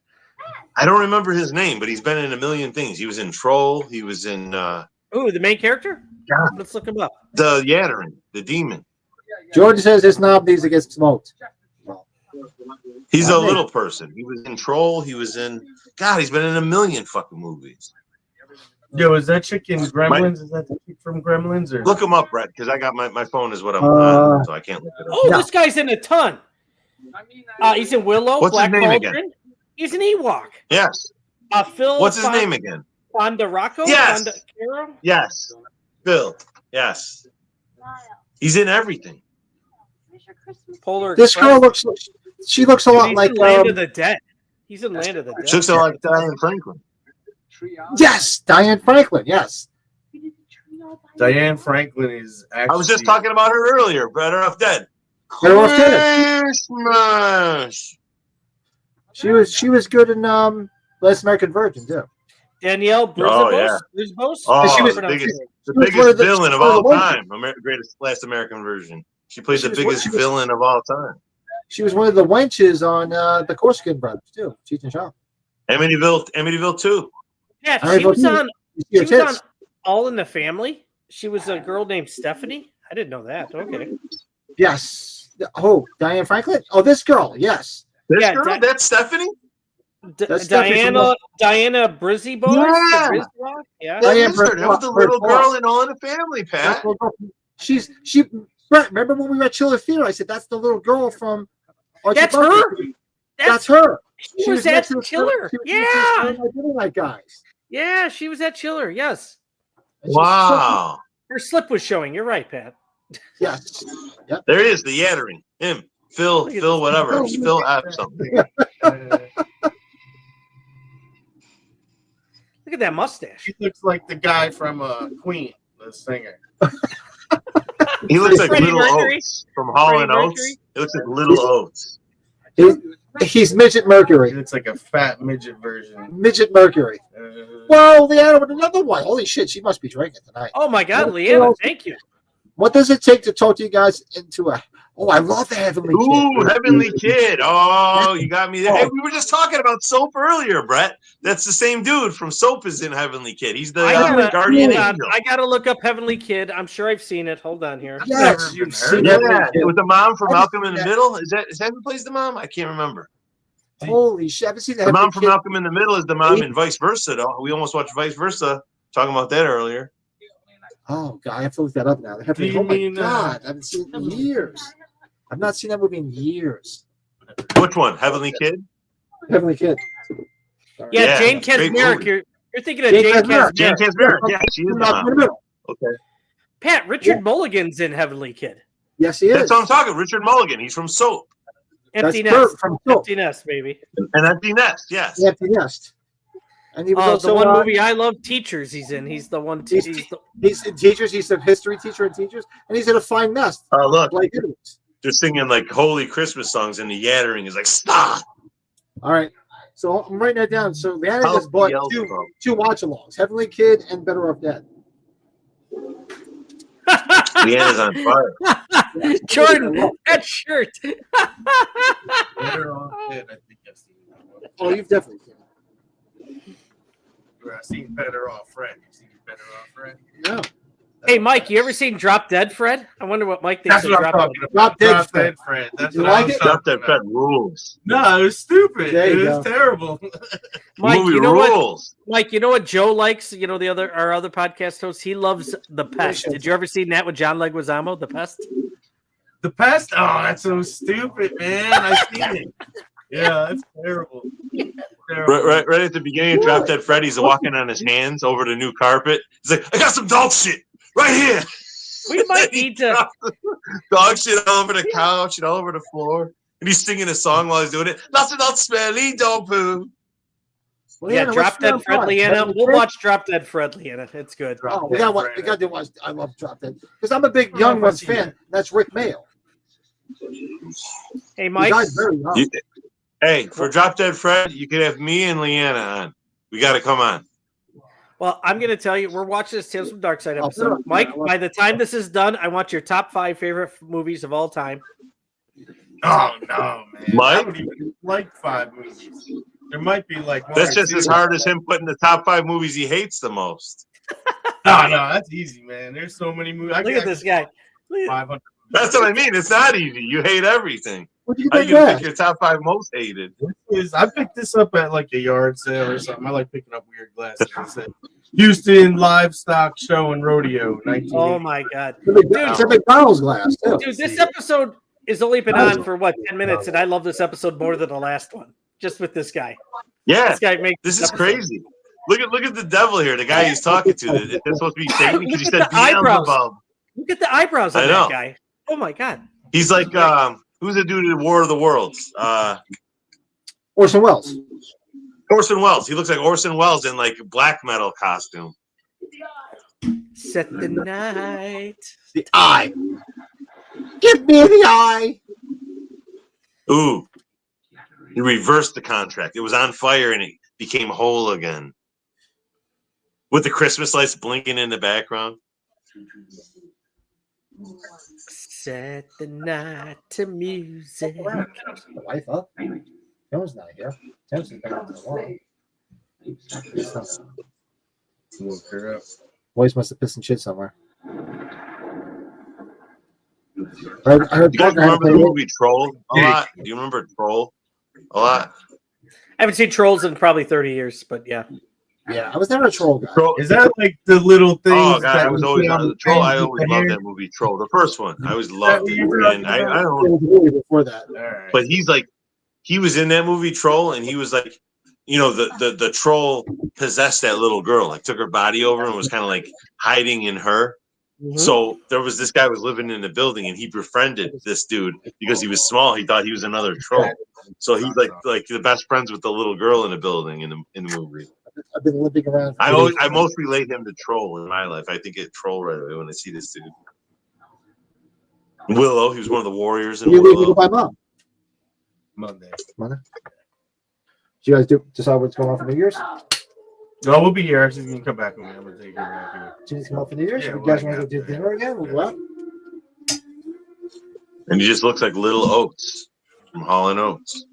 C: I don't remember his name, but he's been in a million things. He was in Troll. He was in
B: Ooh, the main character?
C: Yeah.
B: Let's look him up.
C: the Yattering, the demon.
A: Jordan says this knob needs to get smoked.
C: He's a little person. He was in Troll. He was in he's been in a million fucking movies.
I: Yo, is that chick in Gremlins? Is that the chick from Gremlins? Or
C: Look him up, Brett, because I got my phone is what I'm on, so I can't look it up.
B: Oh, this guy's in a ton. He's in Willow.
C: What's
B: Black
C: his name
B: Cauldron.
C: again?
B: He's an Ewok.
C: Yes.
B: Phil.
C: What's his name again?
B: Fondaracco?
C: Yes.
B: Fondacaro?
C: Yes. Phil. Yes. He's in everything.
B: Polar
A: This
B: Express.
A: girl looks. She looks a lot
B: He's
A: like.
B: in Land of the Dead. He's in Land of the Dead.
C: She looks like Diane Franklin.
A: Yes, Diane Franklin. Yes.
I: Diane Franklin is actually.
C: I was just talking about her earlier. Better Off Dead.
A: Better Off Dead.
C: Christmas.
A: She was good in Last American Virgin too.
B: Danielle Brisbos.
C: Oh, yeah.
B: Brisbos?
C: Oh,
A: She was-
C: the
A: was
C: biggest
A: one of the-
C: villain of
A: one of
C: all
A: the ones-
C: time. Greatest Last American Version. She played
A: She
C: the
A: was-
C: biggest
A: she was-
C: villain of all time.
A: She was one of the wenches on the Corsican Brothers too. Cheech and Chong.
C: Amityville 2.
B: Yeah,
A: All right,
B: she was
A: well,
B: on.
A: You see
B: She
A: her
B: was on
A: tits.
B: All in the Family. She was a girl named Stephanie. I didn't know that. Okay.
A: Yes. Oh, Diane Franklin. Oh, this girl. Yes.
C: This
B: Yeah,
C: girl? That's Stephanie?
A: That's Stephanie from
B: Diana Brisbos.
C: Yeah.
B: Yeah.
C: That
A: Diane
C: is her. That was the little girl in All in the Family, Pat.
A: She. Brett, remember when we were at Chiller Theater? I said that's the little girl from. Archie
B: That's
A: Bunker.
B: her?
A: That's her.
B: She was at
A: next to the-
B: Chiller.
A: she was
B: Yeah.
A: next to the Dinner Night guys.
B: Yeah, she was at Chiller. Yes.
C: Wow.
B: Her slip was showing. You're right, Pat.
A: Yes. Yep.
C: There he is, the Yattering. Him. Phil, whatever. It's Phil something.
B: Look at that mustache.
I: He looks like the guy from Queen, the singer.
C: He looks like
B: Freddie
C: Little
B: Mercury?
C: Oats from Hall
B: Freddie
C: and Oates.
B: Mercury?
C: It looks like Little Oats.
A: He's Midget
I: He
A: Mercury.
I: looks like a fat midget version.
A: Midget Mercury. Whoa, Leanna with another one. Holy shit, she must be drinking tonight.
B: Oh my God, Leanna, thank you.
A: What does it take to talk to you guys into a? Oh, I love the Heavenly
C: Ooh,
A: Kid.
C: Heavenly Kid. Oh, you got me there. Hey, we were just talking about Soap earlier, Brett. That's the same dude from Soap is in Heavenly Kid. He's the guardian angel.
B: I gotta look up Heavenly Kid. I'm sure I've seen it. Hold on here.
A: Yes,
I: Never
A: you've
I: been
A: seen
I: heard.
A: Heavenly
C: Yeah,
A: Kid.
C: it was the mom from
A: I
C: Malcolm
A: haven't
C: in the
A: seen
C: Middle. Is that who plays the mom? I can't remember.
A: Holy shit, I haven't seen the
C: The mom
A: Heavenly
C: from
A: Kid.
C: Malcolm in the Middle is the mom in Vice Versa, though. We almost watched Vice Versa. Talking about that earlier.
A: Oh god, I have to look that up now. The Heavenly.
I: Do you
A: Oh my
I: mean,
A: god, I haven't seen it in years. I've not seen that movie in years.
C: Which one? Heavenly Kid?
A: Heavenly Kid.
B: Yeah, Jane
C: great
B: Kasmerick.
C: movie.
B: You're thinking of
A: Jane
B: Jane
A: Kasmerick.
B: Kasmerick.
C: Jane Kasmerick. Yeah, she is the mom. Okay.
B: Pat, Richard Mulligan's in Heavenly Kid.
A: Yes, he is.
C: That's what I'm talking. Richard Mulligan. He's from Soap.
B: Empty
A: That's
B: Nest.
A: Bert from Soap.
B: Empty Nest, baby.
C: And Empty Nest, yes.
A: The Empty Nest. And he was also
B: The one movie I love, Teachers. He's in. He's the one.
A: He's in Teachers. He's a history teacher in Teachers, and he's in A Fine Nest.
C: Oh, look.
A: Like Idiots.
C: They're singing like holy Christmas songs, and the Yattering is like, stop.
A: All right. So I'm writing that down. So Leanna
C: Help
A: just bought
C: yell
A: two
C: from.
A: watch-alongs: Heavenly Kid and Better Off Dead.
C: Leanna's on fire.
B: Jordan, that shirt.
I: Better Off Dead, I think I've seen that one.
A: Oh, you've definitely seen it.
I: I've seen Better Off Fred. You seen Better Off Fred?
A: No.
B: Hey, Mike, you ever seen Drop Dead Fred? I wonder what Mike thinks
I: That's
B: of
I: what I'm
B: Drop
I: talking
B: Dead.
I: about.
A: Drop Dead
I: Drop
A: Fred.
I: Dead Fred. That's
A: You
I: what
A: like
I: I was
A: it?
C: Drop
I: talking
C: Dead Fred
I: about.
C: rules.
I: No, it was stupid.
A: There you
I: It was
A: go.
I: terrible.
B: Mike,
C: Movie
B: you know what?
C: rules.
B: Mike, you know what Joe likes? You know our other podcast host. He loves The Pest. Did you ever see that with John Leguizamo? The Pest.
I: The Pest? Oh, that's so stupid, man. I seen it. Yeah, that's terrible. Terrible.
C: Right at the beginning of Drop Dead Fred, he's walking on his hands over the new carpet. He's like, I got some dog shit right here.
B: We might need to.
C: Dog shit all over the couch and all over the floor. And he's singing a song while he's doing it. Lots of not smelly dog poo.
B: Yeah, Drop Dead Fred, Leanna. We'll watch Drop Dead Fred, Leanna. It's good.
A: Oh, we got to watch. I love Drop Dead because I'm a big Young Ones fan. That's Rick Mail.
B: Hey,
A: He
B: Mike.
A: died very young.
C: Hey, for Drop Dead Fred, you could have me and Leanna on. We got to come on.
B: Well, I'm going to tell you, we're watching this Tales from Darkside episode. Mike, by the time this is done, I want your top 5 favorite movies of all time.
I: Oh no, man!
C: Mike?
I: I don't even like 5 movies. There might be like one.
C: That's just as hard as him putting the top 5 movies he hates the most.
I: No, that's easy, man. There's so many movies.
B: Look at this guy.
I: 500.
C: That's what I mean. It's not easy. You hate everything.
A: What do you
C: How
A: think
C: you gonna
A: that?
C: pick your top 5 most hated?
I: I picked this up at like a yard sale or something. I like picking up weird glasses. It said Houston Livestock Show and Rodeo, 1980.
B: Oh, my God.
A: It's a McDonald's glass, too.
B: Dude, this episode has only been on for, 10 minutes, and I love this episode more than the last one. Just with this guy.
C: Yeah,
B: This guy makes
C: this is crazy. Look at the devil here. The guy he's talking to. That's supposed to be Satan because he said
B: Look at the eyebrows.
C: Beelzebub.
B: Look at the eyebrows on
C: I know.
B: that guy. Oh, my God.
C: He's like who's the dude in War of the Worlds?
A: Orson Welles.
C: Orson Welles. He looks like Orson Welles in like black metal costume.
B: Set the night.
A: The eye. Give me the eye.
C: Ooh. He reversed the contract. It was on fire and it became whole again. With the Christmas lights blinking in the background.
B: Set the night to music.
A: The wife up. Joe's not here. Joe's been out to the wall.
I: Woke her up.
A: Boys must have pissed and shit somewhere. I heard
C: Do you guys
A: Parker had to
C: remember the
A: play
C: movie Troll a lot? Do you remember Troll a lot?
B: I haven't seen Trolls in probably 30 years, but yeah.
A: Yeah, I was never a troll guy.
C: Troll.
I: Is that like the little things?
C: Oh god,
I: that
C: I was
I: you
C: always
I: see on
C: the Troll. I always
I: the
C: loved
I: hair?
C: that movie Troll. The first one, I always loved it. And I
A: It
C: don't.
A: was really before that.
I: All right.
C: But he was in that movie Troll, and he was like, the troll possessed that little girl, like took her body over and was kind of like hiding in her.
B: Mhm.
C: So there was this guy was living in the building, and he befriended this dude because he was small. He thought he was another troll. So he's like the best friends with the little girl in the building in the movie.
A: I've been limping around.
C: I most relate him to Troll in my life. I think it Troll right away when I see this dude. Willow, he was one of the warriors in
A: You leave me
C: Willow.
A: with my mom.
I: Monday.
A: Mother. Did you guys decide what's going on for New Year's?
I: No, we'll be here. She's gonna come back with me. I'm gonna take her back here.
A: Did you come out for New Year's?
I: Yeah,
A: you
I: well,
A: guys
I: I
A: want to go
I: got
A: do
I: that.
A: dinner again? We'll go out.
C: And he just looks like Little Oats from Hall & Oates.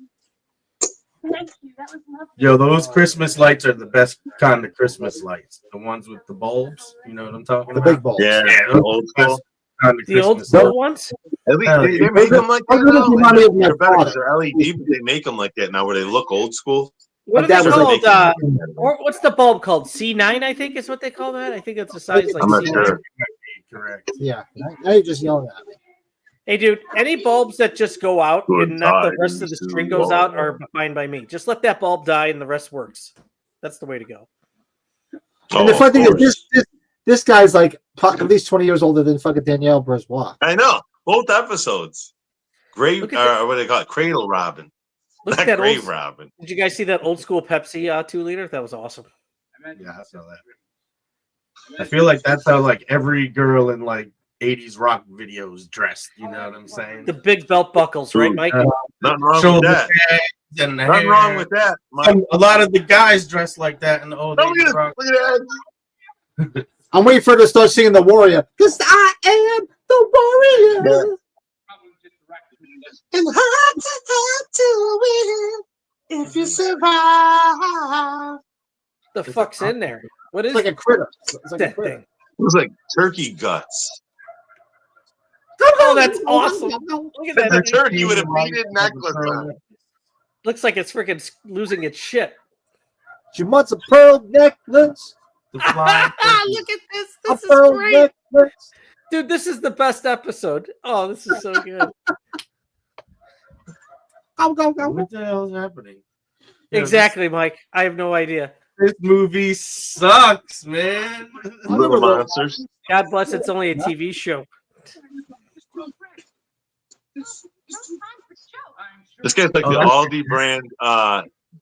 I: Yo, those Christmas lights are the best kind of Christmas lights. The ones with the bulbs. You know what I'm talking
A: The
I: about?
A: big balls.
C: Yeah,
I: those
C: old
I: are the
C: school.
I: best kind of
B: The old
I: Christmas
B: school
I: lights.
B: ones?
C: At least they make them like that
A: I'm gonna
C: now.
A: do money with my
C: They're better because
A: father.
C: they're LED, but they make them like that now where they look old school.
B: What
A: My
B: are
A: dad
B: they
A: was
B: called?
A: like-
B: Or what's the bulb called? C9, I think is what they call that. I think it's a size like
C: I'm not
B: C9.
C: sure.
I: Correct.
A: Yeah. Now you're just yelling at me.
B: Hey, dude, any bulbs that just go out
C: Good
B: and not the rest of
C: times
B: the
C: to
B: string goes out
C: roll.
B: are fine by me. Just let that bulb die and the rest works. That's the way to go.
A: And the
C: Oh,
A: funny thing
C: of
A: is,
C: course.
A: this guy's like at least 20 years older than fucking Danielle Bresbois.
C: I know. Both episodes. Grave,
B: Look at
C: what do they call it? Cradle Robin.
B: Look
C: Not
B: at that
C: Grave
B: old.
C: Robin.
B: Did you guys see that old school Pepsi 2-liter? That was awesome.
I: Yeah, I saw that. I feel like that's how like every girl in like 80s rock videos dressed. You know what I'm saying?
B: The big belt buckles, right, Mike?
C: Nothing wrong with
I: Shoulder
C: that.
I: pads and the
C: Nothing
I: hair.
C: wrong with that. Mike.
I: A lot of the guys dress like that in the old
C: Oh, look
I: 80s
C: at
I: rock.
C: it. Look at that.
A: I'm waiting for her to start singing the Warrior. Because I am the Warrior. And hard to win if you survive.
B: The fuck's in there? What is
A: It's like a critter. It's like a
B: that
A: critter.
B: thing?
C: It was like turkey guts.
B: Oh, that's awesome. Look at
C: The
B: that.
C: turkey with a beaded necklace on.
B: Looks like it's freaking losing its shit.
A: She wants a pearl necklace.
I: The flying
B: Look at this.
A: A
B: This is
A: pearl
B: great.
A: necklace.
B: Dude, this is the best episode. Oh, this is so good.
A: Go, go, go.
I: What the hell is happening? Yo,
B: Exactly, Mike. I have no idea.
I: This movie sucks, man.
C: Little monsters.
B: God bless, it's only a TV show.
C: This guy's like the Aldi brand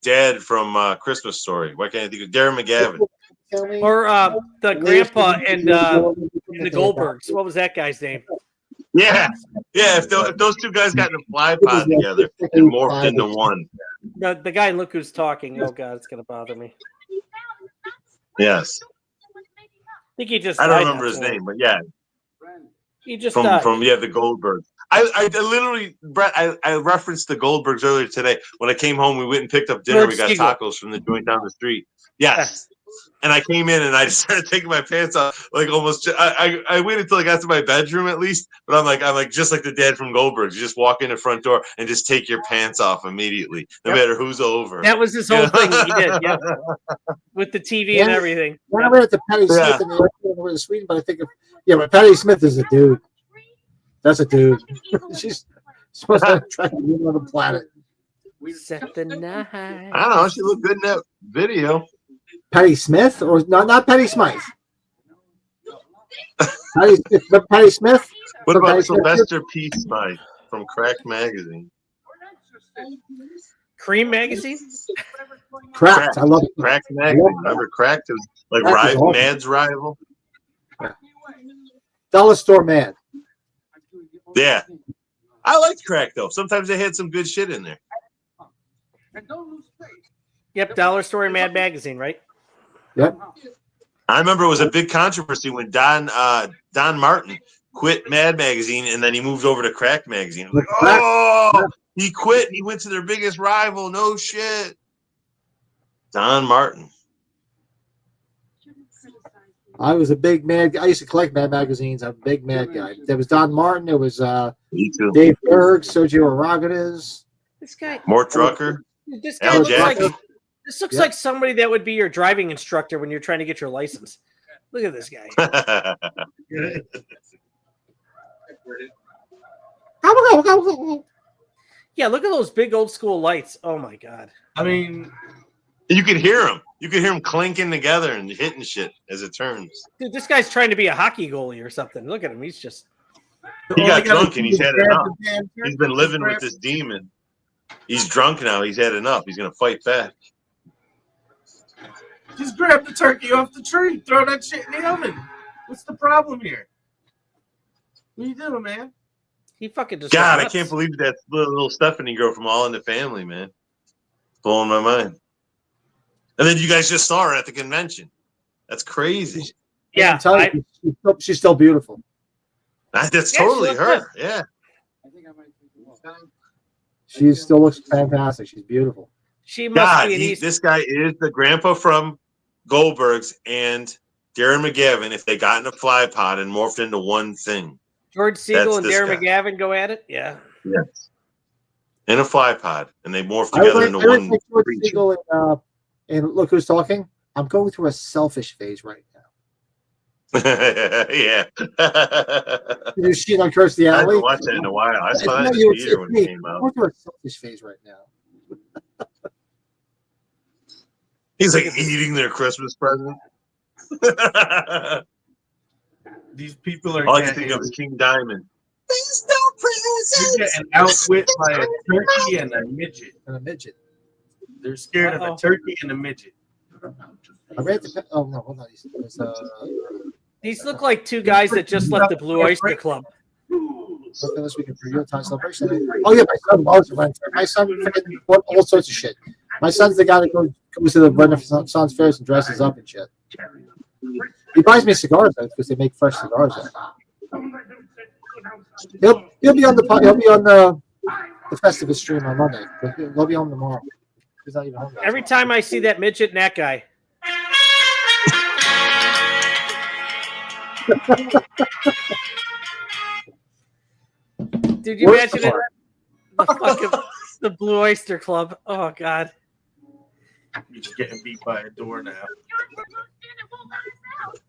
C: dad from Christmas Story. Why can't I think of Darren McGavin?
B: Or the grandpa and the Goldbergs. What was that guy's name?
C: Yeah. Yeah, if those two guys got in a fly pod together and morphed into one.
B: The guy, look who's talking. Oh, God, it's going to bother me.
C: Yes.
B: I think he just
C: I don't
B: died
C: remember
B: not
C: his
B: so long.
C: name, but yeah,
B: He just
C: from
B: died.
C: the Goldbergs. I literally, Brett, I referenced the Goldbergs earlier today. When I came home, we went and picked up dinner.
B: George
C: We got
B: Siegel.
C: tacos from the joint down the street. Yes. And I came in and I just started taking my pants off, like almost. I waited until I got to my bedroom at least, but I'm like just like the dad from Goldbergs. You just walk in the front door and just take your pants off immediately, no matter who's over.
B: That was his whole thing. He did, yeah, with the TV and everything.
A: When I went to Patty Smith in the airport over to Sweden, but I think, but Patty Smith is a dude. That's a dude. She's supposed to attract people on the planet.
B: Set the night.
C: I don't know. She looked good in that video.
A: Patty Smith, or not Patty Smythe? Patty Smith.
C: What about
A: Patty
C: Sylvester P. Smythe from Crack Magazine?
B: Cream Magazine?
A: Cracked. I love it.
C: Crack Magazine. Remember Cracked? It was like
A: awesome.
C: Mad's rival.
A: Dollar Store Man.
C: Yeah. I liked Crack, though. Sometimes they had some good shit in there.
B: Yep, Dollar Store and Mad Magazine, right?
A: Yep.
C: I remember it was a big controversy when Don Martin quit Mad Magazine and then he moved over to Crack Magazine. Like, oh, he quit and he went to their biggest rival. No shit. Don Martin.
A: I was a big Mad. I used to collect Mad magazines. I'm a big Mad guy. There was Don Martin. There was Dave Berg, Sergio Aragonés.
B: This guy.
C: Mort Drucker.
B: This guy looks like. This looks like somebody that would be your driving instructor when you're trying to get your license. Look at this guy. Yeah, look at those big old school lights. Oh my god.
I: I mean,
C: you could hear him. You could hear him clinking together and hitting shit as it turns.
B: Dude, this guy's trying to be a hockey goalie or something. Look at him. He's just.
C: He got drunk and he's had enough. He's been living with this demon. He's drunk now. He's had enough. He's going to fight back.
I: Just grab the turkey off the tree. Throw that shit in the oven. What's the problem here? What are you doing, man?
B: He fucking just.
C: God, I can't believe that little Stephanie girl from All in the Family, man. It's blowing my mind. And then you guys just saw her at the convention. That's crazy.
A: Yeah, she's still beautiful.
C: That's totally her. Good. Yeah.
A: She still looks fantastic. She's beautiful.
B: She must be
C: this guy is the grandpa from Goldbergs and Darren McGavin if they got in a fly pod and morphed into one thing.
B: George Siegel and Darren McGavin go at it? Yeah.
C: Yes. In a fly pod. And they morph together into one.
A: George Siegel and look who's talking. I'm going through a selfish phase right now.
C: Yeah.
A: Did you see on Curse the Alley?
C: I haven't watched that in a while. I saw it in the theater when it came out.
A: I'm going through a selfish phase right now.
C: He's like eating their Christmas present.
I: These people are.
C: All I can think of is King Diamond.
I: There's no presents. You're getting outwit by a turkey and a midget. They're scared of a turkey and a midget.
A: I read the. Oh no! Hold on.
B: These look like two guys that just left the Blue Oyster Club.
A: This week for real-time celebration. Oh yeah, my son loves it. My son bought all sorts of shit. My son's the guy that goes to the Renaissance fairs and dresses up and shit. He buys me cigars because they make fresh cigars. He'll be on the Festivus stream on Monday. He'll be home tomorrow. He's not even home.
B: Every time I see that midget and that guy. Did you imagine it? The Blue Oyster Club. Oh God.
I: You're just getting beat by a door now.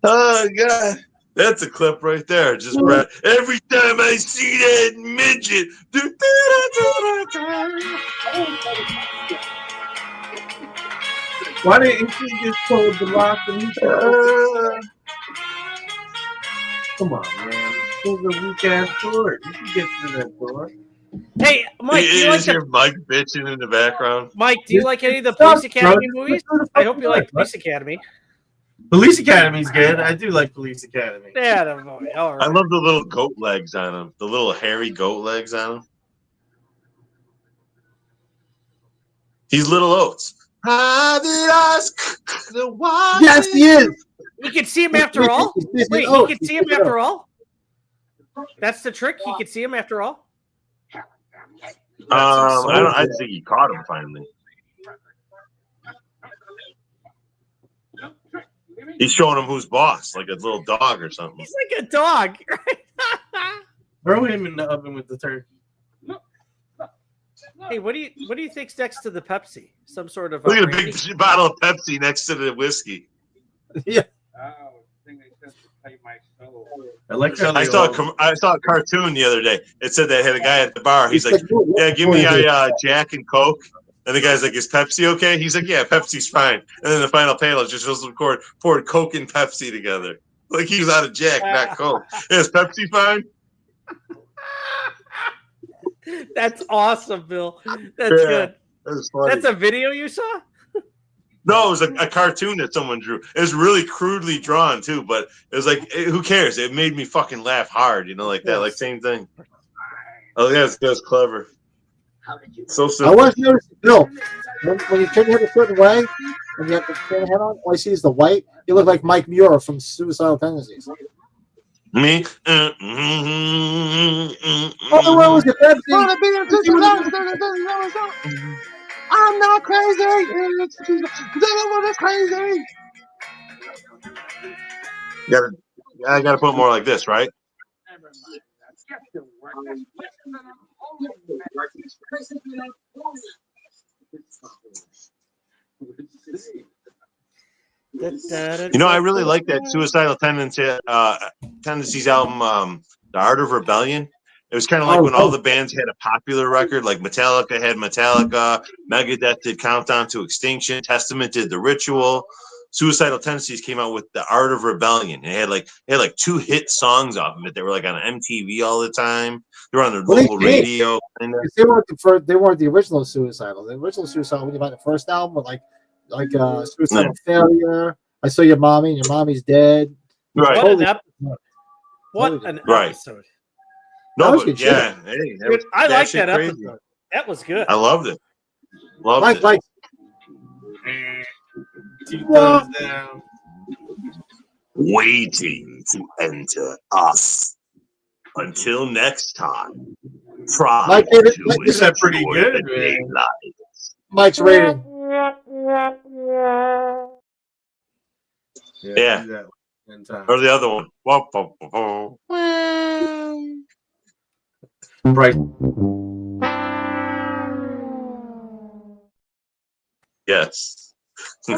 C: Oh God. That's a clip right there. Just right. Every time I see that midget.
I: Why didn't you just told the lock and come on, man. There's a weak ass door. You can get through that door.
B: Hey, Mike, do you like
C: your Mike bitching in the background?
B: Mike, do you like any of the Police Academy movies? I hope you like Police Academy.
I: Police Academy's good. I do like Police Academy.
B: Yeah, boy. All right.
C: I love the little goat legs on him. The little hairy goat legs on him. He's Little Oats. I did ask the why.
A: Yes, he is.
B: You can see him after all? Wait, he can see him after all? That's the trick? He can see him after all?
C: I think he caught him finally. He's showing him who's boss, like a little dog or something.
B: He's like a dog.
I: Throw him in the oven with the turkey.
B: Hey, what do you think's next to the Pepsi? Some sort of
C: Look at a big bottle of Pepsi next to the whiskey.
A: Yeah.
C: I saw a cartoon the other day. It said they had a guy at the bar. He's like, "Yeah, give me a Jack and Coke." And the guy's like, "Is Pepsi okay?" He's like, "Yeah, Pepsi's fine." And then the final panel just shows him poured Coke and Pepsi together. Like he was out of Jack, not Coke. Is Pepsi fine?
B: That's awesome, Bill. That's good. That's a video you saw?
C: No, it was a cartoon that someone drew. It was really crudely drawn too, but it was like, who cares? It made me fucking laugh hard, like that, like same thing. Oh yeah, that's clever. So simple.
A: I want to notice, Bill, when you turn your head a certain way, and you have to turn your head on, all I see is the white. You look like Mike Muir from Suicidal Tendencies.
C: Me?
A: Oh, what was it, Pepsi?
C: I'm not crazy. It's crazy. I gotta put more like this, right? I really like that Suicidal Tendencies album, The Art of Rebellion. It was kind of like when all the bands had a popular record, like Metallica had Metallica, Megadeth did Countdown to Extinction, Testament did The Ritual. Suicidal Tendencies came out with The Art of Rebellion. It had like 2 hit songs off of it. They were like on MTV all the time. They were on their local radio.
A: They weren't the original Suicidal. The original Suicidal, when you buy the first album, were like Suicidal Failure. I Saw Your Mommy, and Your Mommy's Dead.
C: Right.
B: What an episode.
C: No,
A: but
C: yeah.
B: Hey, I like that episode. That was good.
C: I loved it. Waiting to enter us. Until next time. Try
I: is that pretty good?
A: Mike's rating.
C: Yeah. Or the other one.
I: Right.
C: Yes. It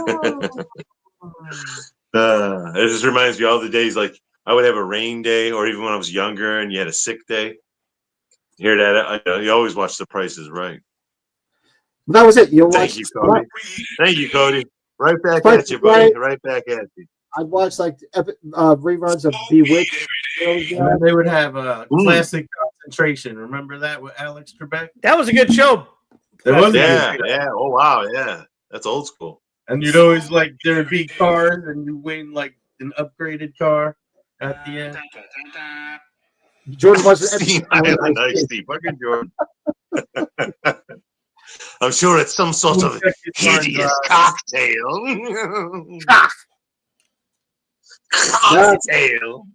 C: just reminds me of all the days, like I would have a rain day, or even when I was younger and you had a sick day. You hear that? You always watch The Price is Right.
A: That was it.
C: Thank you, Cody. Thank you, Cody. Right back at you, buddy. Right back at you.
A: I'd watch like reruns of Bewitched.
I: And they would have a classic Concentration. Remember that with Alex Trebek?
B: That was a good show.
C: Yeah. Oh wow, yeah. That's old school.
I: And you'd always there'd be cars, and you win like an upgraded car at the end.
A: Jordan was
C: nice, Steve. Fucking Jordan. I'm sure it's some sort of hideous cocktail. Cocktail.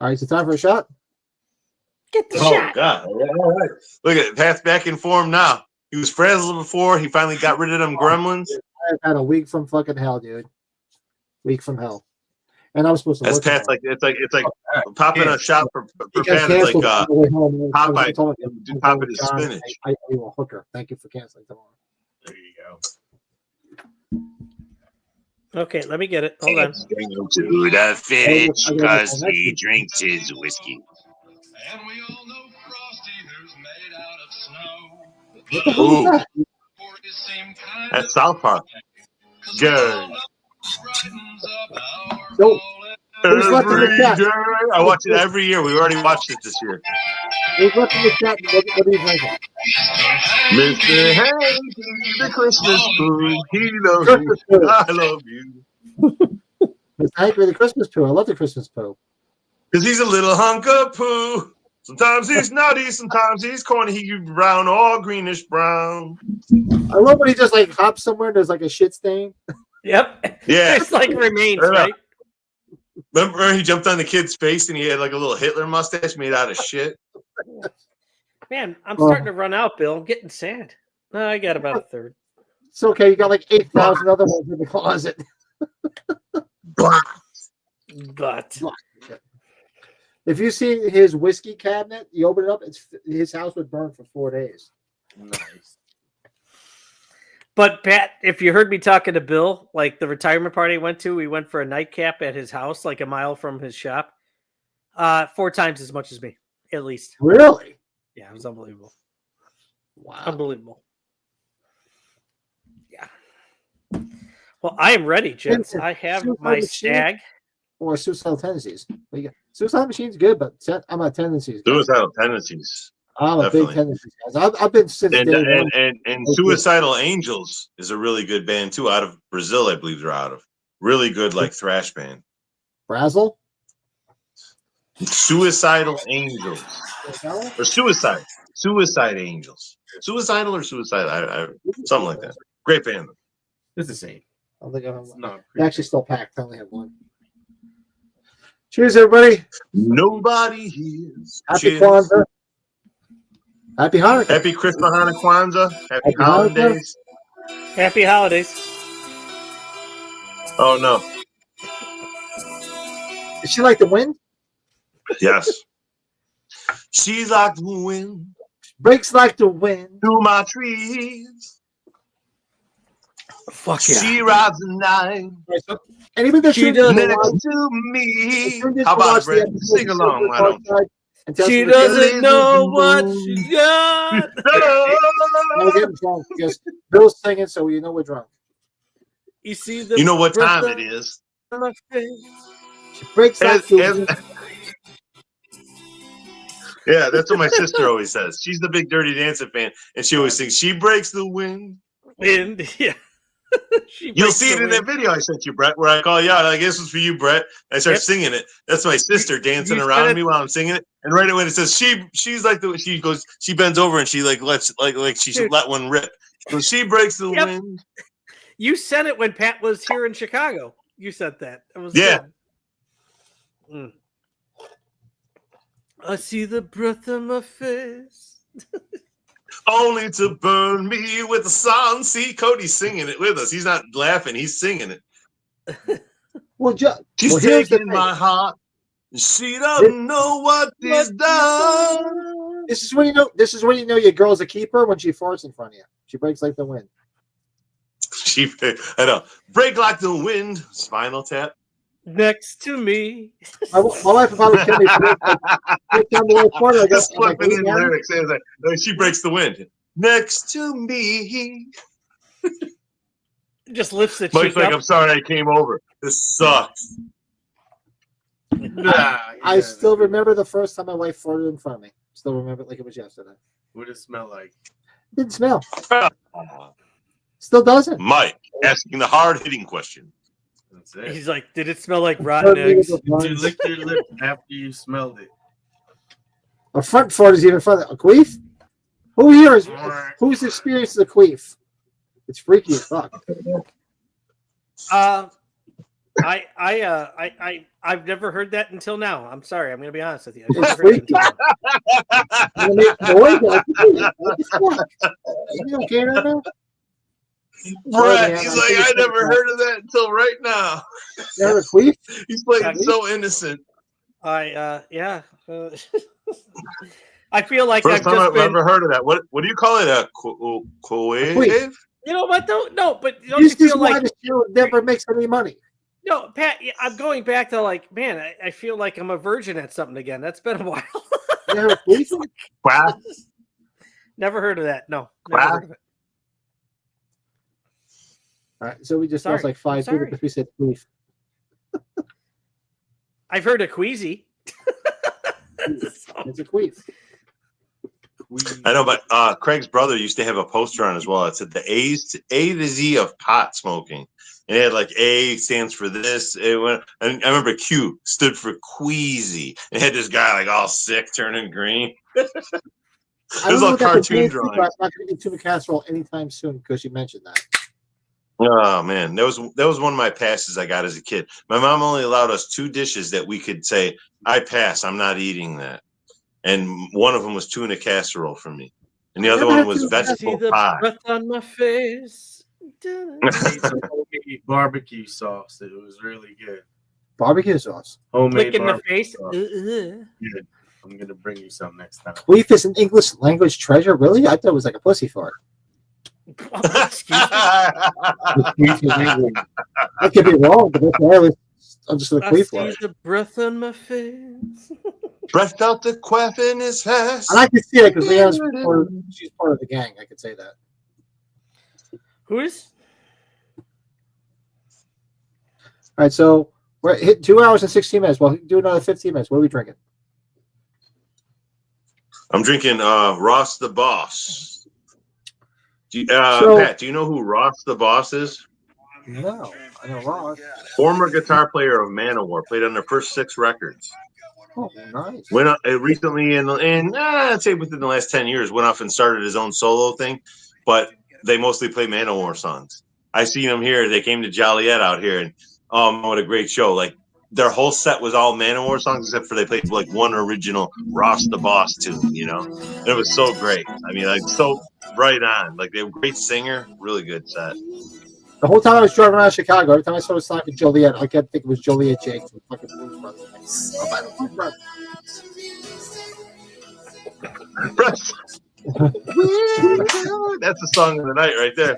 A: All right, so time for a shot.
B: Get the shot.
C: Oh God! All right. Look at Pat's back in form now. He was frazzled before. He finally got rid of them gremlins.
A: I've had a week from fucking hell, dude. Week from hell. And I was supposed to.
C: That's Pat's it's like popping a shot for Pat. It's like Popeye popping his spinach.
A: I owe you a hooker. Thank you for canceling tomorrow.
I: There you go.
B: Okay, let me get it. Hold on.
F: To the finish, because he drinks his whiskey.
H: And we all know Frosty, who's made out of snow.
C: Ooh, that's South Park. Good.
A: So, who's left in the chat?
C: I watch it every year. We already watched it this year.
A: Who's left in the chat? What are you drinking?
C: Mr. Hank, the Christmas poo. He loves you. I love you.
A: Mr. Hank, the Christmas poo. I love the Christmas poo.
C: Because he's a little hunk of poo. Sometimes he's nutty, sometimes he's corny. He brown or greenish brown.
A: I love when he just like hops somewhere and there's like a shit stain.
B: Yep.
C: Yeah.
B: It's like remains, right?
C: Remember he jumped on the kid's face and he had like a little Hitler mustache made out of shit?
B: Man, I'm starting to run out, Bill. I'm getting sad. No, I got about a third.
A: It's okay. You got like 8,000 other ones in the closet.
B: But
A: if you see his whiskey cabinet, you open it up, his house would burn for 4 days.
I: Nice.
B: But Pat, if you heard me talking to Bill, like the retirement party I went to, we went for a nightcap at his house, like a mile from his shop. 4 times as much as me, at least.
A: Really?
B: Yeah, it was unbelievable.
A: Wow.
B: Unbelievable. Yeah. Well, I am ready, gents. I have my stag.
A: Or suicidal tendencies. Suicidal machine's good, but I'm a tendencies guy.
C: Suicidal tendencies.
A: I'm a
C: Definitely.
A: big tendencies guy. I've been since day one.
C: And Suicidal Angels is a really good band too, out of Brazil, I believe they're out of. Really good, like thrash band.
A: Brazil?
C: Suicidal Angels. Or Suicide. Suicide Angels. Suicidal or Suicide? Something like that. Great band.
I: It's the same.
A: I don't think I have one.
I: No,
A: They're actually still packed. I only have one. Cheers, everybody.
C: Nobody hears.
A: Happy
C: Cheers.
A: Kwanzaa. Happy Hanukkah.
C: Happy Christmas, Hanukkah, Kwanzaa. Happy
A: Happy
C: holidays.
B: Happy holidays.
C: Oh, no.
A: Is she like the wind?
C: Yes. She's like the wind.
A: Breaks like the wind.
C: Through my trees.
B: Fuck yeah.
C: She rides the night.
A: Anybody that
B: She
A: tunes
B: does.
A: in
C: Next
A: to
C: to me.
A: watch-
C: How about
A: watch the
C: Brett?
A: episode
C: Sing
A: of
C: along. Why don't
A: Darkside and tell
B: She
A: us what
B: doesn't know what she got.
A: we're getting drunk because Bill's singing, so you know we're drunk.
B: You see the
C: You know what time
B: breath
C: it is.
B: on my face.
A: She breaks like
C: As-
A: the
C: as-
A: wind.
C: Yeah, that's what my sister always says. She's the big Dirty Dancing fan, and she always sings, "She breaks the wind."
B: And yeah.
C: You'll see it in that video I sent you, Brett, where I call you out. I guess it's for you, Brett. I start singing it. That's my sister dancing
B: you
C: around
B: said
C: me while I'm singing it. And right when it says she's like she goes, she bends over and she like lets like she should let one rip. So she breaks the wind.
B: You said it when Pat was here in Chicago. You said that. It was
C: Yeah.
B: good. I see the breath on my face.
C: Only to burn me with the sun. See, Cody's singing it with us. He's not laughing. He's singing it.
A: Well,
C: She's
A: here's the
C: taking
A: thing.
C: my heart. She doesn't know what is done.
A: This is when you know. This is when you know your girl's a keeper when she farts in front of you. She breaks like the wind.
C: I know. Break like the wind. Spinal Tap.
B: Next to me.
A: My wife would probably kill me for this. Every time we were farting, I go,
C: Just
A: I'm like,
C: flipping in
A: "Hey, man."
C: lyrics. It's like, she breaks the wind. Next to me.
B: Just lifts the
C: Mike's
B: cheek
C: like,
B: up.
C: I'm sorry I came over. This sucks.
A: I still remember the first time my wife farted in front of me. Still remember it like it was yesterday.
I: What does it smell like?
A: It didn't smell. Still doesn't.
C: Mike asking the hard-hitting question.
I: That's it.
B: He's like, did it smell like rotten eggs?
I: Did you lick your lip after you smelled it?
A: A front fart is even fun. A queef? Who here is who's experienced the queef? It's freaky as fuck.
B: I've never heard that until now. I'm sorry. I'm going to be honest with you. I've
A: It's
B: never heard it
A: freaky.
B: until now.
A: You make noise, you're like, what the fuck? You okay right now?
C: Brett,
A: man,
C: he's
A: I
C: like,
A: think
C: I
A: it's
C: never
A: pretty
C: heard of that until right now.
A: You have a queef?
C: He's playing so innocent.
B: Yeah. I feel like
C: First
B: I've
C: time
B: just
C: I've
B: been.
C: ever heard of that. What do you call it? A quave?
B: You know what? Don't but don't
A: You
B: you feel
A: just why
B: like
A: the show never makes any money.
B: no, Pat? I'm going back to like, man, I feel like I'm a virgin at something again. That's been a while.
A: You have a queef?
C: Quack.
B: Never heard of that. No, never
C: Quack.
B: heard of it.
A: All right, so we just
B: Sorry.
A: lost like 5 people
B: Sorry.
A: because we said queef.
B: I've heard of queasy.
A: It's a queef.
C: I know, but Craig's brother used to have a poster on as well. It said the A to Z of pot smoking. And it had like A stands for this. I remember Q stood for queasy. It had this guy like all sick, turning green. It was all cartoon drawings.
A: I'm not going to get tuna casserole anytime soon because you mentioned that.
C: Oh man, that was one of my passes I got as a kid. My mom only allowed us 2 dishes that we could say, "I pass. I'm not eating that." And one of them was tuna casserole for me, and the other one was vegetable pie.
B: Breath on my face.
I: Barbecue sauce. It was really good.
A: Barbecue sauce.
I: Homemade
B: Flick in the
I: barbecue
B: face.
I: sauce. Good. I'm gonna bring you some next time.
A: Queef is an English language treasure. Really? I thought it was like a pussy fart.
B: Excuse me.
A: I could be wrong, but that's why I'm just a
B: I
A: queef
B: see
A: fart.
B: the breath on my face.
C: Breath out the quaff in his face.
A: And I can see it because she's part of the gang. I could say that.
B: Who is?
A: All right, so we're hit 2 hours and 16 minutes. Well, do another 15 minutes. What are we drinking?
C: I'm drinking Ross the Boss. Pat, do you know who Ross the Boss is?
A: No, I know Ross.
C: Former guitar player of Manowar, played on their first 6 records.
A: Oh, nice.
C: Went recently I'd say within the last 10 years, went off and started his own solo thing, but they mostly play Manowar songs. I seen them here. They came to Joliet out here, and what a great show! Like their whole set was all Manowar songs, except for they played like one original Ross the Boss tune. You know, and it was so great. I mean, like so right on. Like they were a great singer, really good set.
A: The whole time I was driving around Chicago, every time I saw a sign for Joliet, I kept thinking it was Joliet Jake from fucking Blues Brothers.
C: That's the song of the night right there.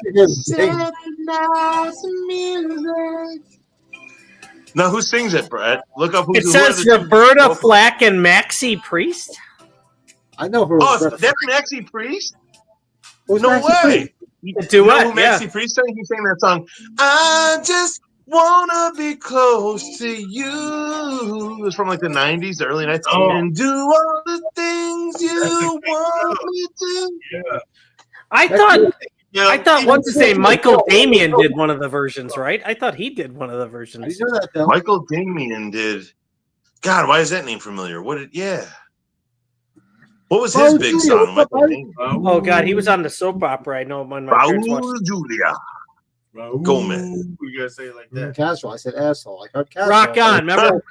C: Now, who sings it, Brett? Look up who
B: It says Roberta Flack and Maxie Priest.
A: I know who.
C: Oh, that's Maxie Priest?
A: Who's
C: no
A: Maxie
C: way.
A: Priest?
C: You know who Maxie Priest sang? He sang that song, I just wanna be close to you. It was from like the 90s, the early 90s. And do all the things you want me to.
I: Yeah.
B: I thought what's to say Michael Damian did one of the versions, right? I thought he did one of the versions.
A: I know that, though.
C: Michael Damian did. God, why is that name familiar? What was his big song? Michael Damian?
B: Oh God, he was on the soap opera. I know when my parents watched.
C: Raul Julia. Gomez.
I: You gotta say it like that.
A: Casual. I said asshole. I heard casual.
B: Rock on, remember?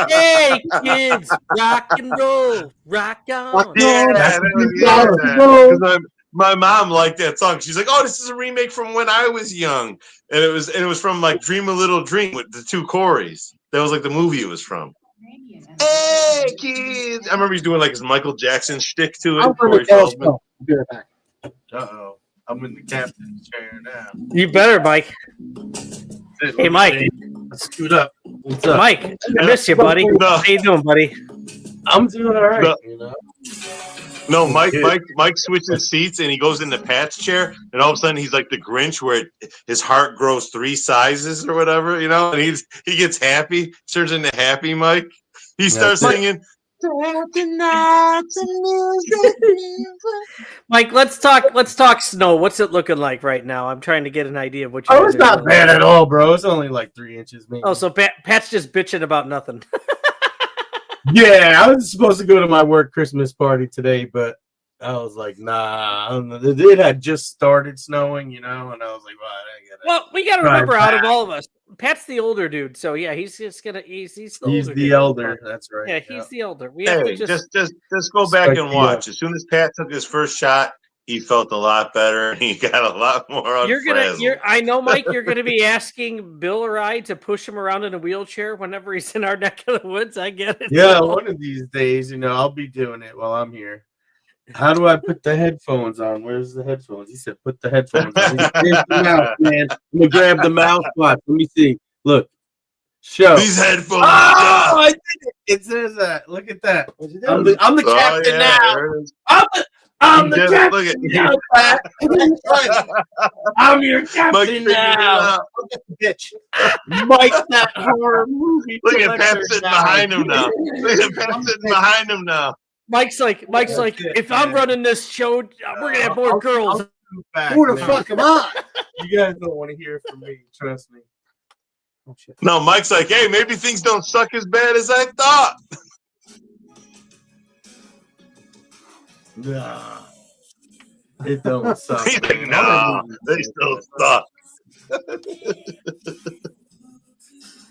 B: Hey kids, rock and roll, rock on.
C: Yeah, my mom liked that song. She's like, "Oh, this is a remake from when I was young," and it was from like Dream a Little Dream with the 2 Corys. That was like the movie it was from. Hey kids! I remember he's doing like his Michael Jackson shtick to it.
A: I'm going to tell you. Be right back.
I: Uh-oh. I'm in the captain's chair now.
B: You better, Mike. Hey, Mike.
I: Scoot up. What's up?
B: Mike, I miss you, buddy. How you doing, buddy?
I: I'm doing all right. You know?
C: No, Mike switches seats and he goes in the Pat's chair, and all of a sudden he's like the Grinch, where his heart grows 3 sizes or whatever, you know, and he gets happy, turns into Happy Mike. He starts singing.
B: Mike, let's talk snow. What's it looking like right now? I'm trying to get an idea of what you.
I: Oh, it's not bad at all, bro. It's only like 3 inches, maybe.
B: Oh, so Pat's just bitching about nothing.
I: Yeah, I was supposed to go to my work Christmas party today, but I was like, nah. It had just started snowing, you know, and I was like, well, I didn't get it.
B: Well, we got to remember, out of all of us, Pat's the older dude, so yeah, he's the
I: elder. That's right.
B: Yeah, he's the elder. We have to
C: just go back and watch. As soon as Pat took his first shot, he felt a lot better. He got a lot more.
B: I know, Mike. You're gonna be asking Bill or I to push him around in a wheelchair whenever he's in our neck of the woods. I get it.
I: Yeah, one of these days, you know, I'll be doing it while I'm here. How do I put the headphones on? Where's the headphones? He said, "Put the headphones on." Mouth, man. I'm gonna grab the mouth spot. Let me see. Look, show
C: these headphones.
I: Oh, I did it. It says that. Look at that. I'm the captain now. I'm the captain now. I'm your captain now. Bitch. Mike, that horror movie.
C: Look at Pat sitting behind him now. Look at Pat sitting behind him now.
B: Mike's like, if I'm running this show, we're gonna have more girls
I: back,
A: Who the
I: man.
A: fuck am I?
I: You guys don't want to hear from me. Trust me.
A: Oh, shit.
C: No, Mike's like, hey, maybe things don't suck as bad as I thought.
I: Nah, it don't suck.
C: He's like,
I: man.
C: nah, they still suck.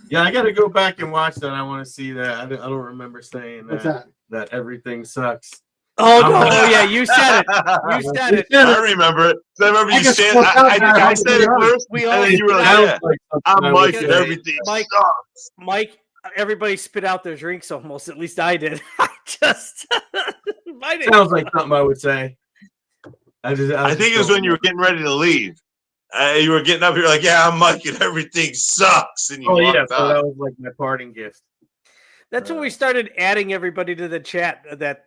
I: Yeah, I got to go back and watch that. I want to see that. I don't remember saying
A: What's
I: that.
A: that?
I: That everything sucks.
B: Oh, no, yeah, you said it. You said it.
C: I remember it. I remember you saying, I think I said it first,
B: We
C: and
B: all
C: then you were like,
I: Sounds
C: yeah,
I: like something
C: I'm
I: I
C: Mike
I: would
C: and
I: say.
C: everything
B: Mike-
C: sucks.
B: Mike, everybody spit out their drinks almost. At least I did. I just. I didn't.
I: Sounds like something I would say. I
C: think it was when you were getting ready to leave. You were getting up here like, yeah, I'm Mike and everything sucks. And you
I: Oh
C: walked
I: yeah, so
C: out.
I: that was like my parting gift.
B: That's when we started adding everybody to the chat. That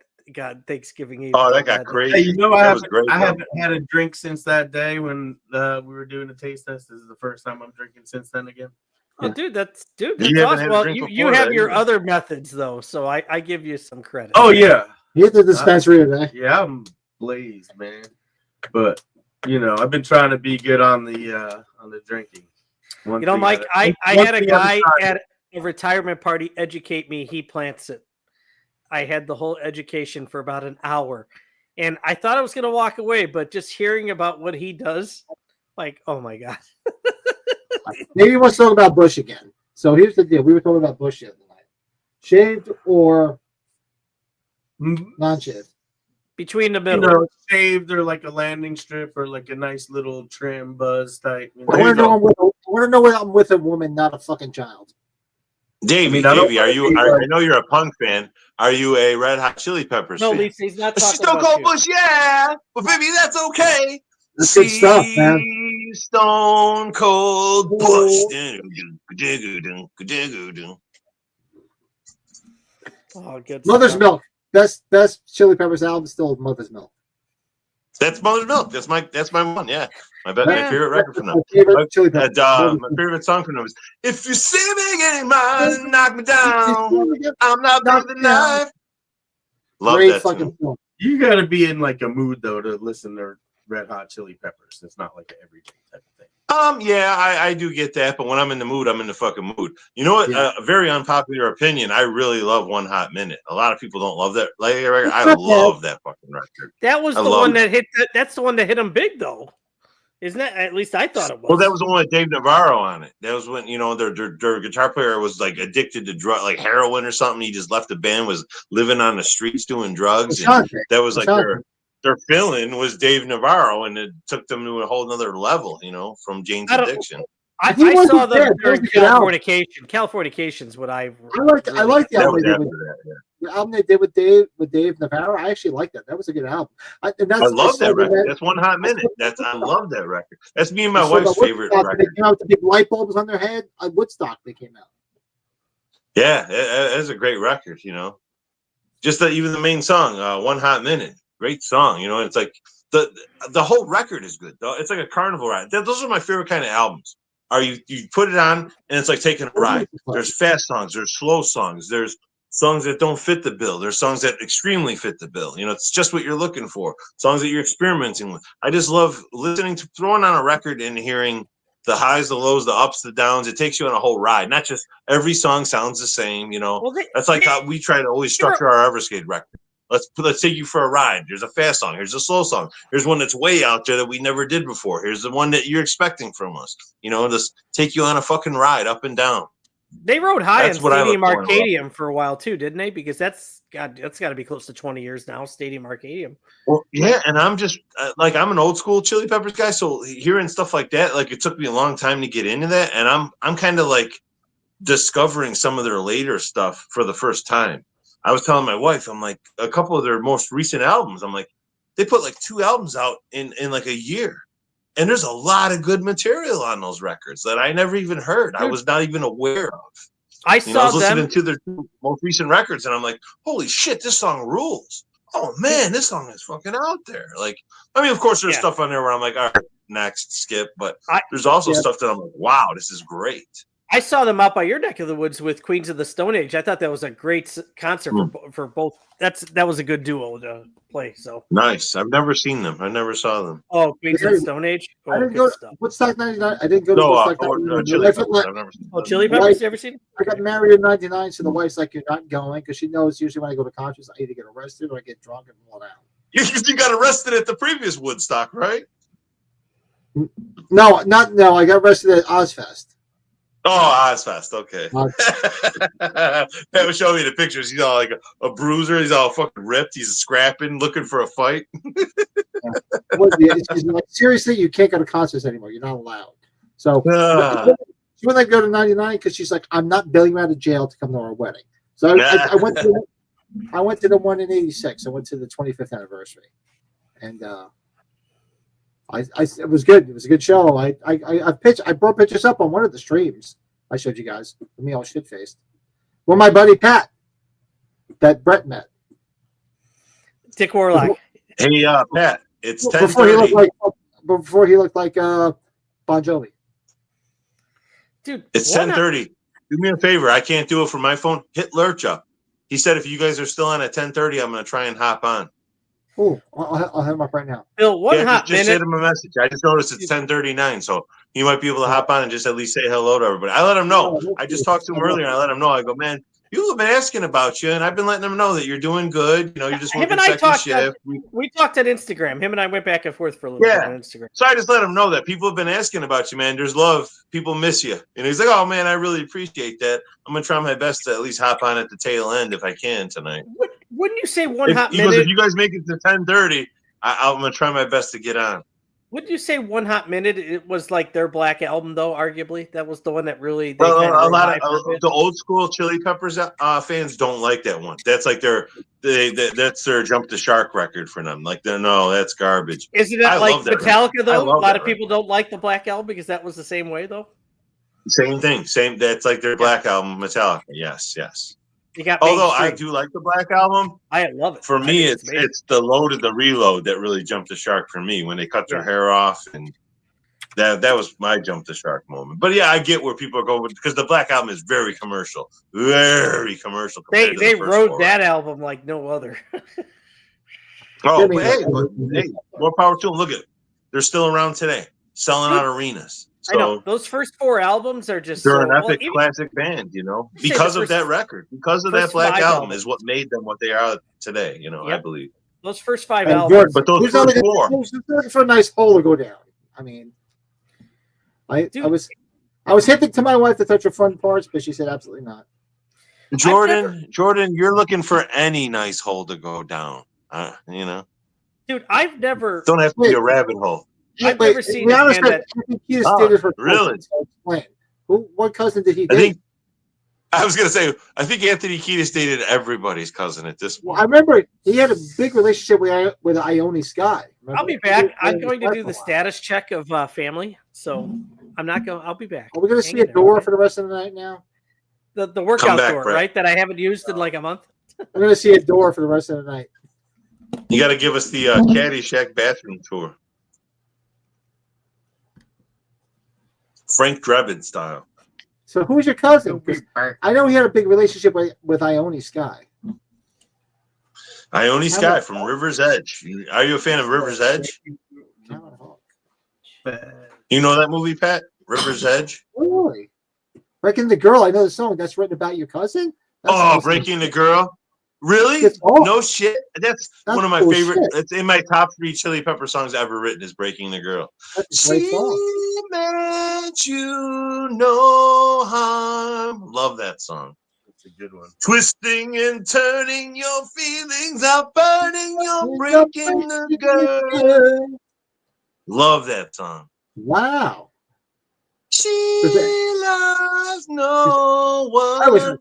B: Thanksgiving Eve.
C: Oh, that got crazy.
I: Hey, you know,
C: That was great,
I: I
C: though.
I: haven't had a drink since that day when we were doing the taste test. This is the first time I'm drinking since then again.
B: Oh, dude, that's
C: You
B: awesome.
C: haven't had a
B: Well,
C: drink
B: you
C: before
B: have
C: that
B: your
C: either.
B: other methods though, so I give you some credit.
I: Oh yeah,
A: Here's the dispensary today.
I: yeah, I'm blazed, man. But you know, I've been trying to be good on the drinking.
B: You know, Mike, I had a guy at a retirement party educate me. He plants it. I had the whole education for about an hour, and I thought I was going to walk away, but just hearing about what he does, like, oh my god.
A: Maybe he wants to talk about Bush again. So here's the deal. We were talking about Bush the other night. Shaved or non-shaved?
B: Between the
I: You
B: middle.
I: know, shaved or like a landing strip or like a nice little trim buzz type. You know?
A: I want to know when I'm with a woman, not a fucking child.
C: Davey,
I: I don't
C: Davey, I know you're a punk fan. Are you a Red Hot Chili Peppers
B: No,
C: fan?
B: Lisa, he's not
C: She's
B: talking
C: Stone
B: about
C: Cold
B: you.
C: Bush, yeah. But baby, that's okay.
A: That's good stuff, man.
C: Stone Cold Bush.
B: Oh, good
A: Mother's
B: stuff.
A: Milk. Best Chili Peppers album still Mother's Milk.
C: That's Mother's Milk. That's my one. Yeah, my favorite record from them.
A: My favorite Chili Peppers.
C: My favorite song from them is "If You See Me Getting Mine and Knock Me Down, I'm Not Breathing Knife." Love
A: Great
C: that
A: fucking
C: tune.
A: song.
I: You got to be in like a mood though to listen to Red Hot Chili Peppers. It's not like an everyday type of thing.
C: Yeah, I do get that, but when I'm in the mood, I'm in the fucking mood. You know what?
A: Yeah.
C: A very unpopular opinion. I really love One Hot Minute. A lot of people don't love that. Like, I love that fucking record.
B: That was
C: I
B: the
C: love
B: one
C: it.
B: that hit. That's the one that hit him big, though. Isn't that? At least I thought it was.
C: Well, that was the one with Dave Navarro on it. That was when, you know, their guitar player was like addicted to drug, like heroin or something. He just left the band, was living on the streets doing drugs. And that was like their fill-in was Dave Navarro, and it took them to a whole nother level, you know, from Jane's Addiction.
B: I saw them during Californication. Californication's what I
A: like the album they did with,
C: yeah.
A: the album they did with Dave Navarro. I actually like that. That was a good album. I
C: love that record. That's One Hot Minute. I love that record. That's me and my wife's favorite record.
A: They came out with the big light bulbs on their head. On Woodstock, they came out.
C: Yeah, that's a great record. You know, just even the main song, One Hot Minute, great song. You know, it's like the whole record is good. Though it's like a carnival ride. Those are my favorite kind of albums. You put it on and it's like taking a ride. There's fast songs, there's slow songs, there's songs that don't fit the bill, there's songs that extremely fit the bill. You know, it's just what you're looking for. Songs that you're experimenting with. I just love listening to throwing on a record and hearing the highs, the lows, the ups, the downs. It takes you on a whole ride. Not just every song sounds the same. You know, that's like how we try to always structure our Everscathed record. Let's take you for a ride. There's a fast song. Here's a slow song. Here's one that's way out there that we never did before. Here's the one that you're expecting from us. You know, just take you on a fucking ride up and down.
B: They rode high
C: That's
B: in
C: what I
B: Stadium
C: look for in a
B: Arcadium for a while too, didn't they? Because that's got to be close to 20 years now. Stadium Arcadium.
C: Well, yeah, and I'm just like I'm an old school Chili Peppers guy, so hearing stuff like that, like it took me a long time to get into that, and I'm kind of like discovering some of their later stuff for the first time. I was telling my wife, I'm like, a couple of their most recent albums, I'm like, they put like 2 albums out in like a year. And there's a lot of good material on those records that I never even heard. Dude, I was not even aware of. I was listening to their 2 most recent records, and I'm like, holy shit, this song rules. Oh man, this song is fucking out there. Like, I mean, of course, there's stuff on there where I'm like, all right, next, skip. But there's also stuff that I'm like, wow, this is great.
B: I saw them out by your neck of the woods with Queens of the Stone Age. I thought that was a great concert for both. That was a good duo to play. So
C: nice. I've never seen them. I never saw them.
B: Oh, Queens of the Stone Age. Oh,
A: I didn't
B: good
A: go
B: stuff.
A: Woodstock 99. I didn't go to
C: No,
A: Woodstock
C: or
A: 99.
C: Chili Peppers. I've never seen them.
B: Chili Peppers. You ever seen?
A: I got married in '99, so the wife's like, "You're not going," because she knows usually when I go to concerts, I either get arrested or I get drunk and fall down.
C: You got arrested at the previous Woodstock, right?
A: No. I got arrested at Ozfest.
C: Oh, Ozfest. Okay. Pat was showing me the pictures. He's all like a bruiser. He's all fucking ripped. He's scrapping, looking for a fight.
A: She's like, seriously, you can't go to concerts anymore. You're not allowed. So she wouldn't go to '99 because she's like, I'm not bailing out of jail to come to our wedding. So I went to the one in '86. I went to the 25th anniversary, and it was good. It was a good show. I brought pictures up on one of the streams. I showed you guys. Me all shit faced. Well, my buddy Pat, that Brett met.
B: Dick Warlock.
C: Hey, Pat. It's 10:30.
A: Before he looked like Bon Jovi.
B: Dude,
C: it's 10:30. Do me a favor. I can't do it from my phone. Hit Lurch up. He said if you guys are still on at 10:30, I'm going to try and hop on.
A: Oh, I'll hit him up right now.
B: Bill,
C: just send him a message. I just noticed it's 10:39, so he might be able to hop on and just at least say hello to everybody. I let him know. I just talked to him earlier, and I let him know. I go, man, people have been asking about you, and I've been letting them know that you're doing good. You know, you're just working second shift.
B: We talked on Instagram. Him and I went back and forth for a little bit on Instagram.
C: So I just let him know that people have been asking about you, man. There's love. People miss you. And he's like, oh, man, I really appreciate that. I'm going to try my best to at least hop on at the tail end if I can tonight.
B: Wouldn't you say one hot
C: minute?
B: minute?
C: If you guys make it to 10:30, I'm going to try my best to get on.
B: Wouldn't you say one hot minute? It was like their Black Album, though. Arguably, that was the one that really.
C: A lot of the old school Chili Peppers fans don't like that one. That's like that's their Jump the Shark record for them. Like, no, that's garbage.
B: Isn't it like Metallica though? A lot of people don't like the Black Album because that was the same way though.
C: Same thing. That's like their Black Album, Metallica. Yes. Although I do like the Black Album,
B: I love it.
C: For me, it's the load of the reload that really jumped the shark for me when they cut their hair off, and that was my jump the shark moment. But yeah, I get where people are going because the Black Album is very commercial. They
B: wrote that album like no other.
C: Hey, more power to them. Look at it. They're still around today, selling out arenas. So
B: I know those first 4 albums are just
C: they're an epic classic band, you know, because of that record, because of that Black Album is what made them what they are today, you know, I believe.
B: Those first 5 albums.
C: But those first 4.
A: Looking for a nice hole to go down. I mean, I was hinting to my wife to touch her front parts, but she said absolutely not.
C: Jordan, you're looking for any nice hole to go down, you know.
B: Dude, I've never.
C: Don't have to be a rabbit hole.
B: I've never seen a band that.
A: Really? What cousin did he date?
C: I was going to say, I think Anthony Kiedis dated everybody's cousin at this point.
A: Well, I remember he had a big relationship with Ione Sky. Remember?
B: I'll be back. I'm going to do the status check of family, so I'm not going. I'll be back.
A: Are we going to see a door for the rest of the night now?
B: The workout door, right? That I haven't used in like a month.
A: I'm going to see a door for the rest of the night.
C: You got to give us the Caddyshack bathroom tour. Frank Drebin style.
A: So who's your cousin? I know he had a big relationship with Ione Sky.
C: Ione Sky from River's Edge. Are you a fan of River's Edge? You know that movie, Pat? River's Edge?
A: Really? Breaking the Girl. I know the song. That's written about your cousin?
C: Breaking the Girl. Really? No shit. That's one of my favorite. It's in my top 3 Chili Pepper songs ever written is Breaking the Girl. She meant you no harm. Love that song. It's a good one. Twisting and turning your feelings out, burning your breaking the girl. Love that song.
A: Wow.
C: She loves no one.
A: I was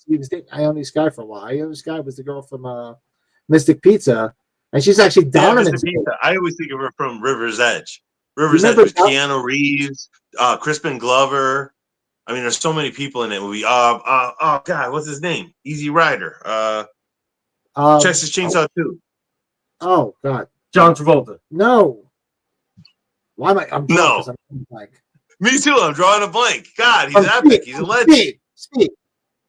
A: he was dating Ione Sky for a while. Ione Sky was the girl from Mystic Pizza, and she's actually Donovan's.
C: I always think of her from River's Edge. River's Edge with Keanu Reeves, Crispin Glover. I mean, there's so many people in that movie. Oh God, what's his name? Easy Rider. Texas Chainsaw 2.
A: Oh God,
I: John Travolta.
A: No. Why am I? I'm
C: no.
A: I'm like,
C: Me too. I'm drawing a blank. God, he's epic. He's a legend.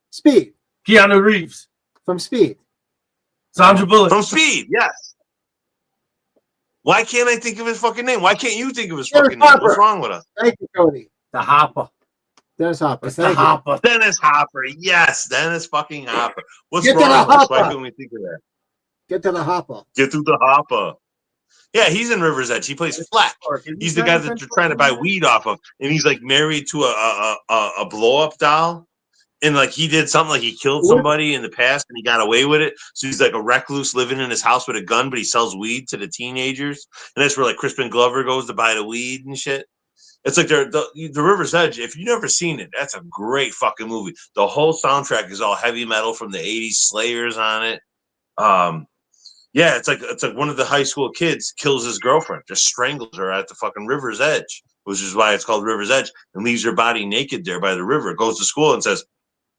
A: Speed.
I: Keanu Reeves.
A: From Speed.
I: Sandra Bullock.
C: From Speed, yes. Why can't I think of his fucking name? Why can't you think of his fucking name? What's wrong with us?
A: Thank you, Cody.
I: The Hopper.
A: Dennis Hopper.
I: It's the Hopper.
C: Dennis Hopper. Yes, Dennis fucking Hopper. What's
A: Get to
C: wrong
A: the
C: with us? Why
A: Hopper.
C: couldn't we think of that?
A: Get to the Hopper.
C: Get to the Hopper. Yeah, he's in River's Edge. He plays Fleck. He's the guy that they're trying to buy weed off of, and he's like married to a blow up doll. And like he did something like he killed somebody in the past and he got away with it. So he's like a recluse living in his house with a gun, but he sells weed to the teenagers. And that's where like Crispin Glover goes to buy the weed and shit. It's like the River's Edge. If you've never seen it, that's a great fucking movie. The whole soundtrack is all heavy metal from the 80s, Slayers on it. Yeah, it's like one of the high school kids kills his girlfriend, just strangles her at the fucking River's Edge, which is why it's called River's Edge, and leaves her body naked there by the river. Goes to school and says,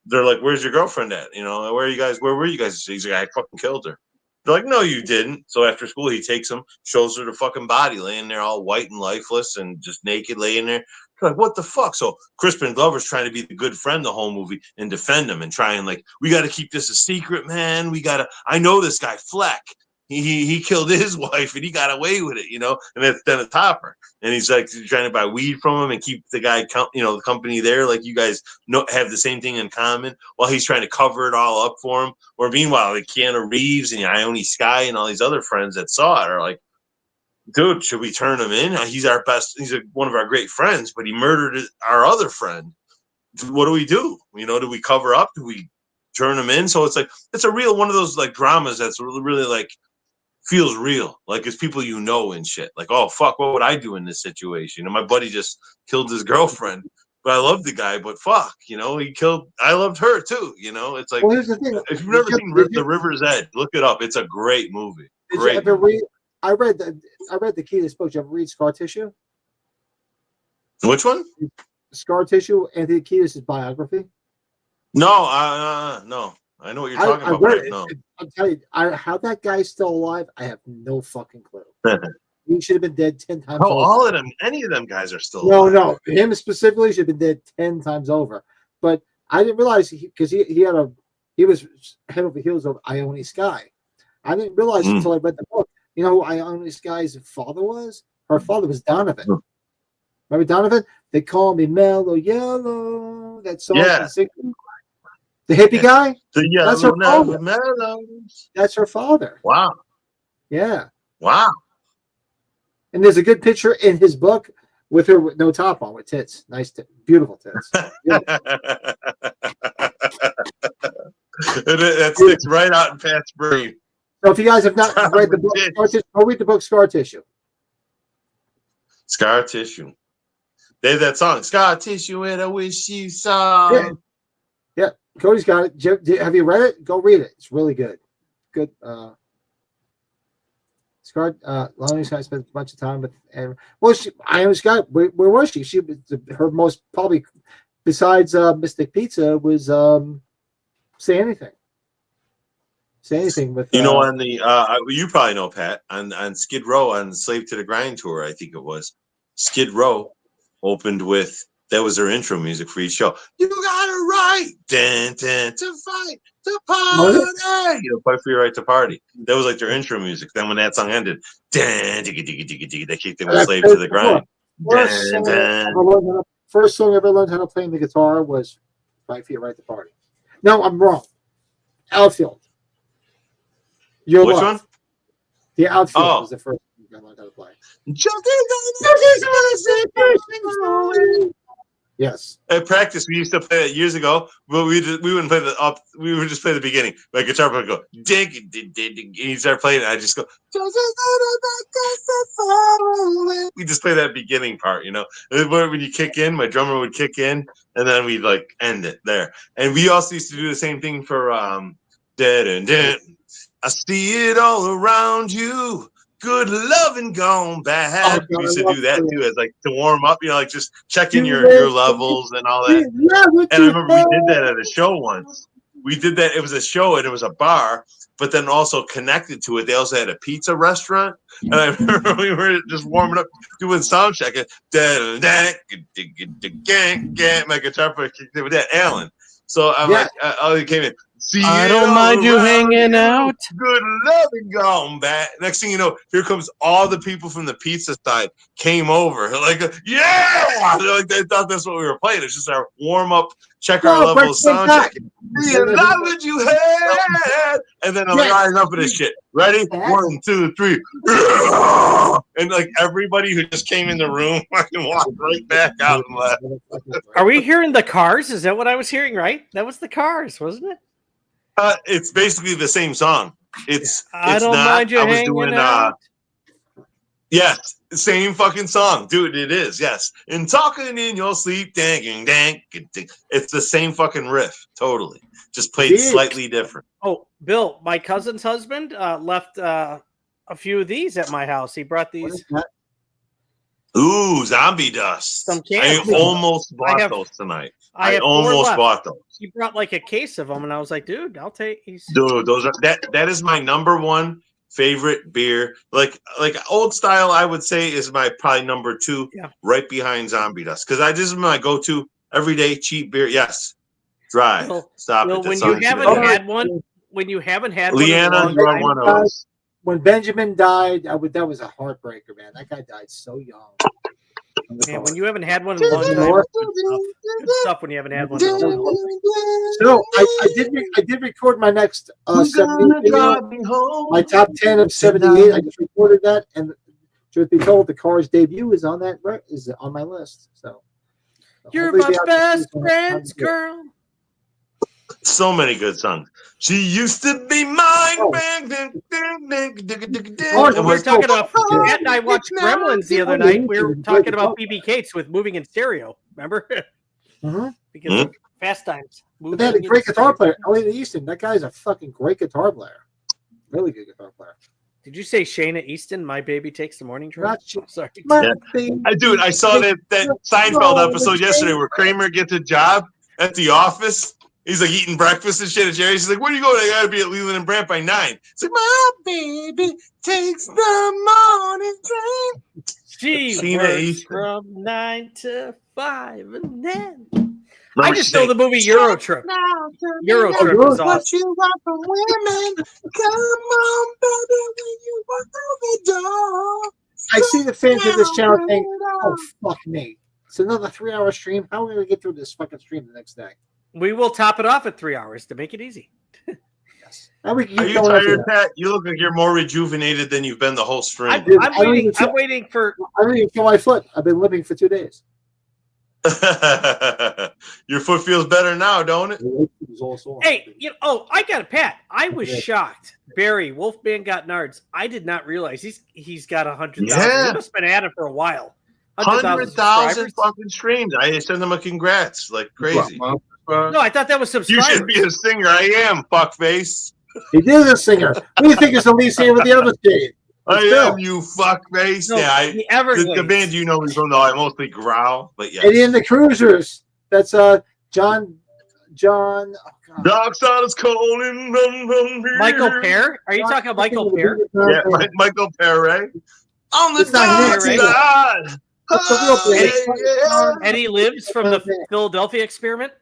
C: they're like, "Where's your girlfriend at? You know, where were you guys?" He's like, "I fucking killed her." They're like, "No, you didn't." So after school, he takes him, shows her the fucking body laying there all white and lifeless and just naked laying there. They're like, what the fuck? So Crispin Glover's trying to be the good friend the whole movie and defend him and try and like, we got to keep this a secret, man. I know this guy Fleck. He killed his wife and he got away with it, you know, and that's Dennis Hopper. And he's like trying to buy weed from him and keep the guy, the company there. Like you guys have the same thing in common while he's trying to cover it all up for him. Or meanwhile, like Keanu Reeves and Ione Skye and all these other friends that saw it are like, dude, should we turn him in? He's our best. He's one of our great friends, but he murdered our other friend. What do we do? You know, do we cover up? Do we turn him in? So it's like, it's a real one of those like dramas that's really like, feels real, like it's people you know and shit. Like, oh fuck, what would I do in this situation? And my buddy just killed his girlfriend, but I love the guy. But fuck, you know, I loved her too. You know, it's like, well, here's the thing. If you've never seen The River's Edge, look it up. It's a great movie. Great.
A: Did you ever read? I read the key to this book. Did you ever read Scar Tissue?
C: Which one?
A: Scar Tissue, Anthony Kiedis' biography.
C: No, no. I know what you're talking about.
A: Read it.
C: No.
A: I'm telling you, how that guy's still alive, I have no fucking clue. He should have been dead 10 times over.
C: All of them, any of them guys are still
A: alive.
C: No.
A: Him specifically should have been dead 10 times over. But I didn't realize because he was head over heels of Ione Skye. I didn't realize until I read the book. You know who Ione Skye's father was? Her father was Donovan. Remember Donovan? They call me Mellow Yellow. That song.
C: Yeah.
A: The hippie guy?
C: That's her father.
A: That's her father.
C: Wow.
A: Yeah.
C: Wow.
A: And there's a good picture in his book with her with no top on, with tits. Nice, beautiful tits.
C: That sticks right out in Pat's brain.
A: So if you guys have not read the book, go read the book Scar Tissue.
C: Scar Tissue. They have that song, Scar Tissue, and I wish you saw.
A: Yeah, Cody's got it. Have you read it? Go read it. It's really good. Good. Scar. Lonnie Scott spent a bunch of time with. Ione Skye. Where was she? She was her most probably, besides Mystic Pizza, was Say Anything. Say Anything with.
C: On the you probably know Pat on Skid Row on Slave to the Grind tour. I think it was Skid Row opened with. That was their intro music for each show. You got a right to fight, to party. Fight for your right to party. That was like their intro music. Then when that song ended, they kicked them with Slave to the Grind.
A: First song I ever learned how to play the guitar was Fight for Your Right to Party. No, I'm wrong. Outfield. Which one? The Outfield was the first song I learned how to play. Yes.
C: At practice, we used to play it years ago, but we wouldn't play the up. We would just play the beginning. My guitar player would go ding, ding, ding, ding, and you start playing it. I just go. We just play that beginning part, When you kick in, my drummer would kick in, and then we'd like end it there. And we also used to do the same thing for dead and dead. I see it all around you. Good loving gone bad. We used to do that too, as like to warm up, like just checking your levels and all that. And I remember we did that at a show once. we did that. It was a show and it was a bar, but then also connected to it, they also had a pizza restaurant. And I remember we were just warming up, doing sound check. My guitar player kicked in with that Alan. So I'm like, he came in. See,
B: I don't mind you hanging out.
C: Good loving gone back. Next thing you know, here comes all the people from the pizza side came over. Like, yeah! Like they thought that's what we were playing. It's just our warm up, check our level, sound check. Not what you had. And then I'm like, all right, enough of this shit. Ready? 1, 2, 3. And like everybody who just came in the room fucking walked right back out and left.
B: Are we hearing the Cars? Is that what I was hearing, right? That was the Cars, wasn't it?
C: It's basically the same song.
B: I don't mind you hanging out.
C: Yes, same fucking song, dude. It is, yes. And talking in your sleep, dang, dang. It's the same fucking riff, totally. Just played slightly different.
B: Oh, Bill, my cousin's husband left a few of these at my house. He brought these.
C: Ooh, zombie dust. I almost bought those tonight. I almost bought those.
B: He brought like a case of them, and I was like, "Dude, I'll take these."
C: Dude, those are that is my number one favorite beer. Like old style, I would say is my probably number 2, right behind zombie dust. Because I just my go-to everyday cheap beer. Yes, dry. Stop it.
B: When you haven't had one,
C: Leanna, you are one of those.
J: When Benjamin died, that was a heartbreaker, man. That guy died so young.
B: Man, when you haven't had one in a long time, good stuff when you haven't had one.
J: So I did record my next 78 video, my top 10 of 78. I just recorded that, and truth be told, the Cars debut is on my list. So
B: you're my best friend's girl.
C: So many good songs. She used to be mine.
B: And we're talking about. Matt and I watched Gremlins the other night. We were talking about BB Cates with Moving in Stereo. Remember? Because of Fast Times.
J: But they had a great guitar player, Elliot Easton. That guy's a fucking great guitar player. Really good guitar player.
B: Did you say Shayna Easton? My baby takes the morning train. Sorry.
C: Dude, I saw that Seinfeld episode yesterday where Kramer gets a job at the office. He's like eating breakfast and shit at Jerry's. He's like, "Where are you going? I gotta be at Leland and Brant by 9." It's like, "My baby takes the morning train."
B: She works from 9 to 5, and then I just know the movie Euro Trip. Euro Trip is awesome.
C: What you want from women? Come on, baby, when you walk through the door.
J: I see the fans of this channel think, "Oh fuck me, it's another 3-hour stream. How are we gonna get through this fucking stream the next day?"
B: We will top it off at 3 hours to make it easy.
J: Yes.
C: Are you tired, Pat? You look like you're more rejuvenated than you've been the whole stream.
B: I'm waiting for.
J: I don't even feel my foot. I've been limping for 2 days.
C: Your foot feels better now, don't it?
B: Hey, I got it, Pat. I was shocked. Barry Wolfman got nards. I did not realize he's got 100,000.
C: Yeah.
B: He must have been at it for a while.
C: 100,000 fucking streams. I send them a congrats like crazy.
B: No, I thought that was subscribers.
C: You should be a singer. I am, fuckface.
J: He is a singer. Who do you think is the lead singer with the Everscathed?
C: I am, you fuckface.
B: No,
C: yeah, the band you know me from, though, I mostly growl, but yeah.
J: Eddie and the Cruisers. That's John. Oh,
C: Darkside is calling.
B: Michael Pear? Are you talking about Michael Pear?
C: Yeah, Michael Pear, on the dark side.
B: Eddie Lives from the Philadelphia Experiment.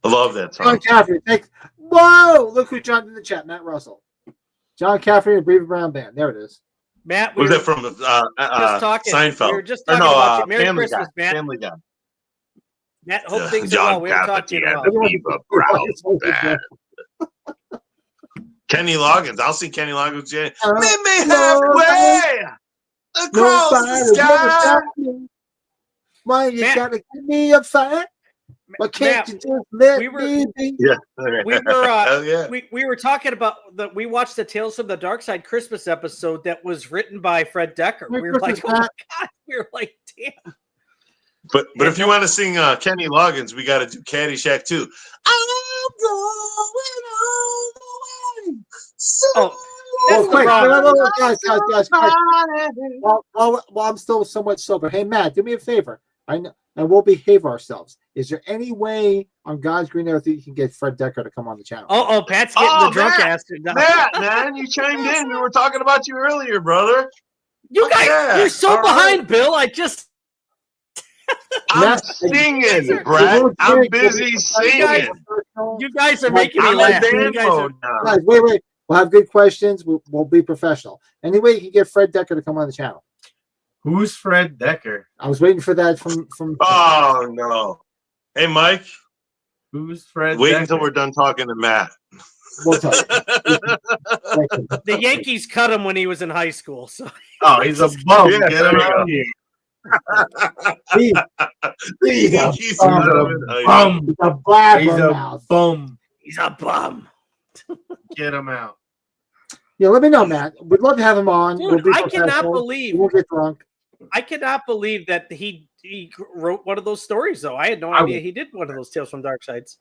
C: I love that song.
J: John Caffrey. Whoa! Look who joined in the chat. Matt Russell. John Caffrey and Brever Brown Band. There it is.
B: Matt,
C: was that from Seinfeld?
B: We were just talking about you. Merry
C: Family
B: Christmas,
C: Guy.
B: Matt.
C: Family Guy.
B: Matt, hope things are well. We haven't talked to you in a while.
C: Kenny Loggins. I'll see Kenny Loggins. Meet me halfway across the sky.
J: Why you gotta give me a fight? Why can't you just let me be?
C: Yeah,
B: we were talking about we watched the Tales from the Darkside Christmas episode that was written by Fred Decker. We were like, oh my god, we were like, damn.
C: But if you want to sing Kenny Loggins, we got to do Caddyshack too. I'm going all the way. So
J: guys. While I'm still somewhat sober, hey Matt, do me a favor. I know, and we'll behave ourselves. Is there any way on God's green earth you can get Fred Decker to come on the channel.
B: Oh, Pat's getting the drunk ass.
C: Matt, man, you chimed in. We were talking about you earlier, brother.
B: You guys, you're so
C: All
B: behind,
C: right.
B: Bill. I just.
C: I'm singing, Brett. I'm busy singing.
B: You guys are making me laugh. You guys are...
J: Guys, wait. We'll have good questions. We'll be professional. Anyway, you can get Fred Decker to come on the channel.
I: Who's Fred Decker?
J: I was waiting for that from.
C: Oh no! Hey, Mike.
I: Who's Fred?
C: Wait
I: Decker?
C: until we're done talking to Matt.
J: We'll talk.
B: The Yankees cut him when he was in high school. So.
I: Oh, he's a bum.
C: Yeah,
I: Get him out here.
J: He's a
I: bum.
J: He's a blabber
I: He's a
J: mouth.
I: bum.
B: He's a bum.
I: Get him out.
J: Yeah, let me know, Matt. We'd love to have him on.
B: Dude,
J: We'll be
B: I cannot
J: professional.
B: believe.
J: We'll get drunk.
B: I cannot believe that he wrote one of those stories, though. I had no idea he did one of those Tales from Darksides.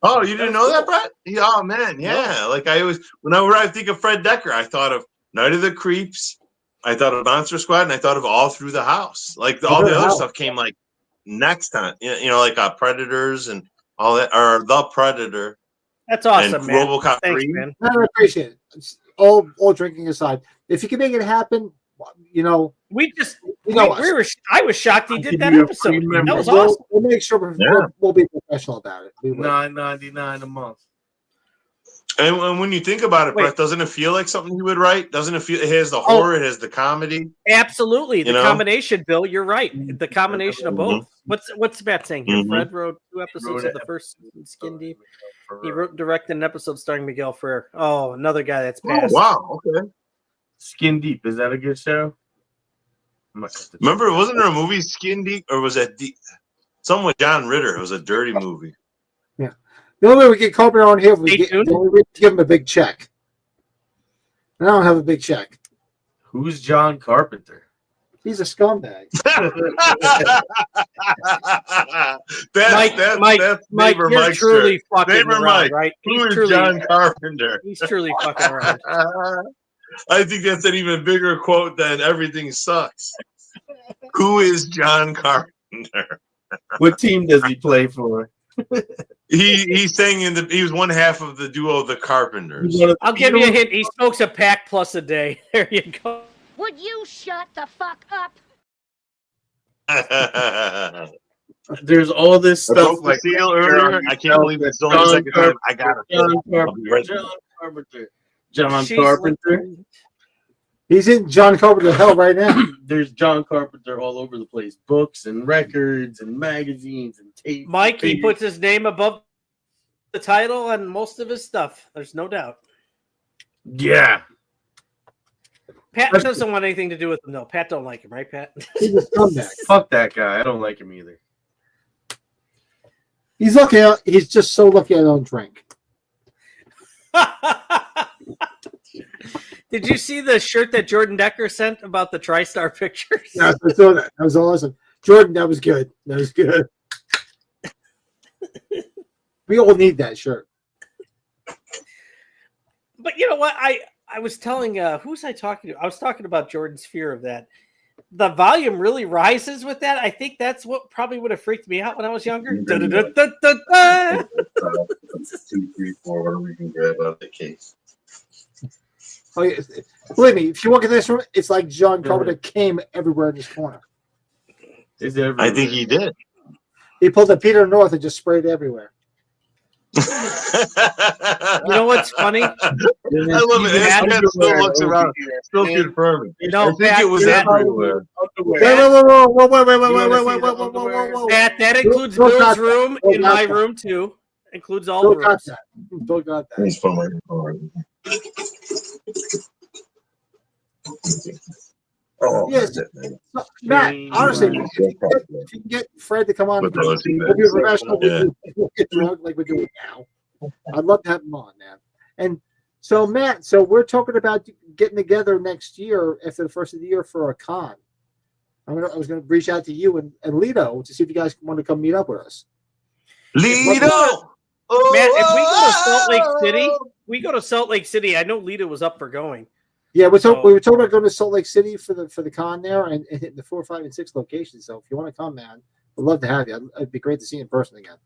C: Oh, you didn't know that, Brett? Oh man, yeah.
B: No.
C: Like I always, whenever I think of Fred Decker, I thought of Night of the Creeps, I thought of Monster Squad, and I thought of All Through the House. Like all the other stuff came like next time. You know, like Predators and all that, or The Predator.
B: That's awesome,
C: and
B: man.
C: RoboCop
B: Thanks,
C: 3.
B: man.
J: I appreciate it. It's all drinking aside. If you can make it happen, you know.
B: We just,
J: You know
B: we were. I was shocked he did that
I: you a
B: episode.
I: free
B: That was
J: We'll,
B: awesome.
J: we'll make sure we'll be professional about it. We will.
I: $9.99 a month.
C: And when you think about it,
B: Wait.
C: Brett, doesn't it feel like something you would write? Doesn't it feel? It has the horror, it has the comedy.
B: Absolutely, the
C: You know?
B: combination, Bill. You're right. The combination of both. What's Matt saying here?
C: Mhm.
B: Fred wrote 2 episodes of the first season, Skin Deep. He wrote and directed an episode starring Miguel Ferrer. Oh, another guy that's
C: Oh,
B: passed.
C: wow. Okay.
I: Skin Deep. Is that a good show?
C: Remember, wasn't there a movie Skin Deep, or was that something with John Ritter? It was a dirty movie.
J: Yeah. The only way we get Carpenter on here, we
B: Stay tuned.
J: give him a big check. And I don't have a big check.
I: Who's John Carpenter?
J: He's a scumbag.
C: That's
B: Mike,
C: neighbor
B: you're
C: Mike's
B: truly
C: shirt.
B: fucking
C: Neighbor
B: around,
C: Mike.
B: right?
C: Who is John Carpenter?
B: He's truly fucking around.
C: I think that's an even bigger quote than "Everything sucks." Who is John Carpenter?
I: What team does he play for?
C: He sang in he was one half of the duo The Carpenters.
B: I'll give you a hint. He smokes a pack plus a day. There you go.
E: Would you shut the fuck up?
I: There's all this
C: I
I: stuff
C: broke the
I: like
C: seal earlier. I can't believe that's only the second time I got it.
I: John
C: I'll be right
I: Carpenter.
C: back.
I: John Carpenter. John
B: She's
I: Carpenter.
J: He's in John Carpenter hell right now.
I: There's John Carpenter all over the place. Books and records and magazines and tapes.
B: Mike, he puts his name above the title on most of his stuff. There's no doubt.
I: Yeah.
B: Pat doesn't want anything to do with him, though. Pat don't like him, right, Pat?
J: He's a scumbag.
I: Fuck that guy. I don't like him either.
J: He's lucky. He's just so lucky I don't drink.
B: Did you see the shirt that Jordan Decker sent about the TriStar pictures?
J: Yeah, I saw that. That was awesome. Jordan, that was good. That was good. We all need that shirt.
B: But you know what? I was telling who was I talking to? I was talking about Jordan's fear of that. The volume really rises with that. I think that's what probably would have freaked me out when I was younger. Da-da-da-da-da-da.
C: 2, 3, 4. Whatever we can grab out of the case.
J: Oh, yeah. Believe me, if you walk in this room, it's like John Carpenter came everywhere in this corner.
C: I think he did.
J: He pulled a Peter North and just sprayed everywhere.
B: You know what's funny?
C: I love it. Pat still looks around, still confirming.
B: No,
C: I think it was everywhere.
J: Wait.
B: Pat, that includes
J: Don't
B: Bill's
J: touch
B: room
J: that.
B: and my room too. Includes all the
J: Don't touch
B: rooms.
J: that. Don't touch that.
C: He's from my car. Oh,
J: Yes. So, Matt, honestly, if you can get Fred to come on,
C: With those
J: we'll be professional.
C: yeah.
J: We'll get drunk like we're doing now. I'd love to have him on, man. And so, Matt, so we're talking about getting together next year after the first of the year for a con. I was going to reach out to you and Lito to see if you guys want to come meet up with us.
C: Lido!
B: Matt, if we go to Salt Lake City, I know Lita was up for going.
J: Yeah, we were talking about going to Salt Lake City for the con there and hitting the 4, 5, and 6 locations. So if you want to come, man, we'd love to have you. It'd be great to see you in person again.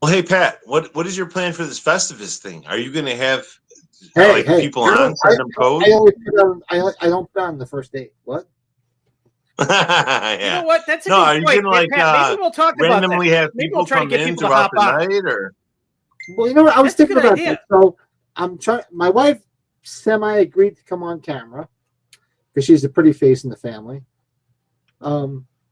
C: Well, hey Pat, what is your plan for this Festivus thing? Are you going to have
J: Hey,
C: people on send them codes?
J: I don't put on the first date. What?
C: Yeah.
B: You know what? That's a
C: No,
B: good
C: are you
B: point.
C: gonna
B: Pat, maybe we'll talk about that.
C: randomly have
B: Maybe
C: people
B: we'll try to
C: come
B: get
C: in
B: people to
C: throughout
B: hop
C: the
B: on.
C: night, or
J: Well, you know what? I was
B: That's a
J: thinking
B: good
J: about
B: idea.
J: that. So I'm trying. My wife semi agreed to come on camera because she's a pretty face in the family.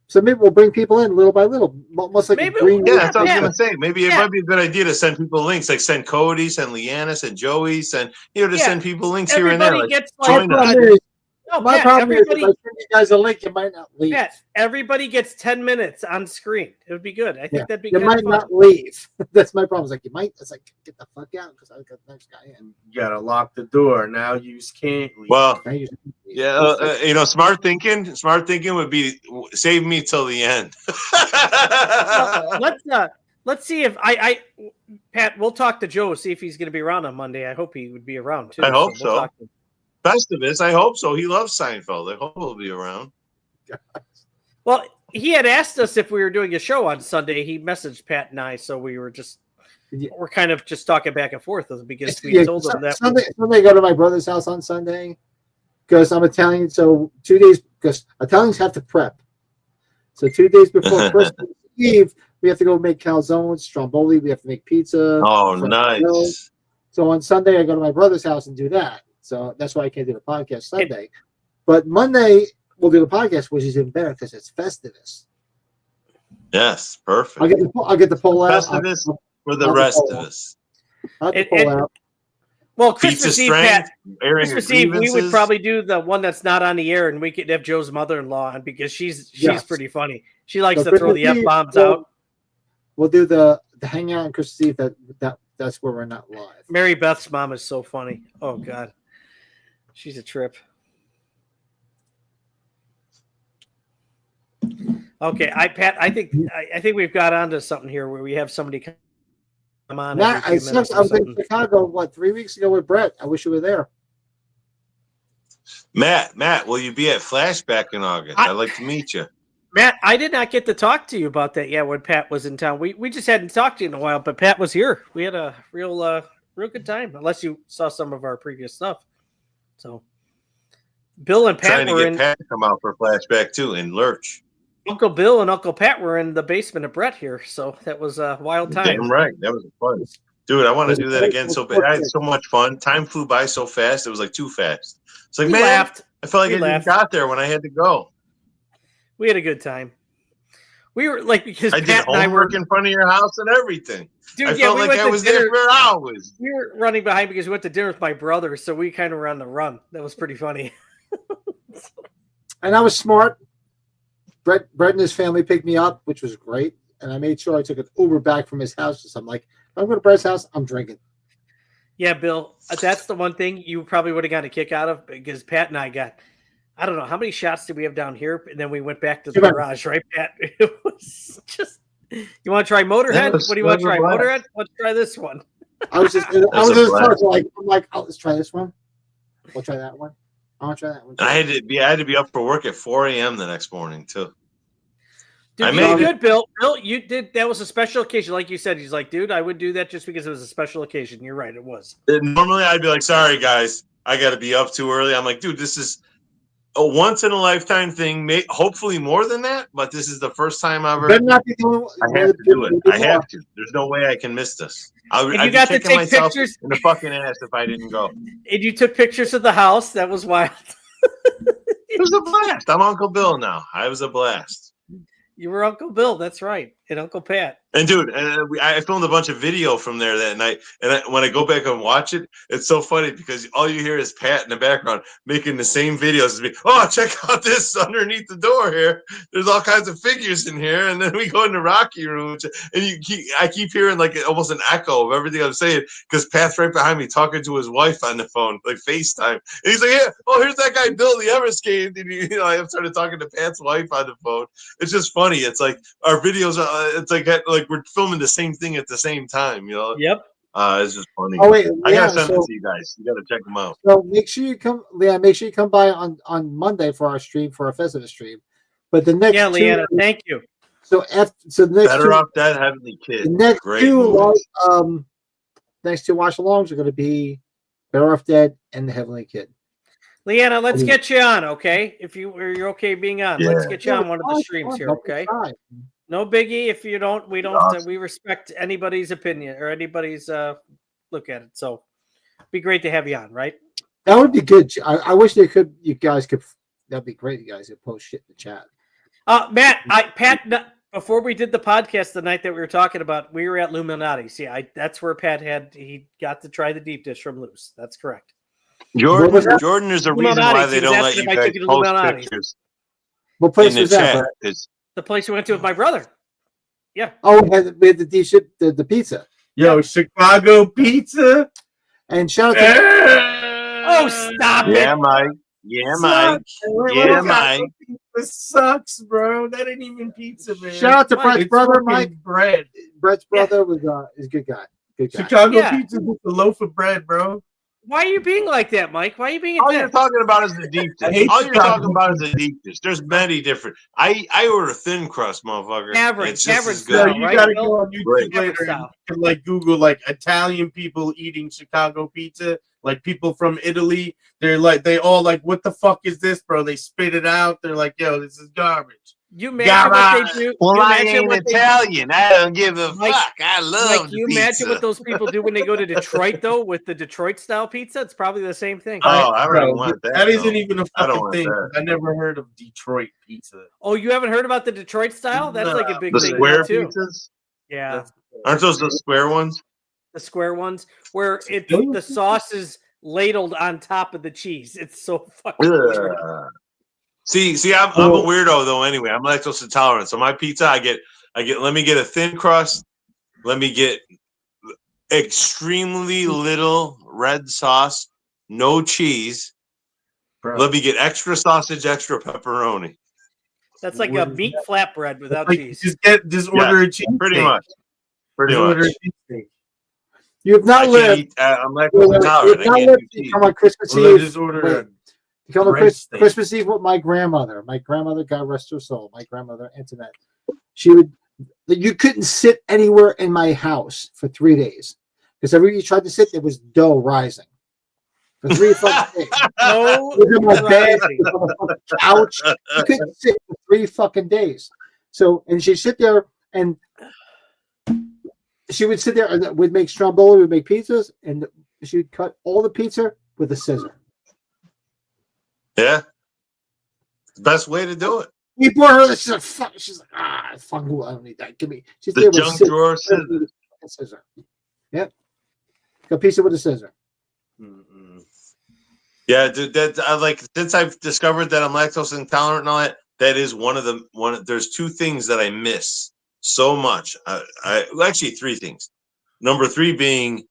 J: So maybe we'll bring people in little by little, almost like
B: Maybe-
J: a green.
C: yeah, that's what I was
B: Yeah.
C: gonna say. Maybe it might be a good idea to send people links, like send Cody, send Leanna, send Joey, send send people links here and there.
B: Everybody
C: Like,
B: gets
C: join us.
J: My problem is if I send you guys a link, you might not leave.
B: Pat, everybody gets 10 minutes on screen. It would be good. I think that'd be
J: you
B: kind
J: might
B: of fun.
J: not leave. That's my problem. It's like you might. It's like get the fuck out because I got the next guy in.
I: You gotta lock the door. Now you can't leave.
C: Well,
J: Now you-
C: smart thinking would be save me till the end.
B: Let's see if Pat, we'll talk to Joe, see if he's going to be around on Monday. I hope he would be around too.
C: I hope
B: we'll
C: so.
B: talk to him.
C: Festivus, I hope so. He loves Seinfeld. I hope he'll be around.
B: Well, he had asked us if we were doing a show on Sunday. He messaged Pat and I, so we're kind of just talking back and forth because we told him that
J: Sunday I go to my brother's house on Sunday because I'm Italian. So 2 days because Italians have to prep. So 2 days before Christmas Eve, we have to go make calzones, stromboli. We have to make pizza.
C: Oh, nice.
J: So on Sunday, I go to my brother's house and do that. So that's why I can't do the podcast Sunday. But Monday, we'll do the podcast, which is even better because it's Festivus.
C: Yes, perfect.
J: I'll get the poll out.
C: Festivus for the rest of us.
J: I'll get the poll out.
B: Well, Christmas Eve, Pat,
C: airing
B: Christmas Eve, we would
C: grievances.
B: probably do the one that's not on the air, and we could have Joe's mother-in-law on because she's pretty funny. She likes
J: So
B: to throw the
J: Christmas Eve,
B: F-bombs out.
J: We'll do the hangout on Christmas Eve. That's where we're not live.
B: Mary Beth's mom is so funny. Oh God, she's a trip. Okay, Pat, I think we've got onto something here where we have somebody come on.
J: I was in Chicago 3 weeks ago with Brett. I wish you were there.
C: Matt, will you be at Flashback in August? I'd like to meet you.
B: Matt, I did not get to talk to you about that yet when Pat was in town. We just hadn't talked to you in a while, but Pat was here. We had a real good time, unless you saw some of our previous stuff. So Bill and Pat
C: Trying to get Pat to come out for Flashback too in Lurch.
B: Uncle Bill and Uncle Pat were in the basement of Brett here, so that was a wild time.
C: Damn right. That was fun. Dude, I want to do that again so bad. I had so much fun. Time flew by so fast. It was like too fast. It's like,
B: We
C: man,
B: laughed.
C: I felt like
B: We
C: I
B: laughed.
C: just got there when I had to go.
B: We had a good time. We were like, because
C: I did
B: Pat and I were
C: homework in front of your house and everything.
B: Dude,
C: I felt like I was there for hours.
B: We were running behind because we went to dinner with my brother, so we kind of were on the run. That was pretty funny.
J: And I was smart. Brett and his family picked me up, which was great. And I made sure I took an Uber back from his house. So I'm like, if I'm going to Brett's house, I'm drinking.
B: Yeah, Bill, that's the one thing you probably would have gotten a kick out of because Pat and I got, I don't know, how many shots did we have down here? And then we went back to the garage, right, Pat? It was just, you want to try Motorhead? What do you want to try? Motorhead? Let's try this one.
J: I was just I'm like, oh, let's try this one. We'll try that one. I want to try that one.
C: I had to be up for work at 4 a.m. the next morning too.
B: Dude, you did good, Bill. Bill, you did. That was a special occasion, like you said. He's like, dude, I would do that just because it was a special occasion. You're right, it was.
C: Normally, I'd be like, sorry guys, I got to be up too early. I'm like, dude, this is a once in a lifetime thing. Hopefully more than that, but this is the first time ever.
J: Better not be doing,
C: I have to do it. I have to. There's no way I can miss this. I'd
B: you
C: be
B: got to
C: kicking
B: take
C: myself
B: pictures
C: in the fucking ass if I didn't go.
B: And you took pictures of the house. That was wild.
C: It was a blast. I'm Uncle Bill now. I was a blast.
B: You were Uncle Bill. That's right. And Uncle Pat.
C: And dude, I filmed a bunch of video from there that night. And when I go back and watch it, it's so funny because all you hear is Pat in the background making the same videos as me. Oh, check out this underneath the door here. There's all kinds of figures in here. And then we go in the Rocky room, and I keep hearing like almost an echo of everything I'm saying because Pat's right behind me talking to his wife on the phone, like FaceTime. And he's like, yeah, oh, here's that guy Bill, the Everscathed. And I started talking to Pat's wife on the phone. It's just funny. It's like our videos. It's like we're filming the same thing at the same time.
B: Yep.
C: It's just funny.
J: Oh wait,
C: I gotta send it to you guys. You gotta check them out.
J: So make sure you come, Leanne. Make sure you come by on Monday for our stream, for our Festivus stream. But the next
B: Leanna, thank you.
J: So the next
C: Better
J: two,
C: Off Dead, Heavenly Kid.
J: the next
C: Great
J: two
C: movies.
J: next two watch-alongs are going to be Better Off Dead and The Heavenly Kid.
B: Leanna, let's get you on, okay? If you're okay being on, let's get you on one of the streams here, okay? No biggie. If you don't, we don't. We respect anybody's opinion or anybody's look at it. So, be great to have you on, right?
J: That would be good. I wish you guys could. That'd be great. You guys could post shit in the chat.
B: Pat. Before we did the podcast the night that we were talking about, we were at Illuminati's. Yeah, that's where Pat he got to try the deep dish from Loose. That's correct.
C: Jordan, there's a reason why they don't let you guys post pictures.
J: What place
C: in
J: was
C: the
J: that?
C: chat.
B: The place we went to with my brother. Yeah.
J: Oh, we had the deep ship, the pizza.
I: Yo, Chicago pizza.
J: And shout out to
B: oh, stop it.
C: Yeah, Mike. Yeah, Mike. Yeah, Mike.
I: This sucks, bro. That ain't even pizza, man.
J: Shout out to Brett's brother, Mike.
I: Bread.
J: Brett's brother is a good guy. Good guy.
I: Chicago pizza with a loaf of bread, bro.
B: Why are you being like that, Mike? Why are you being?
C: All you're talking about is the deep dish. All you're talking about is the deep dish. There's many different. I order thin crust, motherfucker.
B: Average
C: good.
I: So you gotta go on YouTube later and you can like Google like Italian people eating Chicago pizza. Like people from Italy, they all like, what the fuck is this, bro? They spit it out. They're like, yo, this is garbage.
B: You imagine what they do?
C: Well, I ain't Italian. I don't give a fuck. I love
B: Like, you imagine what those people do when they go to Detroit, though, with the Detroit style pizza? It's probably the same thing.
C: Oh, I don't want that.
I: That isn't even a fucking thing. I never heard of Detroit pizza.
B: Oh, you haven't heard about the Detroit style? That's like a big thing.
C: The square
B: too.
C: pizzas?
B: Yeah.
C: Aren't those the square ones?
B: The square ones where the sauce is ladled on top of the cheese. It's so fucking weird.
C: See, I'm a weirdo though. Anyway, I'm lactose intolerant, so my pizza, I get. Let me get a thin crust. Let me get extremely little red sauce, no cheese. Bro. Let me get extra sausage, extra pepperoni.
B: That's like a meat flatbread without cheese.
I: Just order a cheese.
C: Pretty much. Pretty much.
J: You have not lived.
C: I'm lactose intolerant. I can't do cheese.
J: Come on Christmas Eve.
I: Just order
J: Christmas Eve with my grandmother. My grandmother, God rest her soul. My grandmother Antoinette. You couldn't sit anywhere in my house for 3 days because every time you tried to sit, there was dough rising for 3 fucking days. On my bed, on the couch. You couldn't sit for 3 fucking days. So, and she'd sit there and she would sit there and we'd make stromboli, we'd make pizzas, and she would cut all the pizza with a scissor.
C: Yeah. The best way to do it.
J: We brought her this. She's like, fuck, I don't need that. Give me. She's
C: the junk drawer
J: scissor. Yep. A pizza with a scissor.
C: Mm-hmm. Yeah, dude. I like since I've discovered that I'm lactose intolerant and all that. That is there's 2 things that I miss so much. Actually 3 things. Number 3 being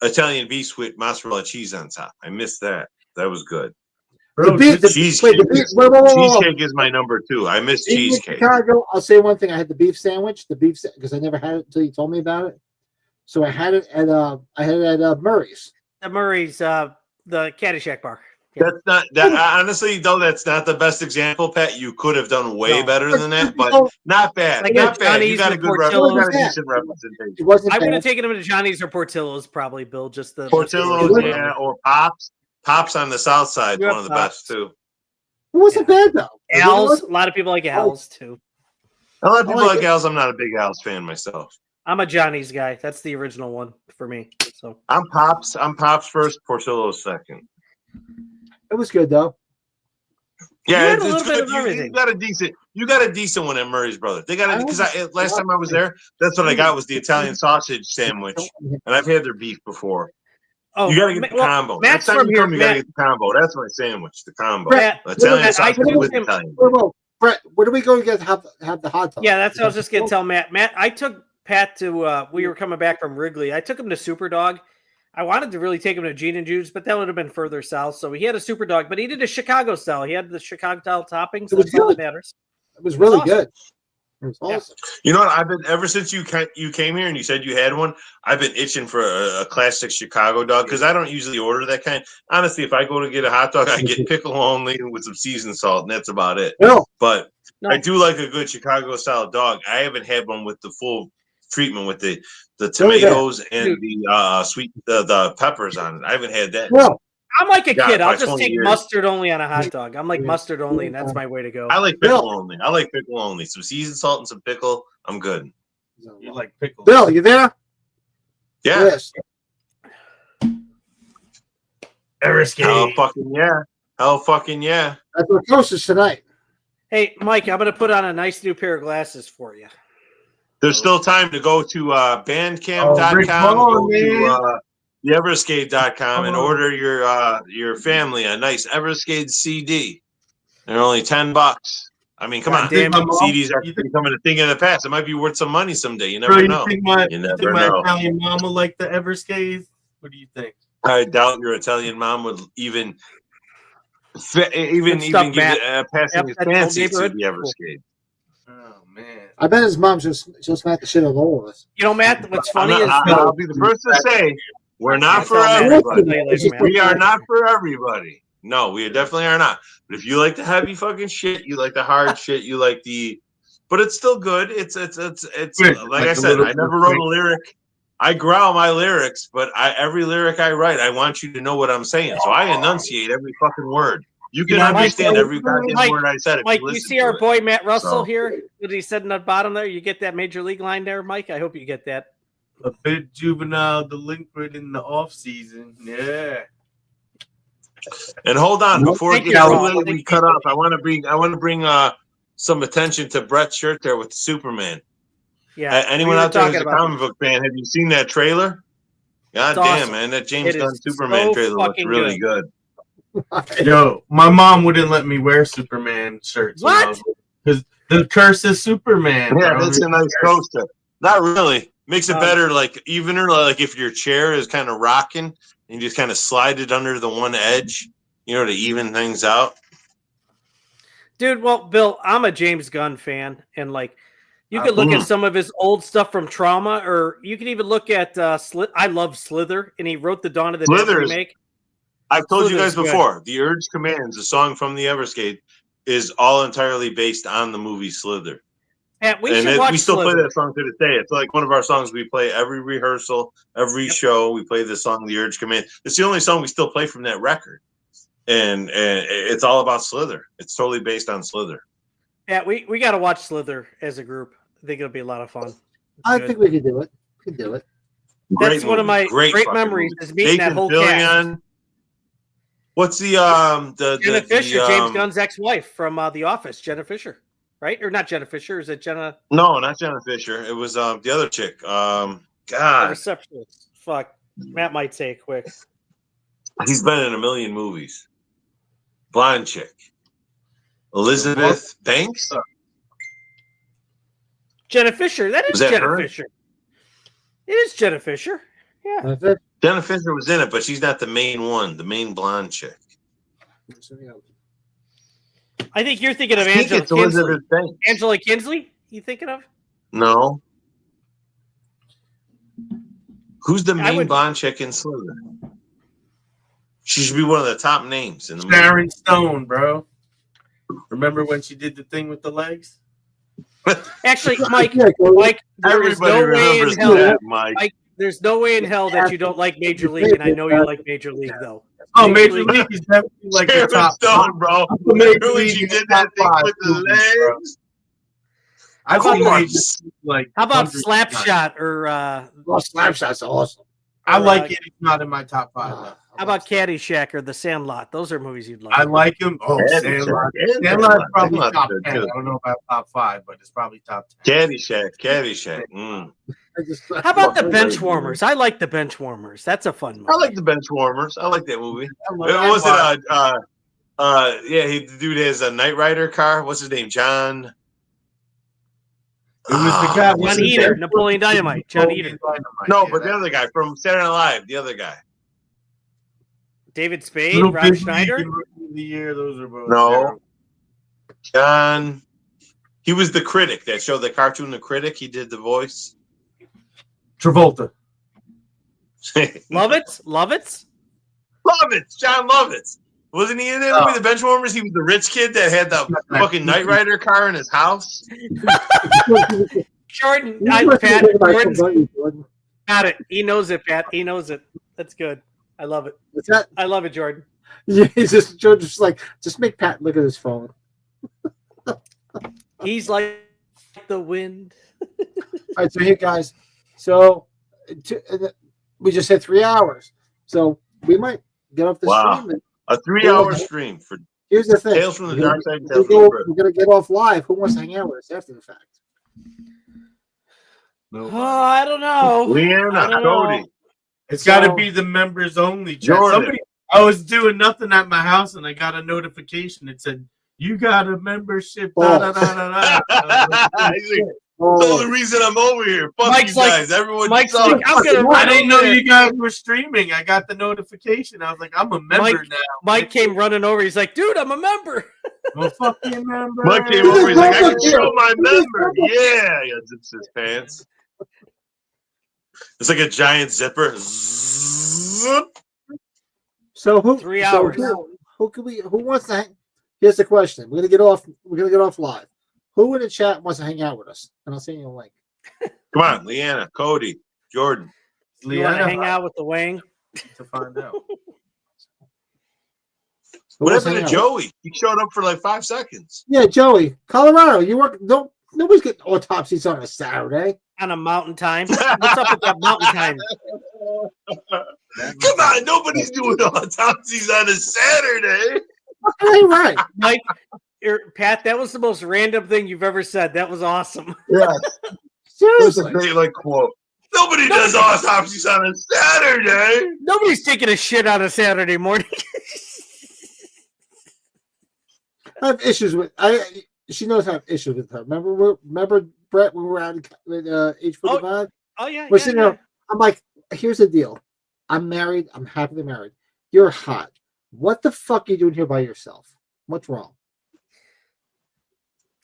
C: Italian beef with mozzarella cheese on top. I missed that. That was good.
J: Bro,
C: cheesecake is my number 2. I miss cheesecake.
J: Chicago, I'll say one thing. I had the beef sandwich, because I never had it until you told me about it. So I had it at Murray's.
B: At Murray's, the Caddyshack bar.
C: Yeah. That's not that. Honestly, though, that's not the best example, Pat. You could have done way better than that, but not bad.
B: Like
C: not bad.
B: You got a
C: good decent representation.
B: I would have taken him to Johnny's or Portillo's, probably, Bill. Just the
C: Portillo's, yeah, or Pops. Pops on the south side, one of the best too.
J: It wasn't bad though.
B: Al's, a lot of people like Al's too.
C: A lot of people like Al's. I'm not a big Al's fan myself.
B: I'm a Johnny's guy. That's the original one for me. So
C: I'm Pops. I'm Pops first. Portillo's second.
J: It was good though.
C: Yeah, it's good. You got a decent one at Murray's Brother. They got it because last time I was there, that's what I got was the Italian sausage sandwich, and I've had their beef before. Oh, you gotta get the combo.
B: Matt's from here.
C: You gotta get the combo. That's my sandwich. The combo. Italian sausage with Italian.
J: Brett, where do we go to get have the hot dog?
B: Yeah, that's what I was just gonna tell Matt. Matt, I took Pat to. We were coming back from Wrigley. I took him to Super Dog. I wanted to really take him to Gene and Jude's, but that would have been further south. So he had a Super Dog, but he did a Chicago style. He had the Chicago style toppings. That's all that matters.
J: It was really good. It's awesome.
C: You know what? I've been ever since you came here and you said you had one. I've been itching for a classic Chicago dog because I don't usually order that kind. Honestly, if I go to get a hot dog, I get pickle only with some seasoned salt, and that's about it.
J: No.
C: But I do like a good Chicago style dog. I haven't had one with the full treatment with the tomatoes and the sweet the peppers on it. I haven't had that.
J: Well,
B: I'm like a kid. I'll just
C: 20
B: take
C: years.
B: mustard only on a hot dog. I'm like mustard only, and that's my way to go.
C: I like pickle only. I like pickle only. Some seasoned salt and some pickle. I'm good.
I: You like pickles?
J: Bill, you there?
C: Yeah.
J: Yes.
I: Everscathed.
C: Hell fucking yeah. Hell fucking yeah.
J: That's what closest tonight.
B: Hey, Mike, I'm going to put on a nice new pair of glasses for you.
C: There's still time to go to bandcamp.com, go to theeverscathed.com and order your family a nice Everscathed CD. They're only $10. I mean, come on. CDs are becoming a thing of the past. It might be worth some money someday. You never know.
I: You think my Italian mom will like the Everscathed? What do you think?
C: I doubt your Italian mom would even give it passing his fancy to the Everscathed.
I: Oh man!
J: I bet his mom's just smacked the shit out of all of us.
B: You know, Matt, what's funny is
C: I'll be the first to say we're not for everybody. We are not for everybody. No, we definitely are not. But if you like the heavy fucking shit, you like the hard shit, you like the, but it's still good. It's like I said, I never wrote a lyric. I growl my lyrics, but every lyric I write, I want you to know what I'm saying. So I enunciate every fucking word. You can understand every goddamn word I said.
B: Mike, you see our boy Matt Russell here? What he said in the bottom there? You get that major league line there, Mike? I hope you get that.
I: A bit juvenile delinquent in the off season. Yeah.
C: And hold on, before we cut off, I want to bring some attention to Brett's shirt there with Superman.
B: Yeah.
C: Anyone out there who's a comic book fan, have you seen that trailer? God damn,
B: awesome.
C: man, that James Gunn Superman trailer looks really good.
I: Yo, my mom wouldn't let me wear Superman shirts.
B: What?
I: Because the curse is Superman.
C: Yeah,
I: bro.
C: that's a nice coaster. Not really. Makes it better, like evener, like if your chair is kind of rocking and you just kind of slide it under the one edge, you know, to even things out.
B: Dude, well, Bill, I'm a James Gunn fan, and like you could look at some of his old stuff from Trauma, or you can even look at I love Slither, and he wrote the Dawn of the Dead remake.
C: I've told you guys before, the Urge Commands, a song from the Everscathed, is all entirely based on the movie Slither.
B: Yeah, we still
C: play that song to this day. It's like one of our songs we play every rehearsal, every show. We play this song, The Urge Command. It's the only song we still play from that record. And it's all about Slither. It's totally based on Slither.
B: Yeah, we got to watch Slither as a group. I think it'll be a lot of fun.
J: I think we could do it. We could do it.
B: That's one of my great memories is meeting that whole cast.
C: What's the
B: Jenna Fisher, James Gunn's ex-wife from The Office, Jenna Fisher, right? Or not Jenna Fisher? Is it Jenna?
C: No, not Jenna Fisher. It was the other chick. God,
B: receptionist. Fuck, Matt might say it quick.
C: He's been in a million movies. Blonde chick, Elizabeth Banks.
B: Jenna Fisher. That is Jenna Fisher. It is Jenna Fisher. Yeah.
C: Jenna Fisher was in it, but she's not the main one, the main blonde chick.
B: I think you're thinking of Angela Kinsley. Angela Kinsley? You thinking of?
C: No. Who's the main blonde chick in Slither? She should be one of the top names in the movie.
I: Sharon Stone, bro. Remember when she did the thing with the legs?
B: Actually, Mike, there is no way in hell, Mike, there's no way in hell that you don't like Major League, and I know you like Major League, though.
I: Oh, Major League is definitely like the top
C: Stone, bro. Remember when she did that thing with the legs?
I: How
B: about Slapshot or
J: Slapshot's awesome.
I: I like it. It's not in my top 5.
B: How about Caddyshack or The Sandlot? Those are movies you'd like.
I: I like them. Oh, Sandlot. Sandlot's probably top 10. I don't know about top 5, but it's probably top 10.
C: Caddyshack.
B: How about the Benchwarmers? I like the Benchwarmers. That's a fun movie.
C: I like the Benchwarmers. I like that movie. The dude has a Knight Rider car. What's his name? John.
I: It was the guy.
B: John Eater, Napoleon Dynamite. John Eater.
C: No, but the other guy from Saturday Night Live. The other guy.
B: David Spade, Rob Schneider.
I: The year, those are both
C: no. John. He was the critic that showed the cartoon. The critic. He did the voice.
I: Travolta.
B: Lovitz.
C: John Lovitz. Wasn't he in that movie, The Benchwarmers? He was the rich kid that had the fucking Knight Rider car in his house.
B: Jordan, got it. He knows it, Pat. He knows it. That's good. I love it.
J: What's that?
B: I love it, Jordan.
J: Yeah, he's just like, just make Pat look at his phone.
B: He's like the wind.
J: All right, so here, guys. So we just hit 3 hours. So we might get off the stream.
C: A 3-hour stream for.
J: Here's the thing.
C: Tales from the Darkside. Tales from the Crypt.
J: We're gonna get off live. Who wants to hang out with us after the fact?
B: Oh, I don't know.
C: Leanna, Cody.
I: It's got to be the members only. Somebody, I was doing nothing at my house and I got a notification. It said, "You got a membership."
C: That's the reason I'm over here. Fuck
B: Mike's
C: you guys. Everyone,
B: Mike's like,
I: I didn't know you guys were streaming. I got the notification. I was like, I'm a member now.
B: Mike came running over. He's like, dude, I'm a member.
I: Well, fuck you, member.
C: Mike came over. He's like, I can show my member. Yeah, he zips his pants. It's like a giant zipper. Zip.
J: So who?
B: 3 hours.
J: Who can we? Who wants to hang? Here's the question. We're gonna get off live. Who in the chat wants to hang out with us? And I'll send you a link.
C: Come on, Leanna, Cody, Jordan.
B: You want to hang out with the wing?
I: To find out.
C: What happened to Joey? He showed up for like 5 seconds.
J: Yeah, Joey, Colorado. You work? Nobody's getting autopsies on a Saturday.
B: On a mountain time. What's up with that mountain time?
C: Come on, nobody's doing autopsies on a Saturday.
J: Okay, right,
B: Mike. Pat, that was the most random thing you've ever said. That was awesome.
C: Yeah.
J: Seriously.
C: That's a great like quote. Nobody does autopsies on a Saturday.
B: Nobody's taking a shit on a Saturday morning.
J: I have issues with she knows I have issues with her. Remember Brett when we were out at age 45?
B: Oh yeah.
J: We're sitting there. I'm like, here's the deal. I'm married. I'm happily married. You're hot. What the fuck are you doing here by yourself? What's wrong?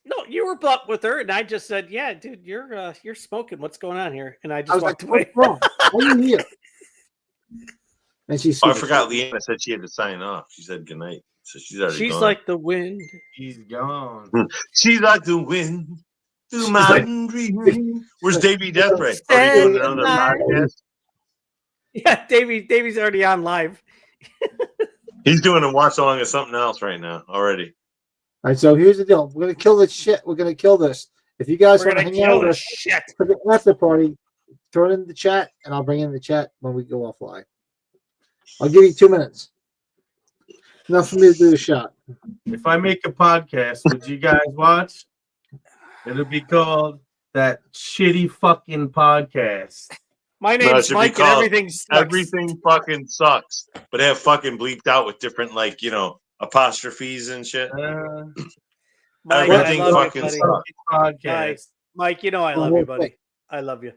B: No, you were butt with her, and I just said, "Yeah, dude, you're smoking. What's going on here?" And I just walked away.
J: What's wrong? Why are you here? And she.
C: I forgot. Leanna said she had to sign off. She said goodnight, so she's already.
B: She's
C: gone.
B: like the wind.
I: He's gone.
C: She's like the wind through my dream. Where's Davey Deathray? Another podcast.
B: Yeah, Davey's already on live.
C: He's doing a watch along of something else right now already.
J: All right, so here's the deal. We're gonna kill this shit. We're gonna kill this. If you guys want to hang out with us for the after party, throw it in the chat, and I'll bring in the chat when we go offline. I'll give you 2 minutes. Enough for me to do a shot.
I: If I make a podcast, would you guys watch? It'll be called That Shitty Fucking Podcast.
B: My name's Mike, and everything sucks.
C: Everything fucking sucks, but have fucking bleeped out with different apostrophes and shit.
B: Mike,
C: everything fucking sucks.
B: Mike, you know I love you, buddy. I love you.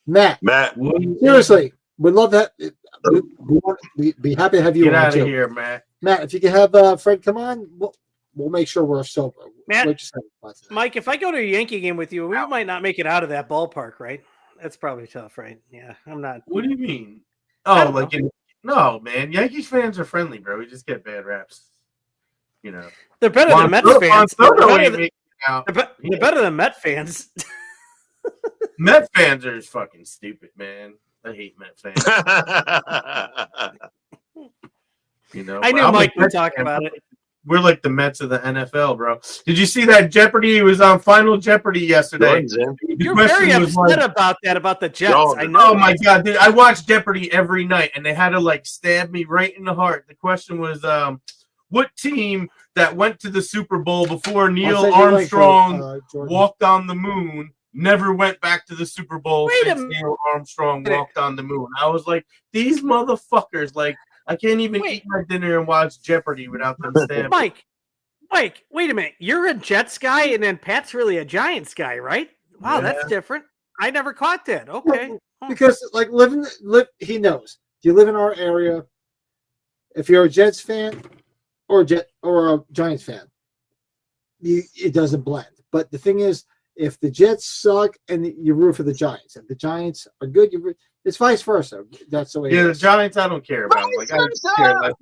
J: Matt, seriously, we'd love that. We'd be happy to have you.
I: Get
J: on
I: out
J: too.
I: of here, Matt.
J: Matt, if you can have Fred come on, we'll make sure we're sober.
B: Matt, Mike, if I go to a Yankee game with you, we might not make it out of that ballpark, right? That's probably tough, right? Yeah, I'm not.
I: What do you mean? Oh, no, man. Yankees fans are friendly, bro. We just get bad raps. You know,
B: they're better than Mets fans. They're better than Met fans.
I: Met fans are fucking stupid, man. I hate Met fans.
B: I knew Mike would talk about it.
I: We're like the Mets of the NFL, bro. Did you see that Jeopardy? He was on Final Jeopardy yesterday.
B: You're very upset about that, about the Jets. I know.
I: Oh my god, dude! I watch Jeopardy every night, and they had to stab me right in the heart. The question was, what team that went to the Super Bowl before Neil Armstrong walked on the moon never went back to the Super Bowl since Neil Armstrong walked on the moon? I was like, these motherfuckers, I can't even eat my dinner and watch Jeopardy without them stabbing.
B: Mike, wait a minute. You're a Jets guy, and then Pat's really a Giants guy, right? Wow, that's different. I never caught that. Okay.
J: Because he knows. If you live in our area, if you're a Jets fan or a Giants fan, it doesn't blend. But the thing is, if the Jets suck and you root for the Giants, if the Giants are good, it's vice versa. That's the way.
I: Yeah, the Giants I don't care about. Like I care less.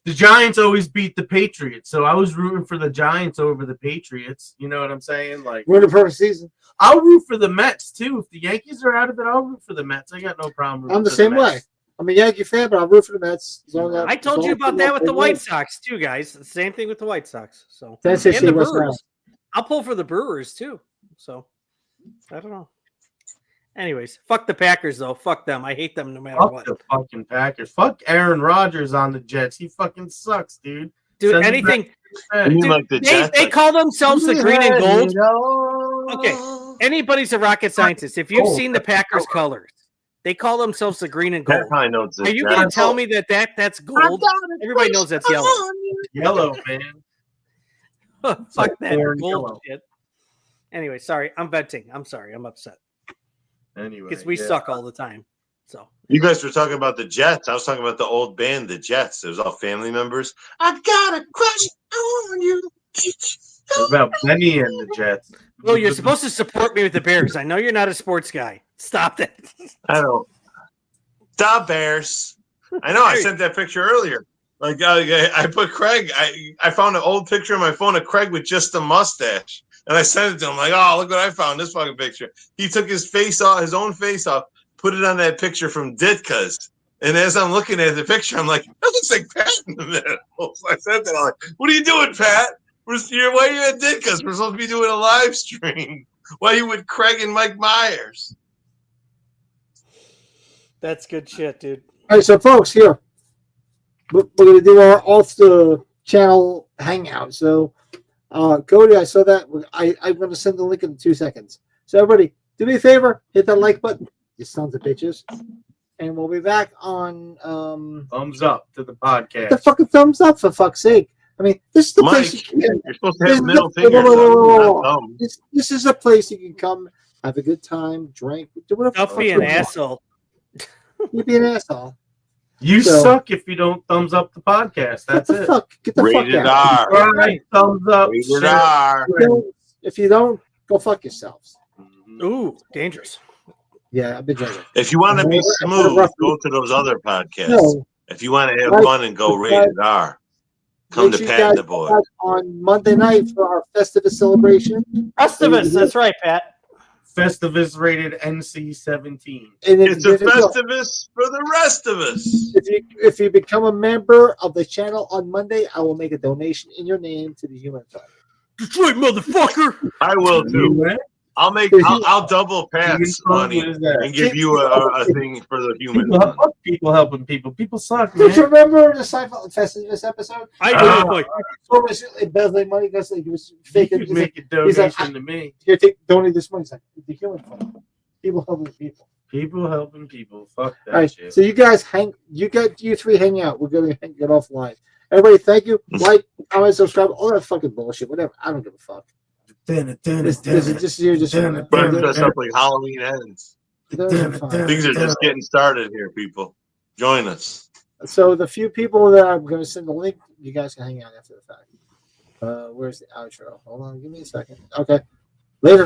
I: The Giants always beat the Patriots, so I was rooting for the Giants over the Patriots. You know what I'm saying? Like
J: we're in the perfect season.
I: I'll root for the Mets too. If the Yankees are out of it, I'll root for the Mets. I got no problem.
J: I'm the same way. I'm a Yankee fan, but I'll root for the Mets.
B: I told you about that with the White Sox too, guys. The same thing with the White Sox. So
J: That's
B: and the Brewers. I'll pull for the Brewers too. So I don't know. Anyways, fuck the Packers though. Fuck them. I hate them no matter what.
I: Fuck the fucking Packers. Fuck Aaron Rodgers on the Jets. He fucking sucks, dude.
B: Dude, anything. Dude, like they call themselves the green and gold. Okay, anybody's a rocket scientist. If you've seen the Packers colors, they call themselves the green and gold. Are you going to tell me that's gold? Everybody knows that's yellow.
I: Yellow, man.
B: Fuck that gold shit. Anyway, sorry, I'm venting. I'm sorry, I'm upset.
I: Anyway,
B: because we suck all the time. So
C: you guys were talking about the Jets. I was talking about the old band, the Jets. It was all family members. I got a crush on you.
I: What about Benny and the Jets?
B: Well, you're supposed to support me with the Bears. I know you're not a sports guy. Stop that.
C: I don't. The Bears. I know. I sent that picture earlier. Like I put Craig. I found an old picture on my phone of Craig with just a mustache. And I sent it to him like, oh, look what I found, this fucking picture. He took his face off, his own face off, put it on that picture from Ditka's. And as I'm looking at the picture, I'm like, that looks like Pat in the middle. So I said that, I'm like, what are you doing, Pat? Why are you at Ditka's? We're supposed to be doing a live stream. Why are you with Craig and Mike Myers?
B: That's good shit, dude.
J: All right, so folks, here. We're going to do our off-the-channel hangout. So, Cody, I saw that. I'm going to send the link in 2 seconds. So everybody, do me a favor, hit that like button, you sons of bitches, and we'll be back on.
I: Thumbs up to the podcast.
J: The fucking thumbs up, for fuck's sake! I mean, this is the
C: Mike,
J: place.
C: You're supposed to have middle fingers.
J: This is a place you can come, have a good time, drink, do whatever.
B: Don't be an asshole.
J: You be an asshole.
I: You suck if you don't thumbs up the podcast. That's it.
J: Get the fuck out.
I: All right, thumbs up.
C: Rated R.
J: If you don't, go fuck yourselves.
B: Ooh, dangerous.
J: Yeah, I've been joking.
C: If you want to be smooth, go to those other podcasts. No. If you want to have fun and go rated R, come to Pat the Boy.
J: On Monday night for our Festivus celebration.
B: Festivus, that's right, Pat.
I: Festivus rated NC-17.
C: It's a Festivus for the rest of us.
J: If you become a member of the channel on Monday, I will make a donation in your name to the Human Fund.
B: Detroit, motherfucker!
C: I will too. I'll double Pat's money and give you a thing for the Human Fund.
I: People helping people. People suck,
J: man. Did you remember the Seinfeld Festivus episode?
B: I do.
J: Was embezzling money because he was faking.
I: He make a donation to me.
J: Here, donate this money. It's like the Human Fund. People helping people.
I: People helping people. Fuck that
J: all right,
I: shit.
J: So you guys you three hang out. We're gonna get offline. Everybody, thank you. Like, comment, subscribe, all that fucking bullshit. Whatever. I don't give a fuck. This is just
C: dress up like Halloween ends. Things are just getting started here, people. Join us.
J: So the few people that I'm going to send the link, you guys can hang out after the fact. Where's the outro? Hold on, give me a second. Okay, later.